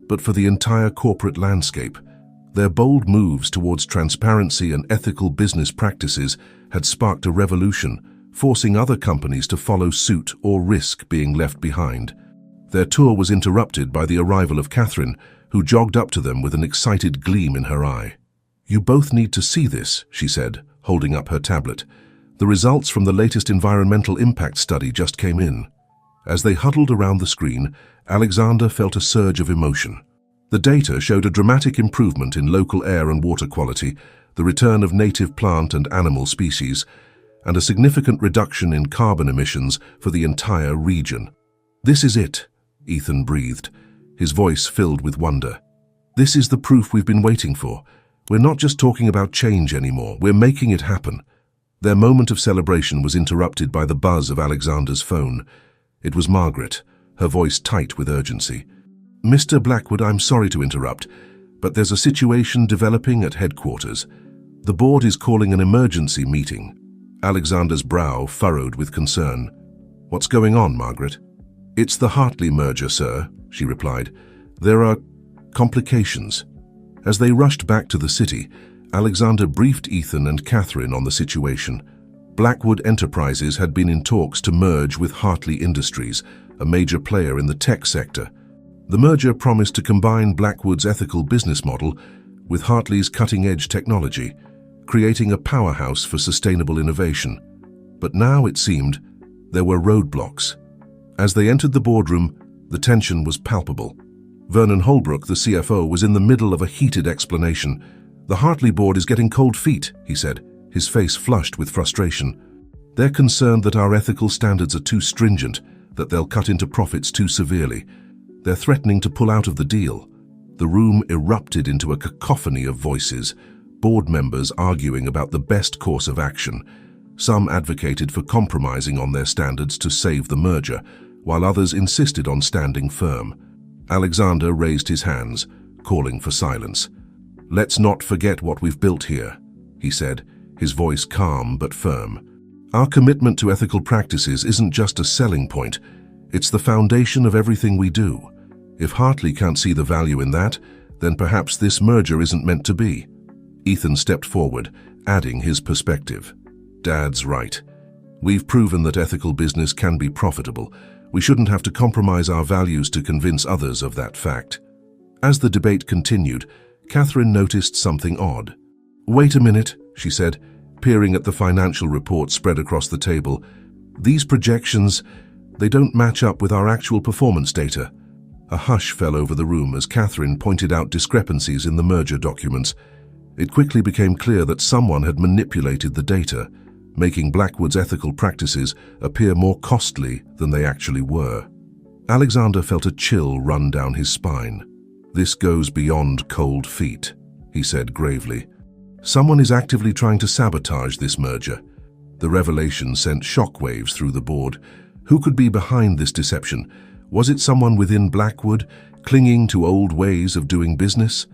but for the entire corporate landscape. Their bold moves towards transparency and ethical business practices had sparked a revolution, forcing other companies to follow suit or risk being left behind. Their tour was interrupted by the arrival of Catherine, who jogged up to them with an excited gleam in her eye. "You both need to see this," she said, holding up her tablet. "The results from the latest environmental impact study just came in." As they huddled around the screen, Alexander felt a surge of emotion. The data showed a dramatic improvement in local air and water quality, the return of native plant and animal species, and a significant reduction in carbon emissions for the entire region. "This is it," Ethan breathed, his voice filled with wonder. "This is the proof we've been waiting for. We're not just talking about change anymore, we're making it happen." Their moment of celebration was interrupted by the buzz of Alexander's phone. It was Margaret, her voice tight with urgency. "Mr. Blackwood, I'm sorry to interrupt, but there's a situation developing at headquarters. The board is calling an emergency meeting." Alexander's brow furrowed with concern. "What's going on, Margaret?" "It's the Hartley merger, sir," she replied. "There are complications." As they rushed back to the city, Alexander briefed Ethan and Catherine on the situation. Blackwood Enterprises had been in talks to merge with Hartley Industries, a major player in the tech sector. The merger promised to combine Blackwood's ethical business model with Hartley's cutting-edge technology, creating a powerhouse for sustainable innovation. But now, it seemed, there were roadblocks. As they entered the boardroom, the tension was palpable. Vernon Holbrook, the CFO, was in the middle of a heated explanation. "The Hartley board is getting cold feet," he said, his face flushed with frustration. "They're concerned that our ethical standards are too stringent, that they'll cut into profits too severely. They're threatening to pull out of the deal." The room erupted into a cacophony of voices, board members arguing about the best course of action. Some advocated for compromising on their standards to save the merger, while others insisted on standing firm. Alexander raised his hands, calling for silence. "Let's not forget what we've built here," he said, his voice calm but firm. "Our commitment to ethical practices isn't just a selling point, it's the foundation of everything we do. If Hartley can't see the value in that, then perhaps this merger isn't meant to be." Ethan stepped forward, adding his perspective. "Dad's right. We've proven that ethical business can be profitable. We shouldn't have to compromise our values to convince others of that fact." As the debate continued, Catherine noticed something odd. "Wait a minute," she said, peering at the financial report spread across the table. "These projections, they don't match up with our actual performance data." A hush fell over the room as Catherine pointed out discrepancies in the merger documents. It quickly became clear that someone had manipulated the data, making Blackwood's ethical practices appear more costly than they actually were. Alexander felt a chill run down his spine. "This goes beyond cold feet," he said gravely. Someone is actively trying to sabotage this merger. The revelation sent shockwaves through the board. Who could be behind this deception? Was it someone within Blackwood, clinging to old ways of doing business?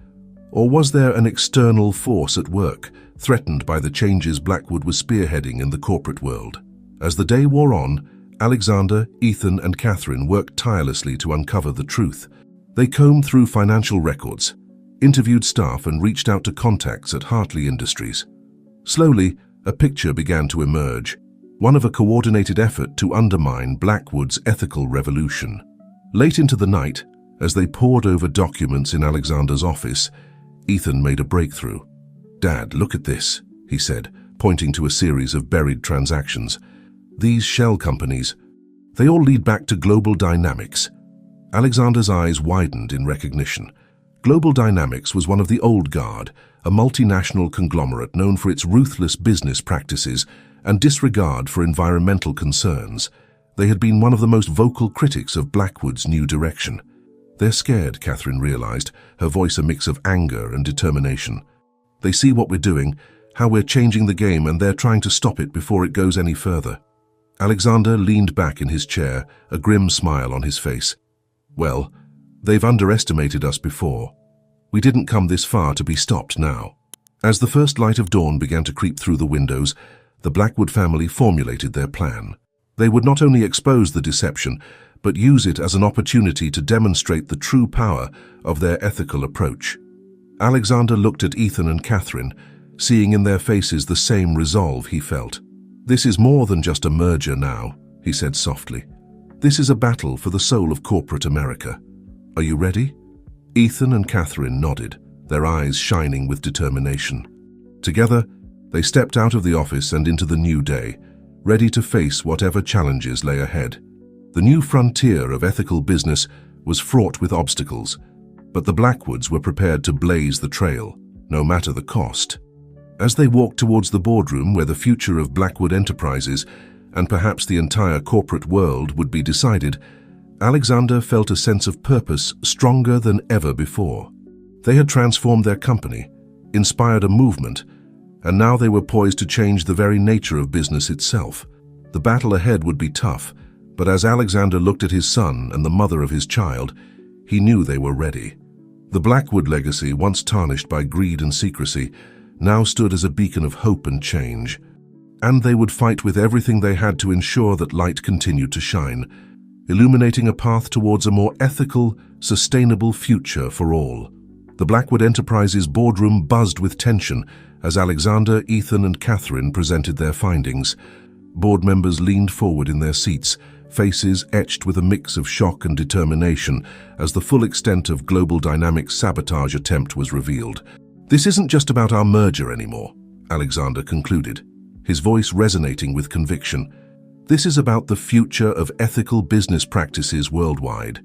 Or was there an external force at work, threatened by the changes Blackwood was spearheading in the corporate world? As the day wore on, Alexander, Ethan, and Catherine worked tirelessly to uncover the truth. They combed through financial records, interviewed staff, and reached out to contacts at Hartley Industries. Slowly, a picture began to emerge, one of a coordinated effort to undermine Blackwood's ethical revolution. Late into the night, as they pored over documents in Alexander's office, Ethan made a breakthrough. "Dad, look at this," he said, pointing to a series of buried transactions. "These shell companies, they all lead back to Global Dynamics." Alexander's eyes widened in recognition. Global Dynamics was one of the old guard, a multinational conglomerate known for its ruthless business practices and disregard for environmental concerns. They had been one of the most vocal critics of Blackwood's new direction. "They're scared," Catherine realized, her voice a mix of anger and determination. "They see what we're doing, how we're changing the game, and they're trying to stop it before it goes any further." Alexander leaned back in his chair, a grim smile on his face. "Well, they've underestimated us before. We didn't come this far to be stopped now." As the first light of dawn began to creep through the windows, the Blackwood family formulated their plan. They would not only expose the deception, but use it as an opportunity to demonstrate the true power of their ethical approach. Alexander looked at Ethan and Catherine, seeing in their faces the same resolve he felt. "This is more than just a merger now," he said softly. "This is a battle for the soul of corporate America. Are you ready?" Ethan and Catherine nodded, their eyes shining with determination. Together, they stepped out of the office and into the new day, ready to face whatever challenges lay ahead. The new frontier of ethical business was fraught with obstacles, but the Blackwoods were prepared to blaze the trail, no matter the cost. As they walked towards the boardroom where the future of Blackwood Enterprises and perhaps the entire corporate world would be decided, Alexander felt a sense of purpose stronger than ever before. They had transformed their company, inspired a movement, and now they were poised to change the very nature of business itself. The battle ahead would be tough, but as Alexander looked at his son and the mother of his child, he knew they were ready. The Blackwood legacy, once tarnished by greed and secrecy, now stood as a beacon of hope and change. And they would fight with everything they had to ensure that light continued to shine, illuminating a path towards a more ethical, sustainable future for all. The Blackwood Enterprises boardroom buzzed with tension as Alexander, Ethan, and Catherine presented their findings. Board members leaned forward in their seats, faces etched with a mix of shock and determination as the full extent of Global Dynamics' sabotage attempt was revealed. "This isn't just about our merger anymore," Alexander concluded, his voice resonating with conviction. "This is about the future of ethical business practices worldwide.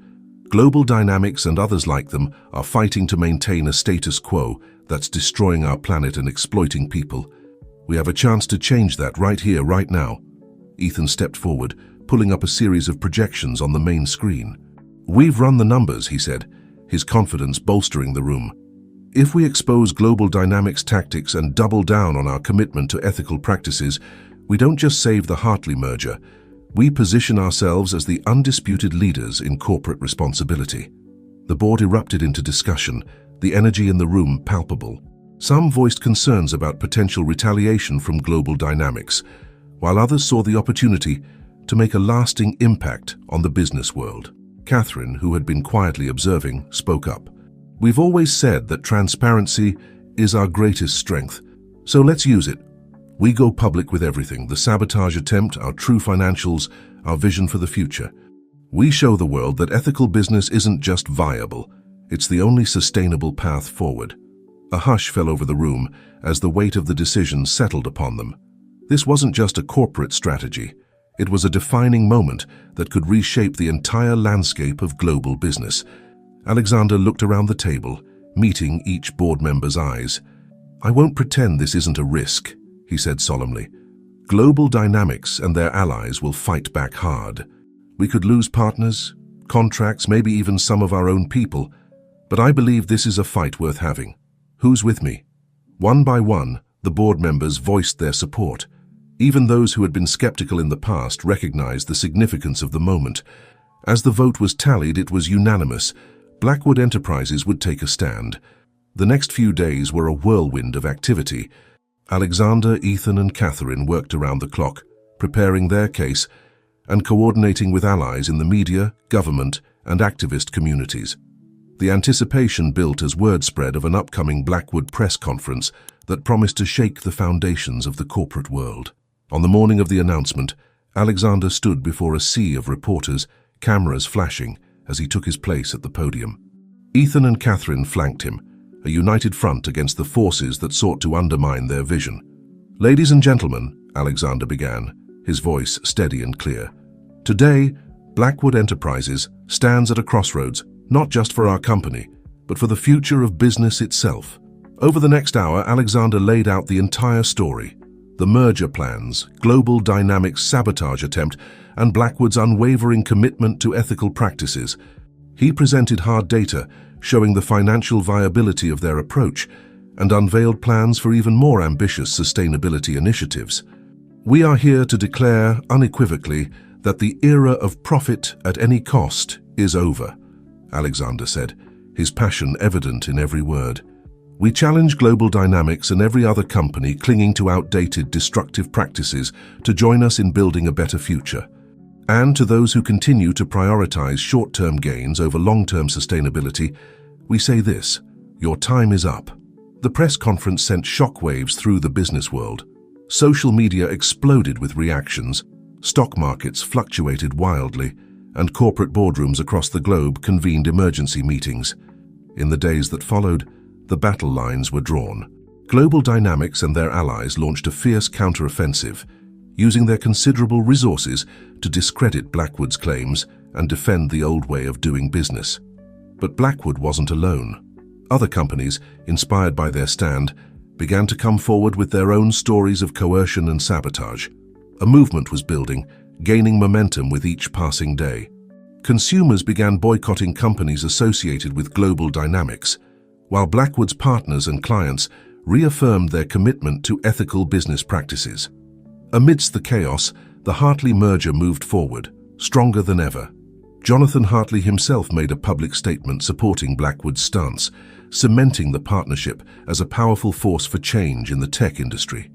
Global Dynamics and others like them are fighting to maintain a status quo that's destroying our planet and exploiting people. We have a chance to change that right here, right now." Ethan stepped forward, pulling up a series of projections on the main screen. "We've run the numbers," he said, his confidence bolstering the room. "If we expose Global Dynamics tactics and double down on our commitment to ethical practices, we don't just save the Hartley merger, we position ourselves as the undisputed leaders in corporate responsibility." The board erupted into discussion, the energy in the room palpable. Some voiced concerns about potential retaliation from Global Dynamics, while others saw the opportunity to make a lasting impact on the business world. Catherine, who had been quietly observing, spoke up. "We've always said that transparency is our greatest strength, so let's use it. We go public with everything, the sabotage attempt, our true financials, our vision for the future. We show the world that ethical business isn't just viable, it's the only sustainable path forward." A hush fell over the room as the weight of the decision settled upon them. This wasn't just a corporate strategy. It was a defining moment that could reshape the entire landscape of global business. Alexander looked around the table, meeting each board member's eyes. "I won't pretend this isn't a risk," he said solemnly. "Global Dynamics and their allies will fight back hard. We could lose partners, contracts, maybe even some of our own people, but I believe this is a fight worth having. Who's with me?" One by one, the board members voiced their support. Even those who had been skeptical in the past recognized the significance of the moment. As the vote was tallied, it was unanimous. Blackwood Enterprises would take a stand. The next few days were a whirlwind of activity. Alexander, Ethan, and Catherine worked around the clock, preparing their case and coordinating with allies in the media, government, and activist communities. The anticipation built as word spread of an upcoming Blackwood press conference that promised to shake the foundations of the corporate world. On the morning of the announcement, Alexander stood before a sea of reporters, cameras flashing as he took his place at the podium. Ethan and Catherine flanked him, a united front against the forces that sought to undermine their vision. "Ladies and gentlemen," Alexander began, his voice steady and clear, "today, Blackwood Enterprises stands at a crossroads, not just for our company, but for the future of business itself." Over the next hour, Alexander laid out the entire story: the merger plans, global dynamics sabotage attempt, and Blackwood's unwavering commitment to ethical practices. He presented hard data, showing the financial viability of their approach, and unveiled plans for even more ambitious sustainability initiatives. "We are here to declare unequivocally that the era of profit at any cost is over," Alexander said, his passion evident in every word. "We challenge global dynamics and every other company clinging to outdated, destructive practices to join us in building a better future. And to those who continue to prioritize short-term gains over long-term sustainability, we say this: your time is up." The press conference sent shockwaves through the business world. Social media exploded with reactions, stock markets fluctuated wildly, and corporate boardrooms across the globe convened emergency meetings. In the days that followed, the battle lines were drawn. Global Dynamics and their allies launched a fierce counteroffensive, using their considerable resources to discredit Blackwood's claims and defend the old way of doing business. But Blackwood wasn't alone. Other companies, inspired by their stand, began to come forward with their own stories of coercion and sabotage. A movement was building, gaining momentum with each passing day. Consumers began boycotting companies associated with Global Dynamics, while Blackwood's partners and clients reaffirmed their commitment to ethical business practices. Amidst the chaos, the Hartley merger moved forward, stronger than ever. Jonathan Hartley himself made a public statement supporting Blackwood's stance, cementing the partnership as a powerful force for change in the tech industry.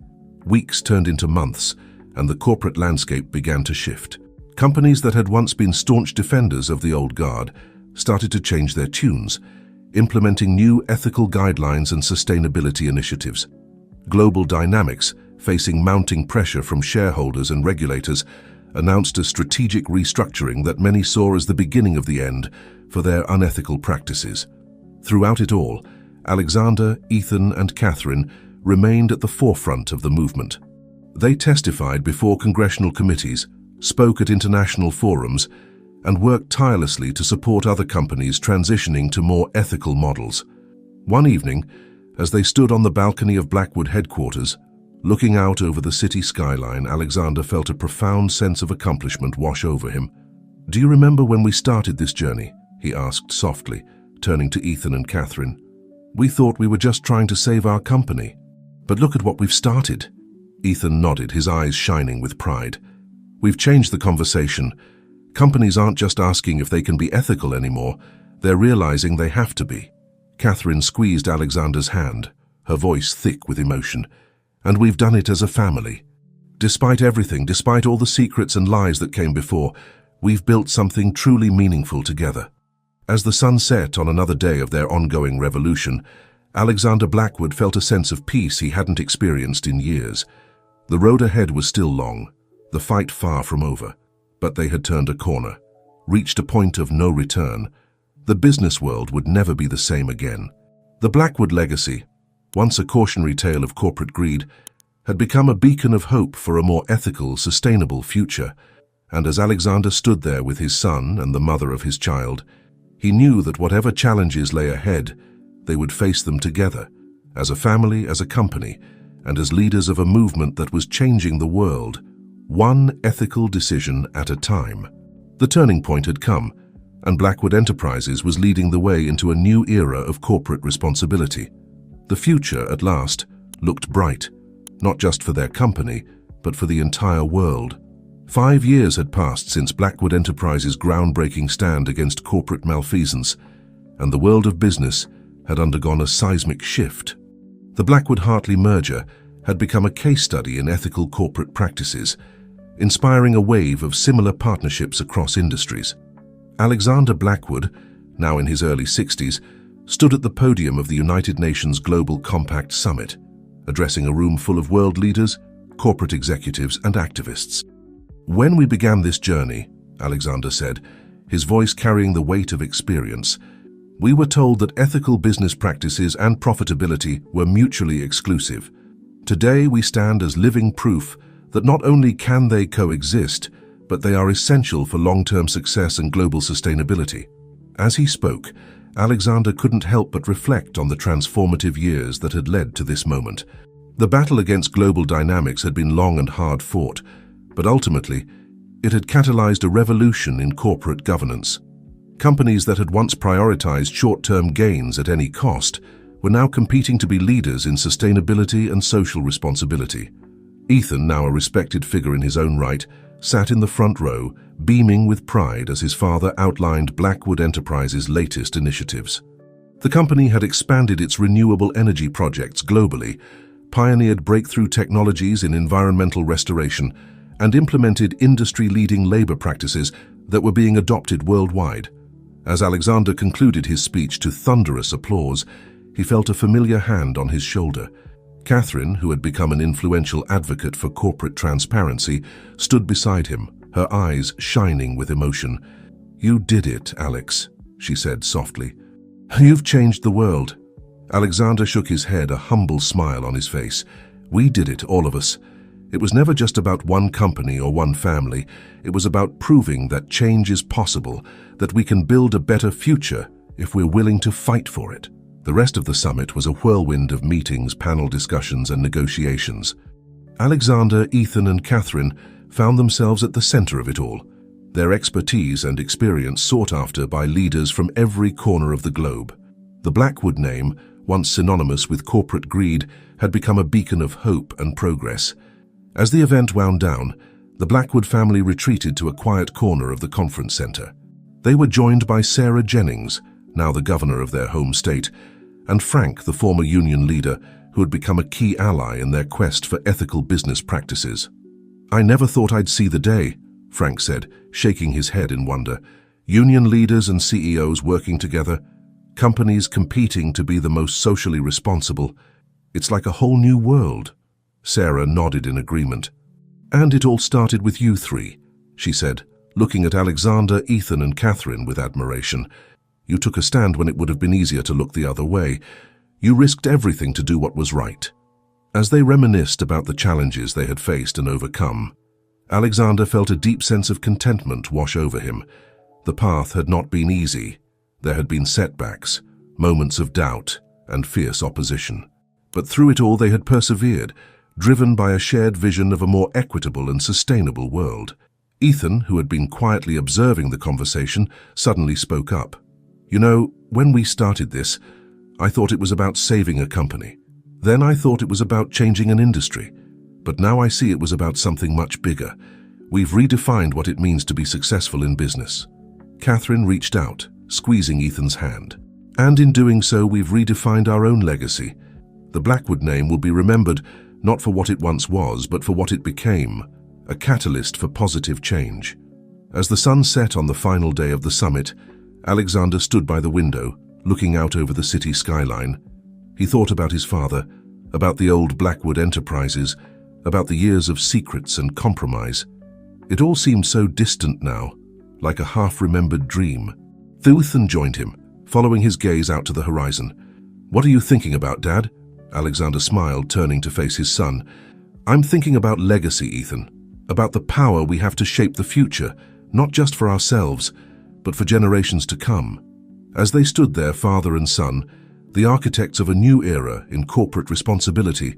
Weeks turned into months, and the corporate landscape began to shift. Companies that had once been staunch defenders of the old guard started to change their tunes, implementing new ethical guidelines and sustainability initiatives. Global Dynamics, facing mounting pressure from shareholders and regulators, announced a strategic restructuring that many saw as the beginning of the end for their unethical practices. Throughout it all, Alexander, Ethan, and Catherine remained at the forefront of the movement. They testified before congressional committees, spoke at international forums, and worked tirelessly to support other companies transitioning to more ethical models. One evening, as they stood on the balcony of Blackwood headquarters, looking out over the city skyline, Alexander felt a profound sense of accomplishment wash over him. "Do you remember when we started this journey?" he asked softly, turning to Ethan and Catherine. "We thought we were just trying to save our company. But look at what we've started." Ethan nodded, his eyes shining with pride. "We've changed the conversation. Companies aren't just asking if they can be ethical anymore, they're realizing they have to be." Catherine squeezed Alexander's hand, her voice thick with emotion. "And we've done it as a family. Despite everything, despite all the secrets and lies that came before, we've built something truly meaningful together." As the sun set on another day of their ongoing revolution, Alexander Blackwood felt a sense of peace he hadn't experienced in years. The road ahead was still long, the fight far from over, but they had turned a corner, reached a point of no return. The business world would never be the same again. The Blackwood legacy, once a cautionary tale of corporate greed, had become a beacon of hope for a more ethical, sustainable future. And as Alexander stood there with his son and the mother of his child, he knew that whatever challenges lay ahead, they would face them together, as a family, as a company, and as leaders of a movement that was changing the world, one ethical decision at a time. The turning point had come, and Blackwood Enterprises was leading the way into a new era of corporate responsibility. The future, at last, looked bright, not just for their company, but for the entire world. 5 years had passed since Blackwood Enterprises' groundbreaking stand against corporate malfeasance, and the world of business had undergone a seismic shift. The Blackwood-Hartley merger had become a case study in ethical corporate practices, inspiring a wave of similar partnerships across industries. Alexander Blackwood, now in his early 60s, stood at the podium of the United Nations Global Compact Summit, addressing a room full of world leaders, corporate executives, and activists. "When we began this journey," Alexander said, his voice carrying the weight of experience, "we were told that ethical business practices and profitability were mutually exclusive. Today we stand as living proof that not only can they coexist, but they are essential for long-term success and global sustainability." As he spoke, Alexander couldn't help but reflect on the transformative years that had led to this moment. The battle against global dynamics had been long and hard fought, but ultimately, it had catalyzed a revolution in corporate governance. Companies that had once prioritized short-term gains at any cost were now competing to be leaders in sustainability and social responsibility. Ethan, now a respected figure in his own right, sat in the front row, beaming with pride as his father outlined Blackwood Enterprises' latest initiatives. The company had expanded its renewable energy projects globally, pioneered breakthrough technologies in environmental restoration, and implemented industry-leading labor practices that were being adopted worldwide. As Alexander concluded his speech to thunderous applause, he felt a familiar hand on his shoulder. Catherine, who had become an influential advocate for corporate transparency, stood beside him, her eyes shining with emotion. "You did it, Alex," she said softly. "You've changed the world." Alexander shook his head, a humble smile on his face. "We did it, all of us. It was never just about one company or one family. It was about proving that change is possible, that we can build a better future if we're willing to fight for it." The rest of the summit was a whirlwind of meetings, panel discussions, and negotiations. Alexander, Ethan, and Catherine found themselves at the center of it all, their expertise and experience sought after by leaders from every corner of the globe. The Blackwood name, once synonymous with corporate greed, had become a beacon of hope and progress. As the event wound down, the Blackwood family retreated to a quiet corner of the conference center. They were joined by Sarah Jennings, now the governor of their home state, and Frank, the former union leader, who had become a key ally in their quest for ethical business practices. "I never thought I'd see the day," Frank said, shaking his head in wonder. "Union leaders and CEOs working together, companies competing to be the most socially responsible. It's like a whole new world." Sarah nodded in agreement. "And it all started with you three," she said, looking at Alexander, Ethan, and Catherine with admiration. "You took a stand when it would have been easier to look the other way. You risked everything to do what was right." As they reminisced about the challenges they had faced and overcome, Alexander felt a deep sense of contentment wash over him. The path had not been easy. There had been setbacks, moments of doubt, and fierce opposition. But through it all they had persevered, driven by a shared vision of a more equitable and sustainable world. Ethan, who had been quietly observing the conversation, suddenly spoke up. "You know, when we started this, I thought it was about saving a company. Then I thought it was about changing an industry. But now I see it was about something much bigger. We've redefined what it means to be successful in business." Catherine reached out, squeezing Ethan's hand. "And in doing so, we've redefined our own legacy. The Blackwood name will be remembered not for what it once was, but for what it became, a catalyst for positive change." As the sun set on the final day of the summit, Alexander stood by the window, looking out over the city skyline. He thought about his father, about the old Blackwood Enterprises, about the years of secrets and compromise. It all seemed so distant now, like a half-remembered dream. Ethan joined him, following his gaze out to the horizon. "What are you thinking about, Dad?" Alexander smiled, turning to face his son. "I'm thinking about legacy, Ethan, about the power we have to shape the future, not just for ourselves, but for generations to come." As they stood there, father and son, the architects of a new era in corporate responsibility,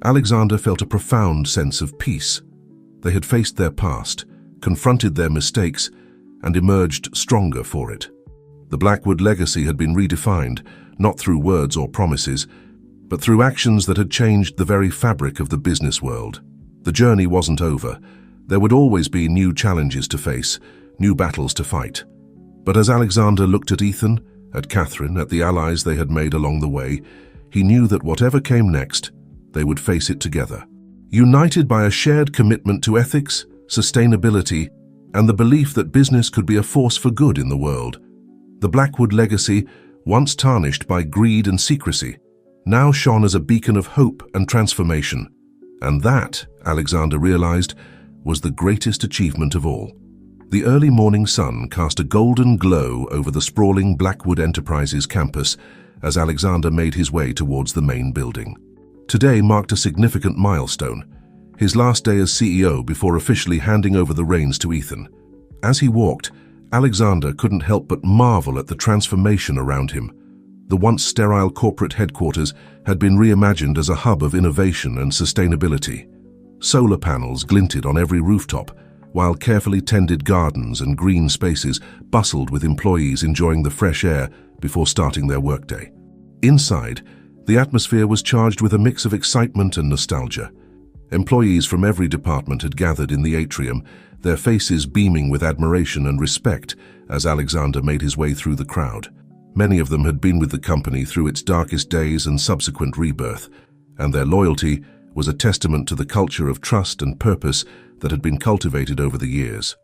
Alexander felt a profound sense of peace. They had faced their past, confronted their mistakes, and emerged stronger for it. The Blackwood legacy had been redefined, not through words or promises, but through actions that had changed the very fabric of the business world. The journey wasn't over. There would always be new challenges to face, new battles to fight. But as Alexander looked at Ethan, at Catherine, at the allies they had made along the way, he knew that whatever came next, they would face it together. United by a shared commitment to ethics, sustainability, and the belief that business could be a force for good in the world. The Blackwood legacy, once tarnished by greed and secrecy, now shone as a beacon of hope and transformation. And that, Alexander realized, was the greatest achievement of all. The early morning sun cast a golden glow over the sprawling Blackwood Enterprises campus as Alexander made his way towards the main building. Today marked a significant milestone, his last day as CEO before officially handing over the reins to Ethan. As he walked, Alexander couldn't help but marvel at the transformation around him. The once sterile corporate headquarters had been reimagined as a hub of innovation and sustainability. Solar panels glinted on every rooftop, while carefully tended gardens and green spaces bustled with employees enjoying the fresh air before starting their workday. Inside, the atmosphere was charged with a mix of excitement and nostalgia. Employees from every department had gathered in the atrium, their faces beaming with admiration and respect as Alexander made his way through the crowd. Many of them had been with the company through its darkest days and subsequent rebirth, and their loyalty was a testament to the culture of trust and purpose that had been cultivated over the years.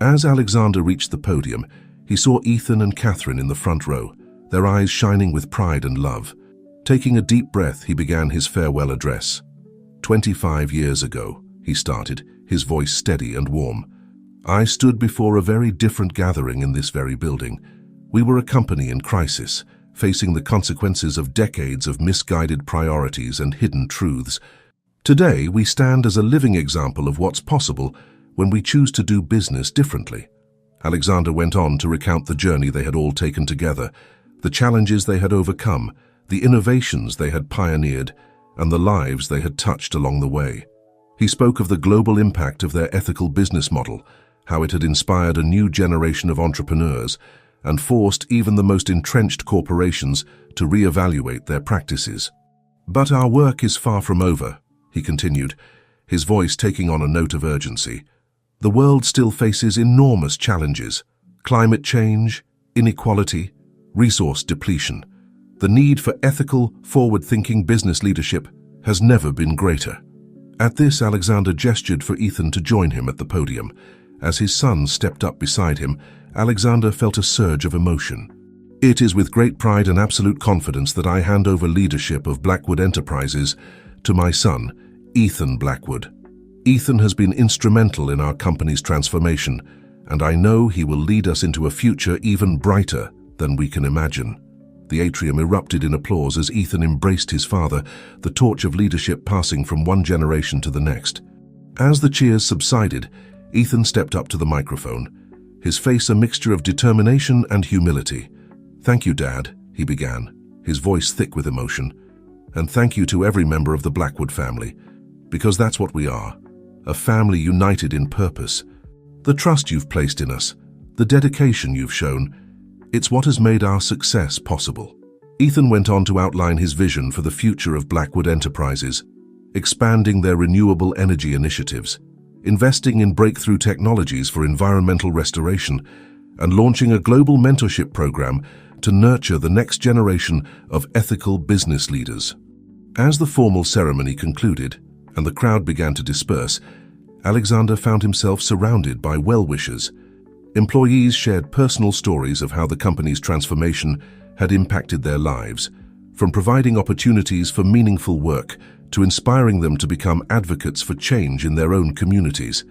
As Alexander reached the podium, he saw Ethan and Catherine in the front row, their eyes shining with pride and love. Taking a deep breath, he began his farewell address. 25 years ago, he started, his voice steady and warm. I stood before a very different gathering in this very building. We were a company in crisis, facing the consequences of decades of misguided priorities and hidden truths. Today, we stand as a living example of what's possible when we choose to do business differently. Alexander went on to recount the journey they had all taken together, the challenges they had overcome, the innovations they had pioneered, and the lives they had touched along the way. He spoke of the global impact of their ethical business model, how it had inspired a new generation of entrepreneurs and forced even the most entrenched corporations to reevaluate their practices. But our work is far from over, he continued, his voice taking on a note of urgency. The world still faces enormous challenges: climate change, inequality, resource depletion. The need for ethical, forward-thinking business leadership has never been greater. At this, Alexander gestured for Ethan to join him at the podium. As his son stepped up beside him, Alexander felt a surge of emotion. It is with great pride and absolute confidence that I hand over leadership of Blackwood Enterprises to my son, Ethan Blackwood. Ethan has been instrumental in our company's transformation, and I know he will lead us into a future even brighter than we can imagine. The atrium erupted in applause as Ethan embraced his father, the torch of leadership passing from one generation to the next. As the cheers subsided, Ethan stepped up to the microphone, his face a mixture of determination and humility. "Thank you, Dad," he began, his voice thick with emotion. "And thank you to every member of the Blackwood family, because that's what we are, a family united in purpose. The trust you've placed in us, the dedication you've shown, it's what has made our success possible." Ethan went on to outline his vision for the future of Blackwood Enterprises, expanding their renewable energy initiatives, investing in breakthrough technologies for environmental restoration, and launching a global mentorship program to nurture the next generation of ethical business leaders. As the formal ceremony concluded and the crowd began to disperse, Alexander found himself surrounded by well-wishers. Employees shared personal stories of how the company's transformation had impacted their lives, from providing opportunities for meaningful work to inspiring them to become advocates for change in their own communities.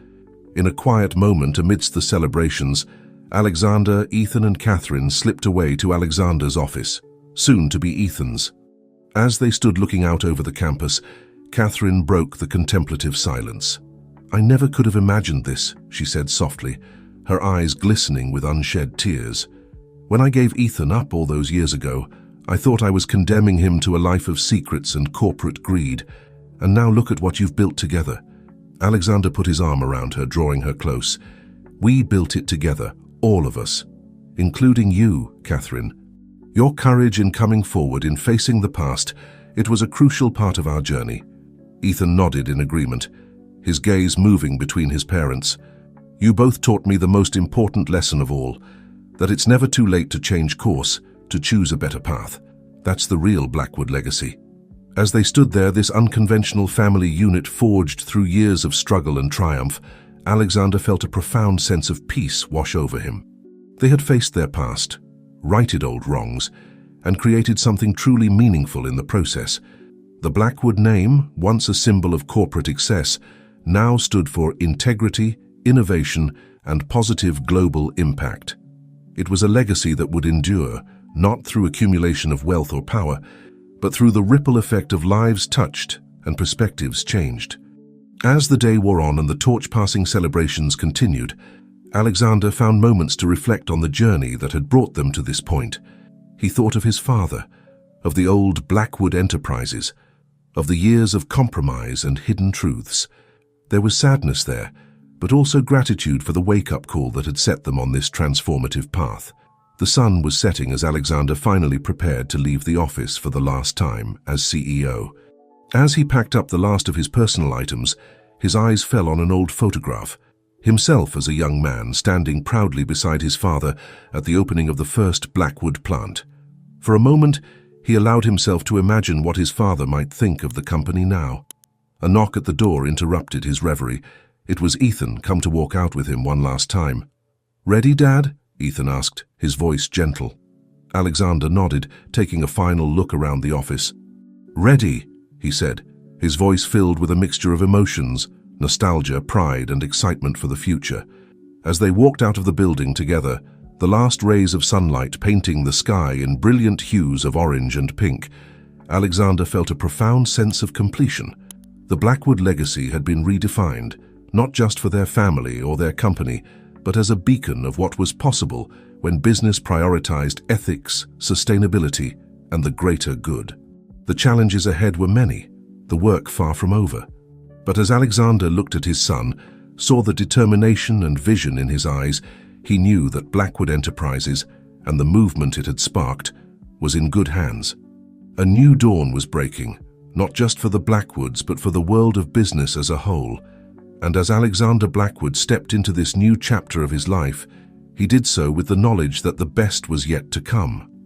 In a quiet moment amidst the celebrations, Alexander, Ethan, and Catherine slipped away to Alexander's office, soon to be Ethan's. As they stood looking out over the campus, Catherine broke the contemplative silence. "I never could have imagined this," she said softly, her eyes glistening with unshed tears. "When I gave Ethan up all those years ago, I thought I was condemning him to a life of secrets and corporate greed. And now look at what you've built together." Alexander put his arm around her, drawing her close. "We built it together, all of us, including you, Catherine. Your courage in coming forward, in facing the past, It was a crucial part of our journey. Ethan nodded in agreement, his gaze moving between his parents. You both taught me the most important lesson of all, that it's never too late to change course, to choose a better path. That's the real Blackwood legacy. As they stood there, this unconventional family unit forged through years of struggle and triumph, Alexander felt a profound sense of peace wash over him. They had faced their past, righted old wrongs, and created something truly meaningful in the process. The Blackwood name, once a symbol of corporate excess, now stood for integrity, innovation, and positive global impact. It was a legacy that would endure, not through accumulation of wealth or power, but through the ripple effect of lives touched and perspectives changed. As the day wore on and the torch-passing celebrations continued, Alexander found moments to reflect on the journey that had brought them to this point. He thought of his father, of the old Blackwood enterprises, of the years of compromise and hidden truths. There was sadness there, but also gratitude for the wake-up call that had set them on this transformative path. The sun was setting as Alexander finally prepared to leave the office for the last time as CEO. As he packed up the last of his personal items, his eyes fell on an old photograph, himself as a young man standing proudly beside his father at the opening of the first Blackwood plant. For a moment, he allowed himself to imagine what his father might think of the company now. A knock at the door interrupted his reverie. It was Ethan, come to walk out with him one last time. "Ready, Dad?" Ethan asked, his voice gentle. Alexander nodded, taking a final look around the office. "Ready," he said, his voice filled with a mixture of emotions, nostalgia, pride, and excitement for the future. As they walked out of the building together, the last rays of sunlight painting the sky in brilliant hues of orange and pink, Alexander felt a profound sense of completion. The Blackwood legacy had been redefined, not just for their family or their company, but as a beacon of what was possible when business prioritized ethics, sustainability, and the greater good. The challenges ahead were many, the work far from over. But as Alexander looked at his son, saw the determination and vision in his eyes, he knew that Blackwood Enterprises, and the movement it had sparked, was in good hands. A new dawn was breaking, not just for the Blackwoods, but for the world of business as a whole. And as Alexander Blackwood stepped into this new chapter of his life, he did so with the knowledge that the best was yet to come.